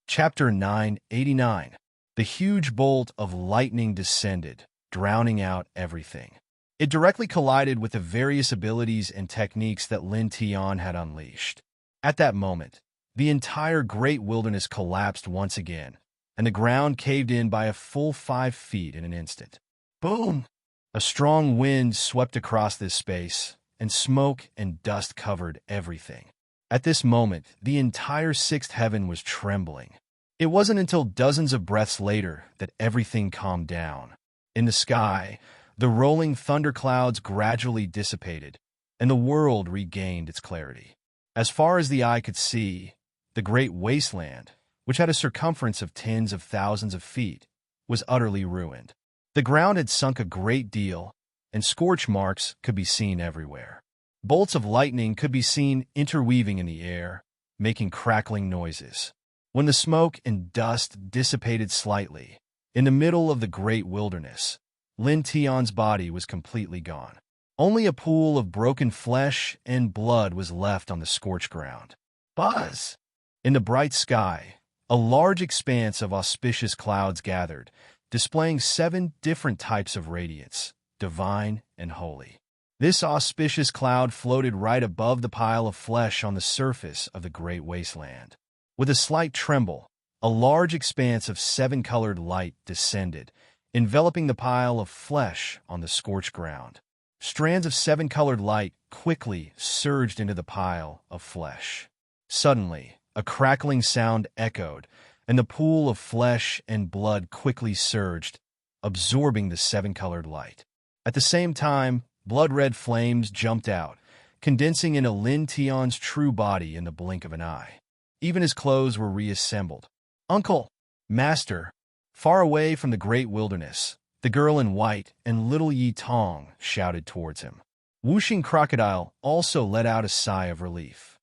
Chapter 989. The huge bolt of lightning descended, drowning out everything. It directly collided with the various abilities and techniques that Lin Tian had unleashed. At that moment, the entire great wilderness collapsed once again, and the ground caved in by a full 5 feet in an instant. Boom! A strong wind swept across this space, and smoke and dust covered everything. At this moment, the entire 6th heaven was trembling. It wasn't until dozens of breaths later that everything calmed down. In the sky, the rolling thunderclouds gradually dissipated, and the world regained its clarity. As far as the eye could see, the great wasteland, which had a circumference of tens of thousands of feet, was utterly ruined. The ground had sunk a great deal, and scorch marks could be seen everywhere. Bolts of lightning could be seen interweaving in the air, making crackling noises. When the smoke and dust dissipated slightly, in the middle of the great wilderness, Lin Tian's body was completely gone. Only a pool of broken flesh and blood was left on the scorched ground. Buzz! In the bright sky, a large expanse of auspicious clouds gathered, displaying 7 different types of radiance, divine and holy. This auspicious cloud floated right above the pile of flesh on the surface of the great wasteland. With a slight tremble, a large expanse of 7-colored light descended, enveloping the pile of flesh on the scorched ground. Strands of 7-colored light quickly surged into the pile of flesh. Suddenly, a crackling sound echoed, and the pool of flesh and blood quickly surged, absorbing the 7-colored light. At the same time, blood-red flames jumped out, condensing into Lin Tian's true body in the blink of an eye. Even his clothes were reassembled. Uncle! Master! Far away from the great wilderness, the girl in white and little Yi Tong shouted towards him. Whooshing Crocodile also let out a sigh of relief.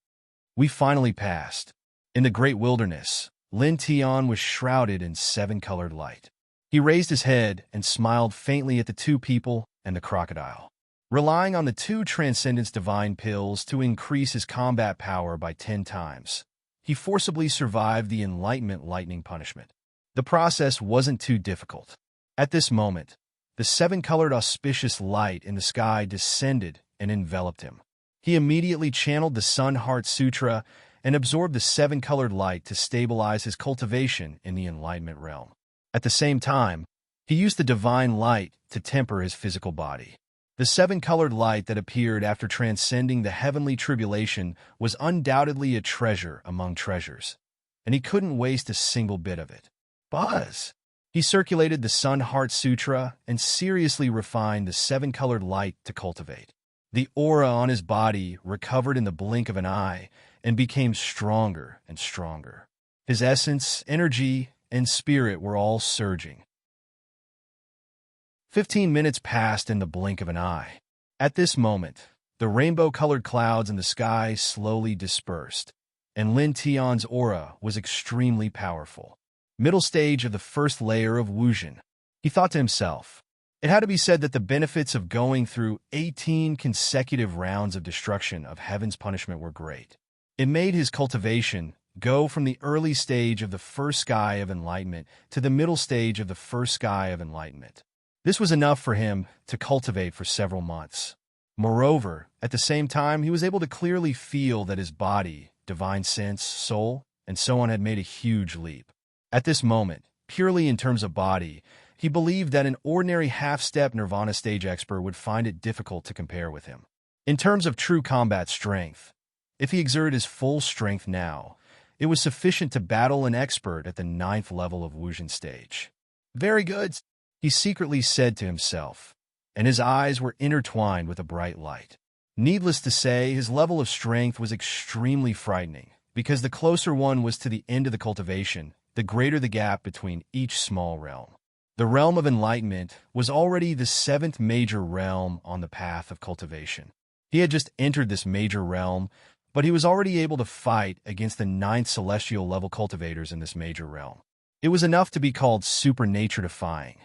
We finally passed. In the great wilderness, Lin Tian was shrouded in 7-colored light. He raised his head and smiled faintly at the 2 people and the crocodile. Relying on the 2 Transcendence Divine pills to increase his combat power by 10 times, he forcibly survived the enlightenment lightning punishment. The process wasn't too difficult. At this moment, the seven-colored auspicious light in the sky descended and enveloped him. He immediately channeled the Sun Heart Sutra and absorbed the seven-colored light to stabilize his cultivation in the enlightenment realm. At the same time, he used the divine light to temper his physical body. The seven-colored light that appeared after transcending the heavenly tribulation was undoubtedly a treasure among treasures, and he couldn't waste a single bit of it. Buzz! He circulated the Sun Heart Sutra and seriously refined the seven-colored light to cultivate. The aura on his body recovered in the blink of an eye and became stronger and stronger. His essence, energy, and spirit were all surging. 15 minutes passed in the blink of an eye. At this moment, the rainbow-colored clouds in the sky slowly dispersed, and Lin Tian's aura was extremely powerful. Middle stage of the first layer of Wuzhen. He thought to himself, it had to be said that the benefits of going through 18 consecutive rounds of destruction of heaven's punishment were great. It made his cultivation go from the early stage of the first sky of enlightenment to the middle stage of the first sky of enlightenment. This was enough for him to cultivate for several months. Moreover, at the same time, he was able to clearly feel that his body, divine sense, soul, and so on had made a huge leap. At this moment, purely in terms of body, he believed that an ordinary half-step nirvana stage expert would find it difficult to compare with him. In terms of true combat strength, if he exerted his full strength now, it was sufficient to battle an expert at the 9th level of Wuzhen stage. Very good, he secretly said to himself, and his eyes were intertwined with a bright light. Needless to say, his level of strength was extremely frightening, because the closer one was to the end of the cultivation, the greater the gap between each small realm. The realm of enlightenment was already the 7th major realm on the path of cultivation. He had just entered this major realm, but he was already able to fight against the 9th celestial level cultivators in this major realm. It was enough to be called supernature-defying.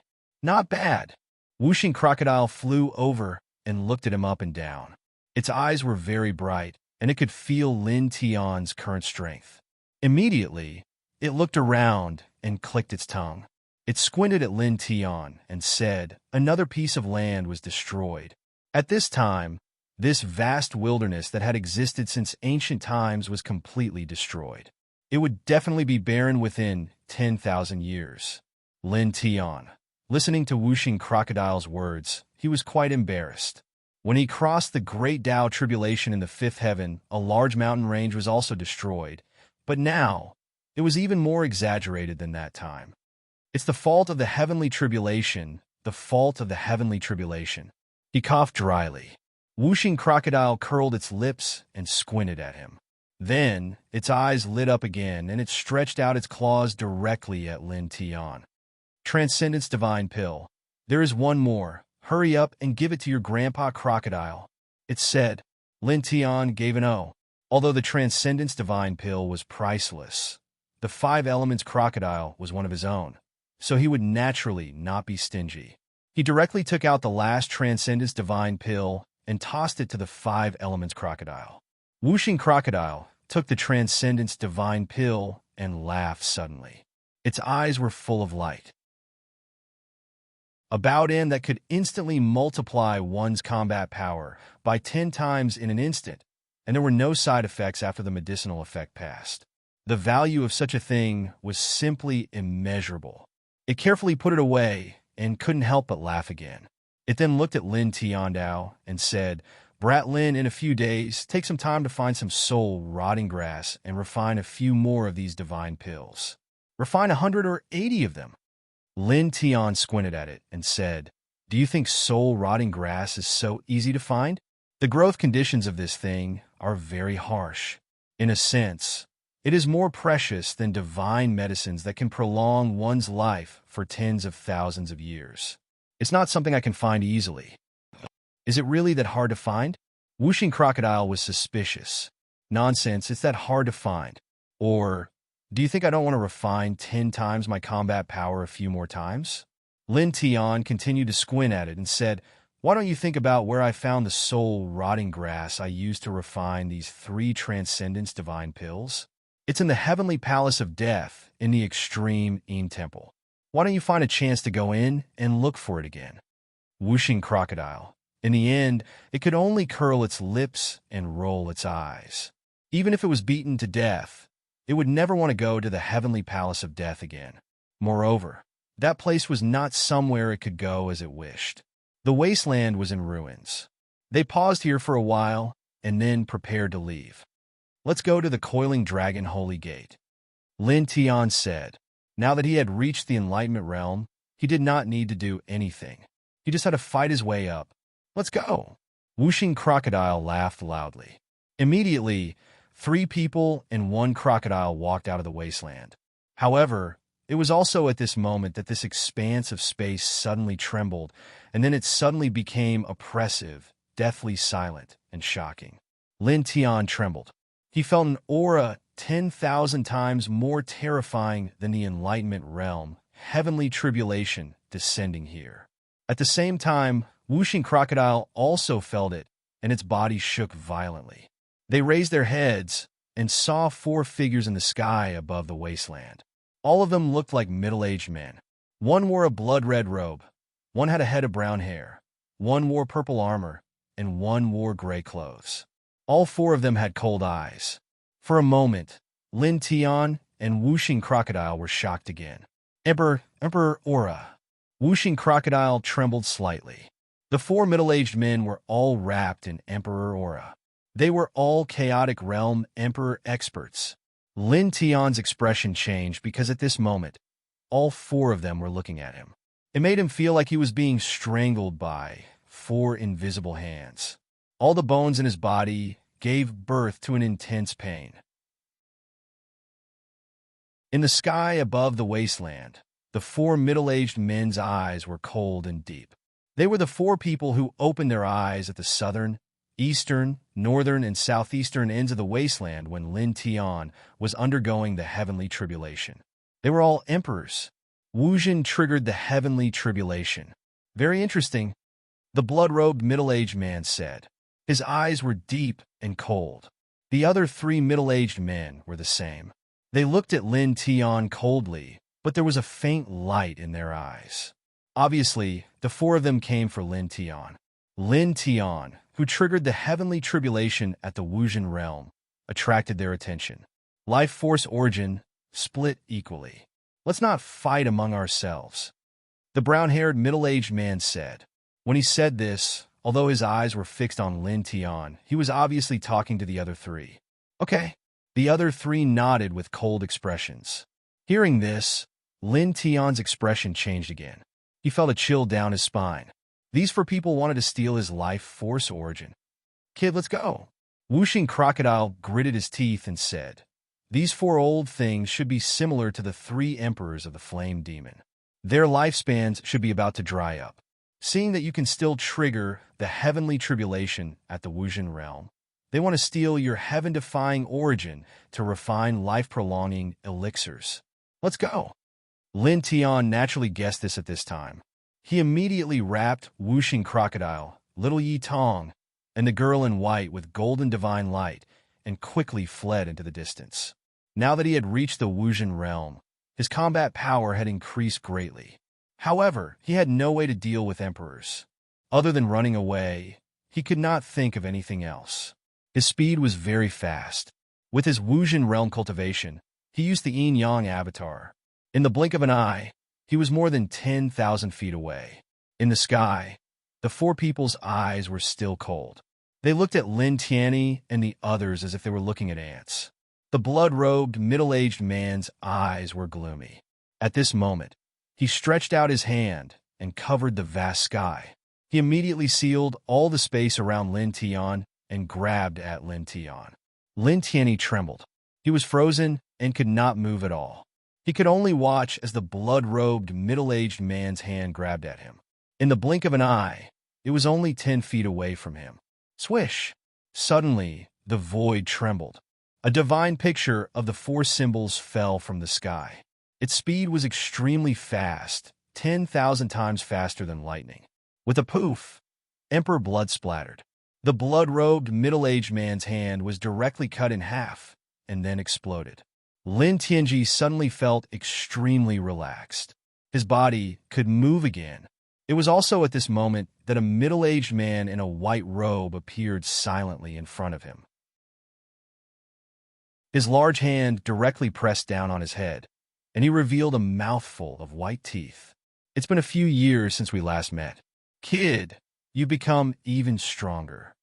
Not bad. Whooshing Crocodile flew over and looked at him up and down. Its eyes were very bright, and it could feel Lin Tian's current strength. Immediately, it looked around and clicked its tongue. It squinted at Lin Tian and said, another piece of land was destroyed. At this time, this vast wilderness that had existed since ancient times was completely destroyed. It would definitely be barren within 10,000 years. Lin Tian. Listening to Whooshing Crocodile's words, he was quite embarrassed. When he crossed the Great Tao Tribulation in the 5th heaven, a large mountain range was also destroyed. But now, it was even more exaggerated than that time. It's the fault of the heavenly tribulation, the fault of the heavenly tribulation. He coughed dryly. Whooshing Crocodile curled its lips and squinted at him. Then, its eyes lit up again, and it stretched out its claws directly at Lin Tian. Transcendence Divine Pill. There is one more. Hurry up and give it to your grandpa Crocodile. It said. Lin Tian gave an O. Although the Transcendence Divine Pill was priceless, the 5 Elements Crocodile was one of his own, so he would naturally not be stingy. He directly took out the last Transcendence Divine Pill and tossed it to the 5 Elements Crocodile. Whooshing Crocodile took the Transcendence Divine Pill and laughed suddenly. Its eyes were full of light. A bout-in that could instantly multiply one's combat power by 10 times in an instant, and there were no side effects after the medicinal effect passed. The value of such a thing was simply immeasurable. It carefully put it away and couldn't help but laugh again. It then looked at Lin Tiandao and said, Brat Lin, in a few days, take some time to find some soul rotting grass and refine a few more of these divine pills. Refine 100 or 80 of them. Lin Tian squinted at it and said, Do you think soul rotting grass is so easy to find? The growth conditions of this thing are very harsh. In a sense, it is more precious than divine medicines that can prolong one's life for tens of thousands of years. It's not something I can find easily. Is it really that hard to find? Whooshing Crocodile was suspicious. Nonsense, it's that hard to find. Or, do you think I don't want to refine 10 times my combat power a few more times? Lin Tian continued to squint at it and said, Why don't you think about where I found the soul rotting grass I used to refine these 3 Transcendence Divine Pills? It's in the heavenly palace of death in the extreme Eam Temple. Why don't you find a chance to go in and look for it again? Whooshing crocodile. In the end, it could only curl its lips and roll its eyes. Even if it was beaten to death, it would never want to go to the heavenly palace of death again. Moreover, that place was not somewhere it could go as it wished. The wasteland was in ruins. They paused here for a while and then prepared to leave. Let's go to the coiling dragon holy gate, Lin Tian said. Now that he had reached the enlightenment realm, he did not need to do anything. He just had to fight his way up. Let's go. Whooshing crocodile laughed loudly. Immediately, 3 people and 1 crocodile walked out of the wasteland. However, it was also at this moment that this expanse of space suddenly trembled, and then it suddenly became oppressive, deathly silent, and shocking. Lin Tian trembled. He felt an aura 10,000 times more terrifying than the enlightenment realm, heavenly tribulation, descending here. At the same time, Whooshing crocodile also felt it, and its body shook violently. They raised their heads and saw 4 figures in the sky above the wasteland. All of them looked like middle-aged men. One wore a blood-red robe, one had a head of brown hair, one wore purple armor, and one wore gray clothes. All 4 of them had cold eyes. For a moment, Lin Tian and Whooshing crocodile were shocked again. Emperor Aura. Whooshing crocodile trembled slightly. The 4 middle-aged men were all wrapped in Emperor Aura. They were all chaotic realm Emperor experts. Lin Tian's expression changed because at this moment, all 4 of them were looking at him. It made him feel like he was being strangled by 4 invisible hands. All the bones in his body gave birth to an intense pain. In the sky above the wasteland, the 4 middle-aged men's eyes were cold and deep. They were the 4 people who opened their eyes at the southern, eastern, northern, and southeastern ends of the wasteland when Lin Tian was undergoing the heavenly tribulation. They were all emperors. Wuzhen triggered the heavenly tribulation. Very interesting, the blood-robed middle-aged man said. His eyes were deep and cold. The other 3 middle-aged men were the same. They looked at Lin Tian coldly, but there was a faint light in their eyes. Obviously, the 4 of them came for Lin Tian. Lin Tian, who triggered the heavenly tribulation at the Wuzhen realm, attracted their attention. Life force origin, split equally. Let's not fight among ourselves, the brown-haired middle-aged man said. When he said this, although his eyes were fixed on Lin Tian, he was obviously talking to the other 3. Okay. The other 3 nodded with cold expressions. Hearing this, Lin Tian's expression changed again. He felt a chill down his spine. These 4 people wanted to steal his life force origin. Kid, let's go. Whooshing crocodile gritted his teeth and said, these 4 old things should be similar to the 3 emperors of the flame demon. Their lifespans should be about to dry up. Seeing that you can still trigger the heavenly tribulation at the Wuzhen realm, they want to steal your heaven-defying origin to refine life-prolonging elixirs. Let's go. Lin Tian naturally guessed this at this time. He immediately wrapped Whooshing crocodile, little Yi Tong, and the girl in white with golden divine light and quickly fled into the distance. Now that he had reached the Wuzhen realm, his combat power had increased greatly. However, he had no way to deal with emperors. Other than running away, he could not think of anything else. His speed was very fast. With his Wuzhen realm cultivation, he used the yin-yang avatar. In the blink of an eye, he was more than 10,000 feet away. In the sky, the 4 people's eyes were still cold. They looked at Lin Tian and the others as if they were looking at ants. The blood-robed, middle-aged man's eyes were gloomy. At this moment, he stretched out his hand and covered the vast sky. He immediately sealed all the space around Lin Tian and grabbed at Lin Tian. Lin Tian trembled. He was frozen and could not move at all. He could only watch as the blood-robed, middle-aged man's hand grabbed at him. In the blink of an eye, it was only 10 feet away from him. Swish! Suddenly, the void trembled. A divine picture of the 4 symbols fell from the sky. Its speed was extremely fast, 10,000 times faster than lightning. With a poof, Emperor blood splattered. The blood-robed, middle-aged man's hand was directly cut in half and then exploded. Lin Tianji suddenly felt extremely relaxed. His body could move again. It was also at this moment that a middle-aged man in a white robe appeared silently in front of him. His large hand directly pressed down on his head, and he revealed a mouthful of white teeth. It's been a few years since we last met. Kid, you've become even stronger.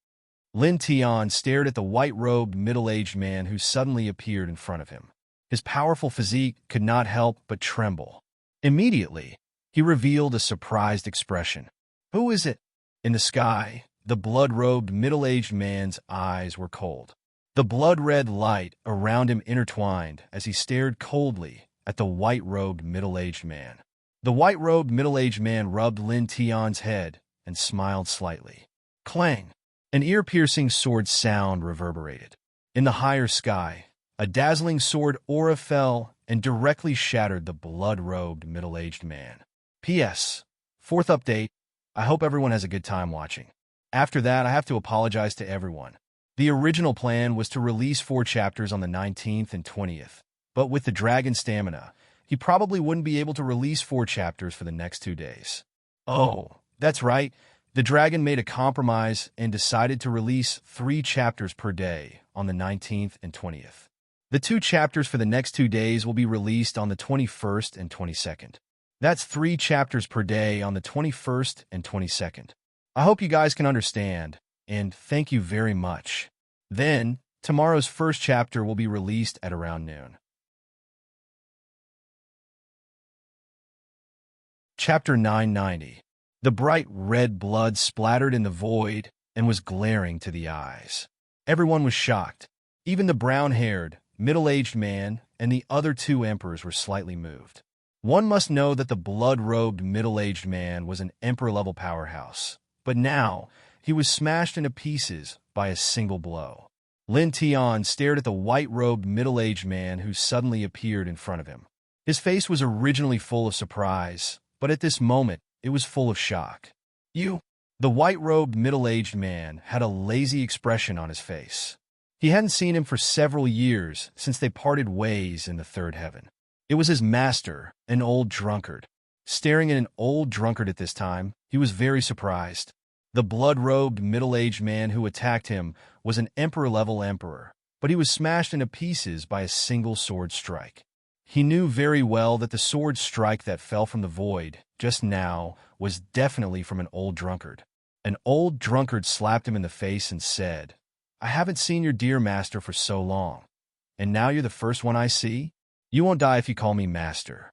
Lin Tian stared at the white-robed middle-aged man who suddenly appeared in front of him. His powerful physique could not help but tremble. Immediately, he revealed a surprised expression. Who is it? In the sky, the blood-robed middle-aged man's eyes were cold. The blood-red light around him intertwined as he stared coldly at the white-robed middle-aged man. The white-robed middle-aged man rubbed Lin Tian's head and smiled slightly. Clang! An ear-piercing sword sound reverberated. In the higher sky, a dazzling sword aura fell and directly shattered the blood-robed middle-aged man. P.S. Fourth update. I hope everyone has a good time watching. After that, I have to apologize to everyone. The original plan was to release 4 chapters on the 19th and 20th, but with the dragon stamina, he probably wouldn't be able to release 4 chapters for the next 2 days. Oh, that's right. The dragon made a compromise and decided to release 3 chapters per day on the 19th and 20th. The 2 chapters for the next 2 days will be released on the 21st and 22nd. That's 3 chapters per day on the 21st and 22nd. I hope you guys can understand, and thank you very much. Then, tomorrow's first chapter will be released at around noon. Chapter 990. The bright red blood splattered in the void and was glaring to the eyes. Everyone was shocked. Even the brown-haired, middle-aged man and the other 2 emperors were slightly moved. One must know that the blood-robed middle-aged man was an emperor-level powerhouse, but now he was smashed into pieces by a single blow. Lin Tian stared at the white-robed middle-aged man who suddenly appeared in front of him. His face was originally full of surprise, but at this moment it was full of shock. You? The white-robed middle-aged man had a lazy expression on his face. He hadn't seen him for several years since they parted ways in the third heaven. It was his master, an old drunkard. Staring at an old drunkard at this time, he was very surprised. The blood-robed middle-aged man who attacked him was an emperor-level emperor, but he was smashed into pieces by a single sword strike. He knew very well that the sword strike that fell from the void just now was definitely from an old drunkard. An old drunkard slapped him in the face and said, I haven't seen your dear master for so long, and now you're the first one I see? You won't die if you call me master.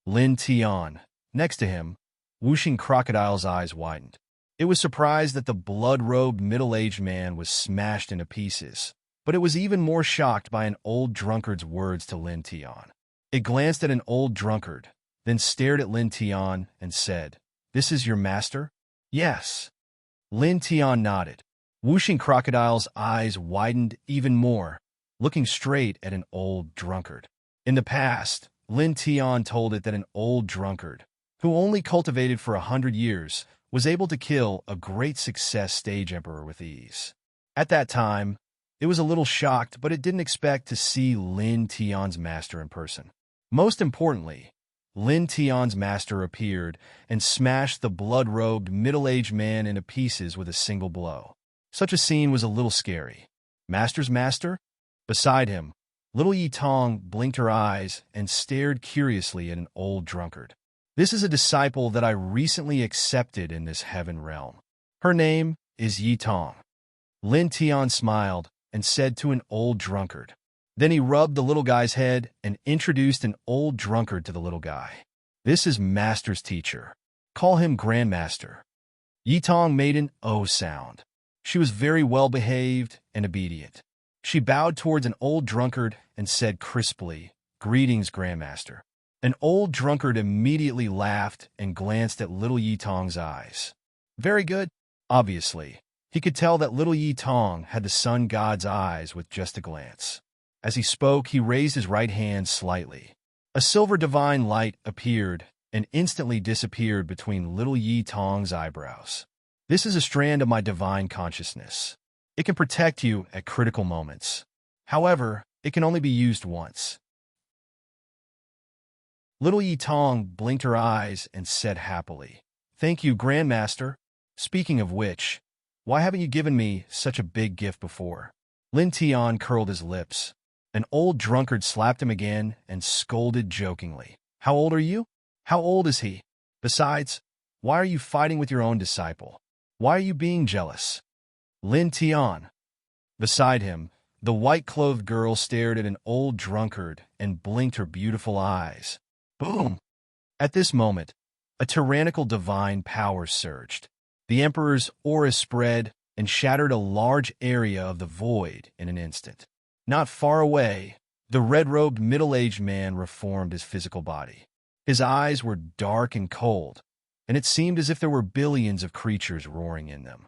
Lin Tian, next to him, whooshing crocodile's eyes widened. It was surprised that the blood-robed middle-aged man was smashed into pieces, but it was even more shocked by an old drunkard's words to Lin Tian. It glanced at an old drunkard, then stared at Lin Tian and said, This is your master? Yes. Lin Tian nodded. Whooshing crocodile's eyes widened even more, looking straight at an old drunkard. In the past, Lin Tian told it that an old drunkard, who only cultivated for 100 years, was able to kill a great success stage emperor with ease. At that time, it was a little shocked, but it didn't expect to see Lin Tian's master in person. Most importantly, Lin Tian's master appeared and smashed the blood-robed middle-aged man into pieces with a single blow. Such a scene was a little scary. Master's master? Beside him, little Yi Tong blinked her eyes and stared curiously at an old drunkard. This is a disciple that I recently accepted in this heaven realm. Her name is Yi Tong. Lin Tian smiled and said to an old drunkard. Then he rubbed the little guy's head and introduced an old drunkard to the little guy. This is Master's teacher. Call him Grandmaster. Yi Tong made an O sound. She was very well-behaved and obedient. She bowed towards an old drunkard and said crisply, Greetings, Grandmaster. An old drunkard immediately laughed and glanced at little Yi Tong's eyes. Very good. Obviously, he could tell that little Yi Tong had the sun god's eyes with just a glance. As he spoke, he raised his right hand slightly. A silver divine light appeared and instantly disappeared between little Yi Tong's eyebrows. This is a strand of my divine consciousness. It can protect you at critical moments. However, it can only be used once. Little Yi Tong blinked her eyes and said happily, "Thank you, Grandmaster. Speaking of which, why haven't you given me such a big gift before?" Lin Tian curled his lips. An old drunkard slapped him again and scolded jokingly. "How old are you? How old is he? Besides, why are you fighting with your own disciple? Why are you being jealous?" Lin Tian. Beside him, the white-clothed girl stared at an old drunkard and blinked her beautiful eyes. Boom! At this moment, a tyrannical divine power surged. The Emperor's aura spread and shattered a large area of the void in an instant. Not far away, the red-robed middle-aged man reformed his physical body. His eyes were dark and cold, and it seemed as if there were billions of creatures roaring in them.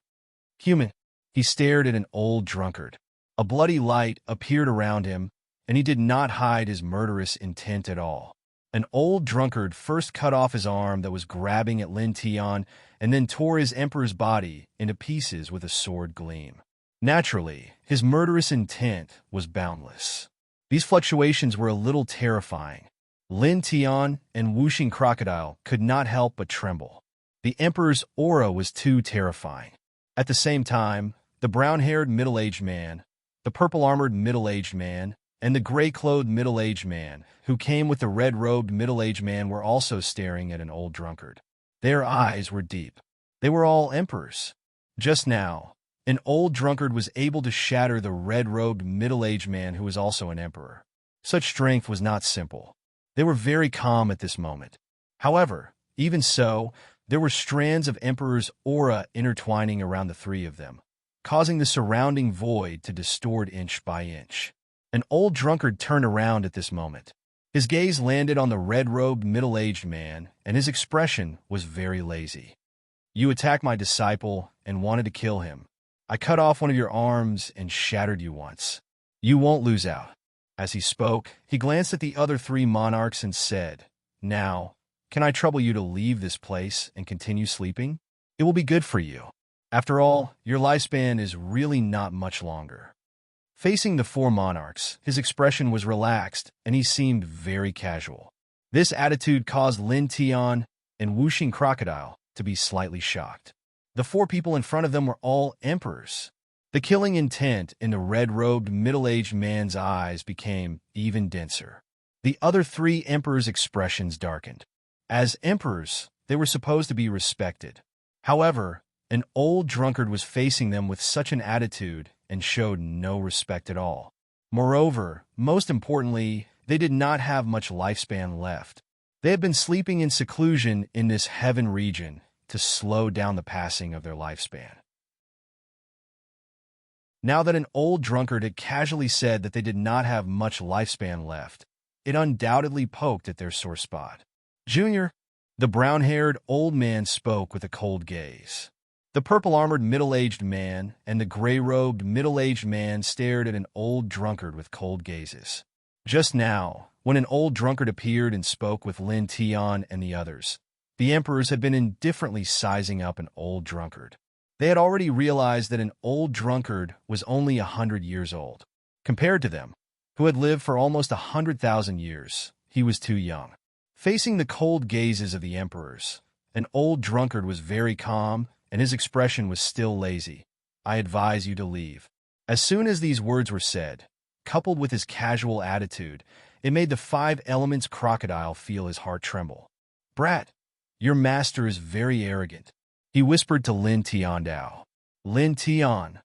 "Human," he stared at an old drunkard. A bloody light appeared around him, and he did not hide his murderous intent at all. An old drunkard first cut off his arm that was grabbing at Lin Tian and then tore his emperor's body into pieces with a sword gleam. Naturally, his murderous intent was boundless. These fluctuations were a little terrifying. Lin Tian and Whooshing Crocodile could not help but tremble. The emperor's aura was too terrifying. At the same time, the brown-haired middle-aged man, the purple-armored middle-aged man, and the gray-clothed middle-aged man, who came with the red-robed middle-aged man, were also staring at an old drunkard. Their eyes were deep. They were all emperors. Just now, an old drunkard was able to shatter the red-robed middle-aged man who was also an emperor. Such strength was not simple. They were very calm at this moment. However, even so, there were strands of emperor's aura intertwining around the three of them, causing the surrounding void to distort inch by inch. An old drunkard turned around at this moment. His gaze landed on the red-robed middle-aged man, and his expression was very lazy. "You attacked my disciple and wanted to kill him. I cut off one of your arms and shattered you once. You won't lose out." As he spoke, he glanced at the other three monarchs and said, "Now, can I trouble you to leave this place and continue sleeping? It will be good for you. After all, your lifespan is really not much longer." Facing the four monarchs, his expression was relaxed, and he seemed very casual. This attitude caused Lin Tian and Whooshing Crocodile to be slightly shocked. The four people in front of them were all emperors. The killing intent in the red-robed middle-aged man's eyes became even denser. The other three emperors' expressions darkened. As emperors, they were supposed to be respected. However, an old drunkard was facing them with such an attitude and showed no respect at all. Moreover, most importantly, they did not have much lifespan left. They had been sleeping in seclusion in this heaven region to slow down the passing of their lifespan. Now that an old drunkard had casually said that they did not have much lifespan left, it undoubtedly poked at their sore spot. "Junior," the brown-haired old man spoke with a cold gaze. The purple-armored middle-aged man and the gray-robed middle-aged man stared at an old drunkard with cold gazes. Just now, when an old drunkard appeared and spoke with Lin Tian and the others, the emperors had been indifferently sizing up an old drunkard. They had already realized that an old drunkard was only 100 years old. Compared to them, who had lived for almost 100,000 years, he was too young. Facing the cold gazes of the emperors, an old drunkard was very calm, and his expression was still lazy. "I advise you to leave." As soon as these words were said, coupled with his casual attitude, it made the five elements crocodile feel his heart tremble. "Brat, your master is very arrogant," he whispered to Lin Tiandao. "Lin Tian."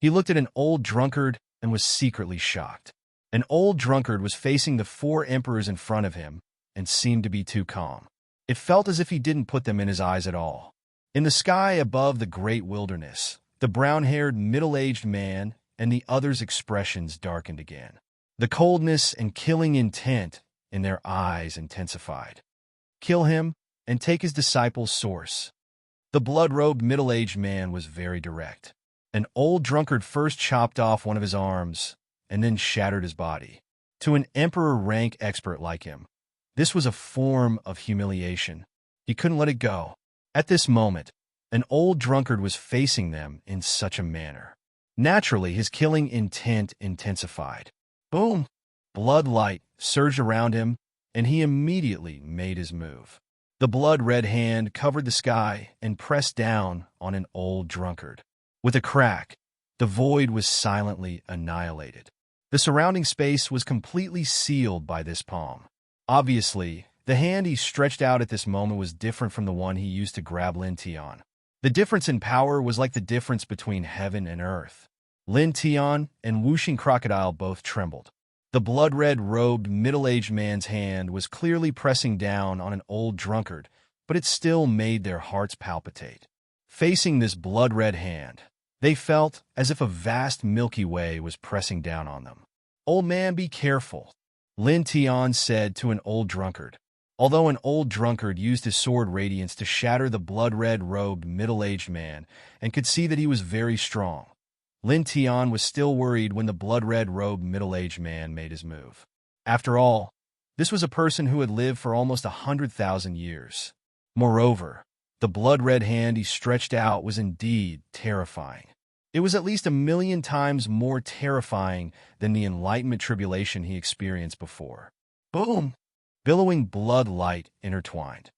He looked at an old drunkard and was secretly shocked. An old drunkard was facing the four emperors in front of him and seemed to be too calm. It felt as if he didn't put them in his eyes at all. In the sky above the great wilderness, the brown-haired middle-aged man and the others' expressions darkened again. The coldness and killing intent in their eyes intensified. "Kill him and take his disciple's source." The blood-robed middle-aged man was very direct. An old drunkard first chopped off one of his arms and then shattered his body. To an emperor rank expert like him, this was a form of humiliation. He couldn't let it go. At this moment, an old drunkard was facing them in such a manner. Naturally, his killing intent intensified. Boom! Blood light surged around him, and he immediately made his move. The blood-red hand covered the sky and pressed down on an old drunkard. With a crack, the void was silently annihilated. The surrounding space was completely sealed by this palm. Obviously, the hand he stretched out at this moment was different from the one he used to grab Lin Tian. The difference in power was like the difference between heaven and earth. Lin Tian and Whooshing Crocodile both trembled. The blood-red robed middle-aged man's hand was clearly pressing down on an old drunkard, but it still made their hearts palpitate. Facing this blood-red hand, they felt as if a vast Milky Way was pressing down on them. "Old man, be careful," Lin Tian said to an old drunkard. Although an old drunkard used his sword radiance to shatter the blood-red robed middle-aged man and could see that he was very strong, Lin Tian was still worried when the blood-red robed middle-aged man made his move. After all, this was a person who had lived for almost 100,000 years. Moreover, the blood-red hand he stretched out was indeed terrifying. It was at least 1,000,000 times more terrifying than the Enlightenment tribulation he experienced before. Boom! Billowing blood light intertwined.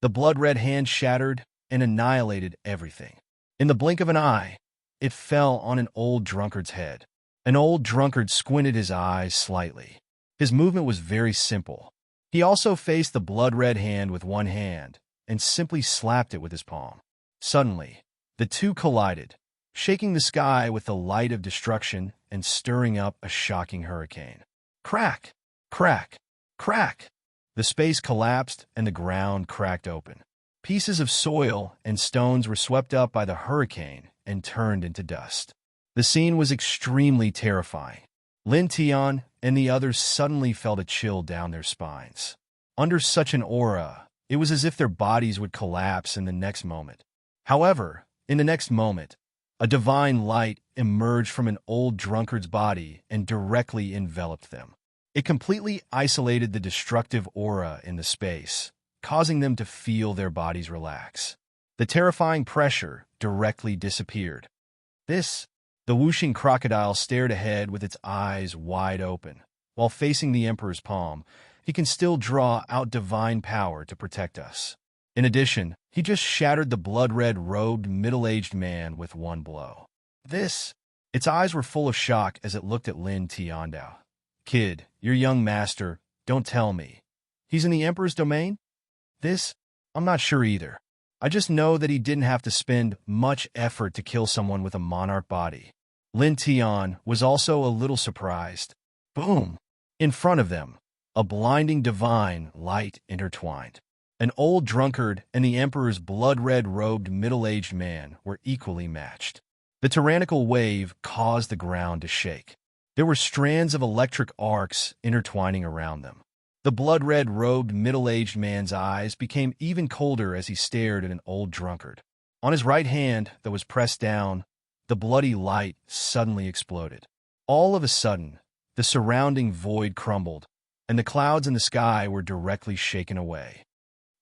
The blood-red hand shattered and annihilated everything. In the blink of an eye, it fell on an old drunkard's head. An old drunkard squinted his eyes slightly. His movement was very simple. He also faced the blood-red hand with one hand and simply slapped it with his palm. Suddenly, the two collided, shaking the sky with the light of destruction and stirring up a shocking hurricane. Crack! Crack! Crack! The space collapsed and the ground cracked open. Pieces of soil and stones were swept up by the hurricane and turned into dust. The scene was extremely terrifying. Lin Tian and the others suddenly felt a chill down their spines. Under such an aura, it was as if their bodies would collapse in the next moment. However, in the next moment, a divine light emerged from an old drunkard's body and directly enveloped them. It completely isolated the destructive aura in the space, causing them to feel their bodies relax. The terrifying pressure directly disappeared. The Whooshing Crocodile stared ahead with its eyes wide open. While facing the Emperor's palm, he can still draw out divine power to protect us. In addition, he just shattered the blood-red robed middle-aged man with one blow. Its eyes were full of shock as it looked at Lin Tiandao. "Kid, your young master, don't tell me. He's in the Emperor's domain?" I'm not sure either. I just know that he didn't have to spend much effort to kill someone with a monarch body. Lin Tian was also a little surprised. Boom! In front of them, a blinding divine light intertwined. An old drunkard and the Emperor's blood-red robed middle-aged man were equally matched. The tyrannical wave caused the ground to shake. There were strands of electric arcs intertwining around them. The blood-red robed middle-aged man's eyes became even colder as he stared at an old drunkard. On his right hand that was pressed down, the bloody light suddenly exploded. All of a sudden, the surrounding void crumbled, and the clouds in the sky were directly shaken away.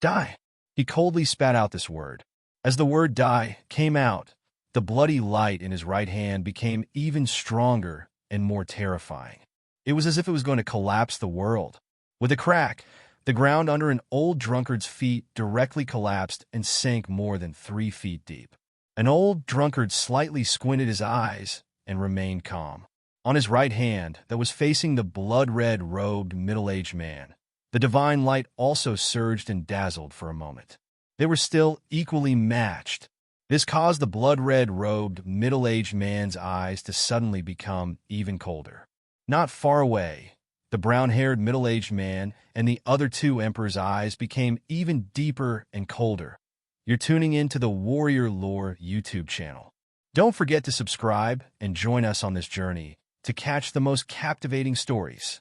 "Die!" He coldly spat out this word. As the word "die" came out, the bloody light in his right hand became even stronger and more terrifying. It was as if it was going to collapse the world. With a crack, the ground under an old drunkard's feet directly collapsed and sank more than 3 feet deep. An old drunkard slightly squinted his eyes and remained calm. On his right hand, that was facing the blood-red robed middle-aged man, the divine light also surged and dazzled for a moment. They were still equally matched. This caused the blood-red robed middle-aged man's eyes to suddenly become even colder. Not far away, the brown-haired middle-aged man and the other two emperors' eyes became even deeper and colder. You're tuning in to the Warrior Lore YouTube channel. Don't forget to subscribe and join us on this journey to catch the most captivating stories.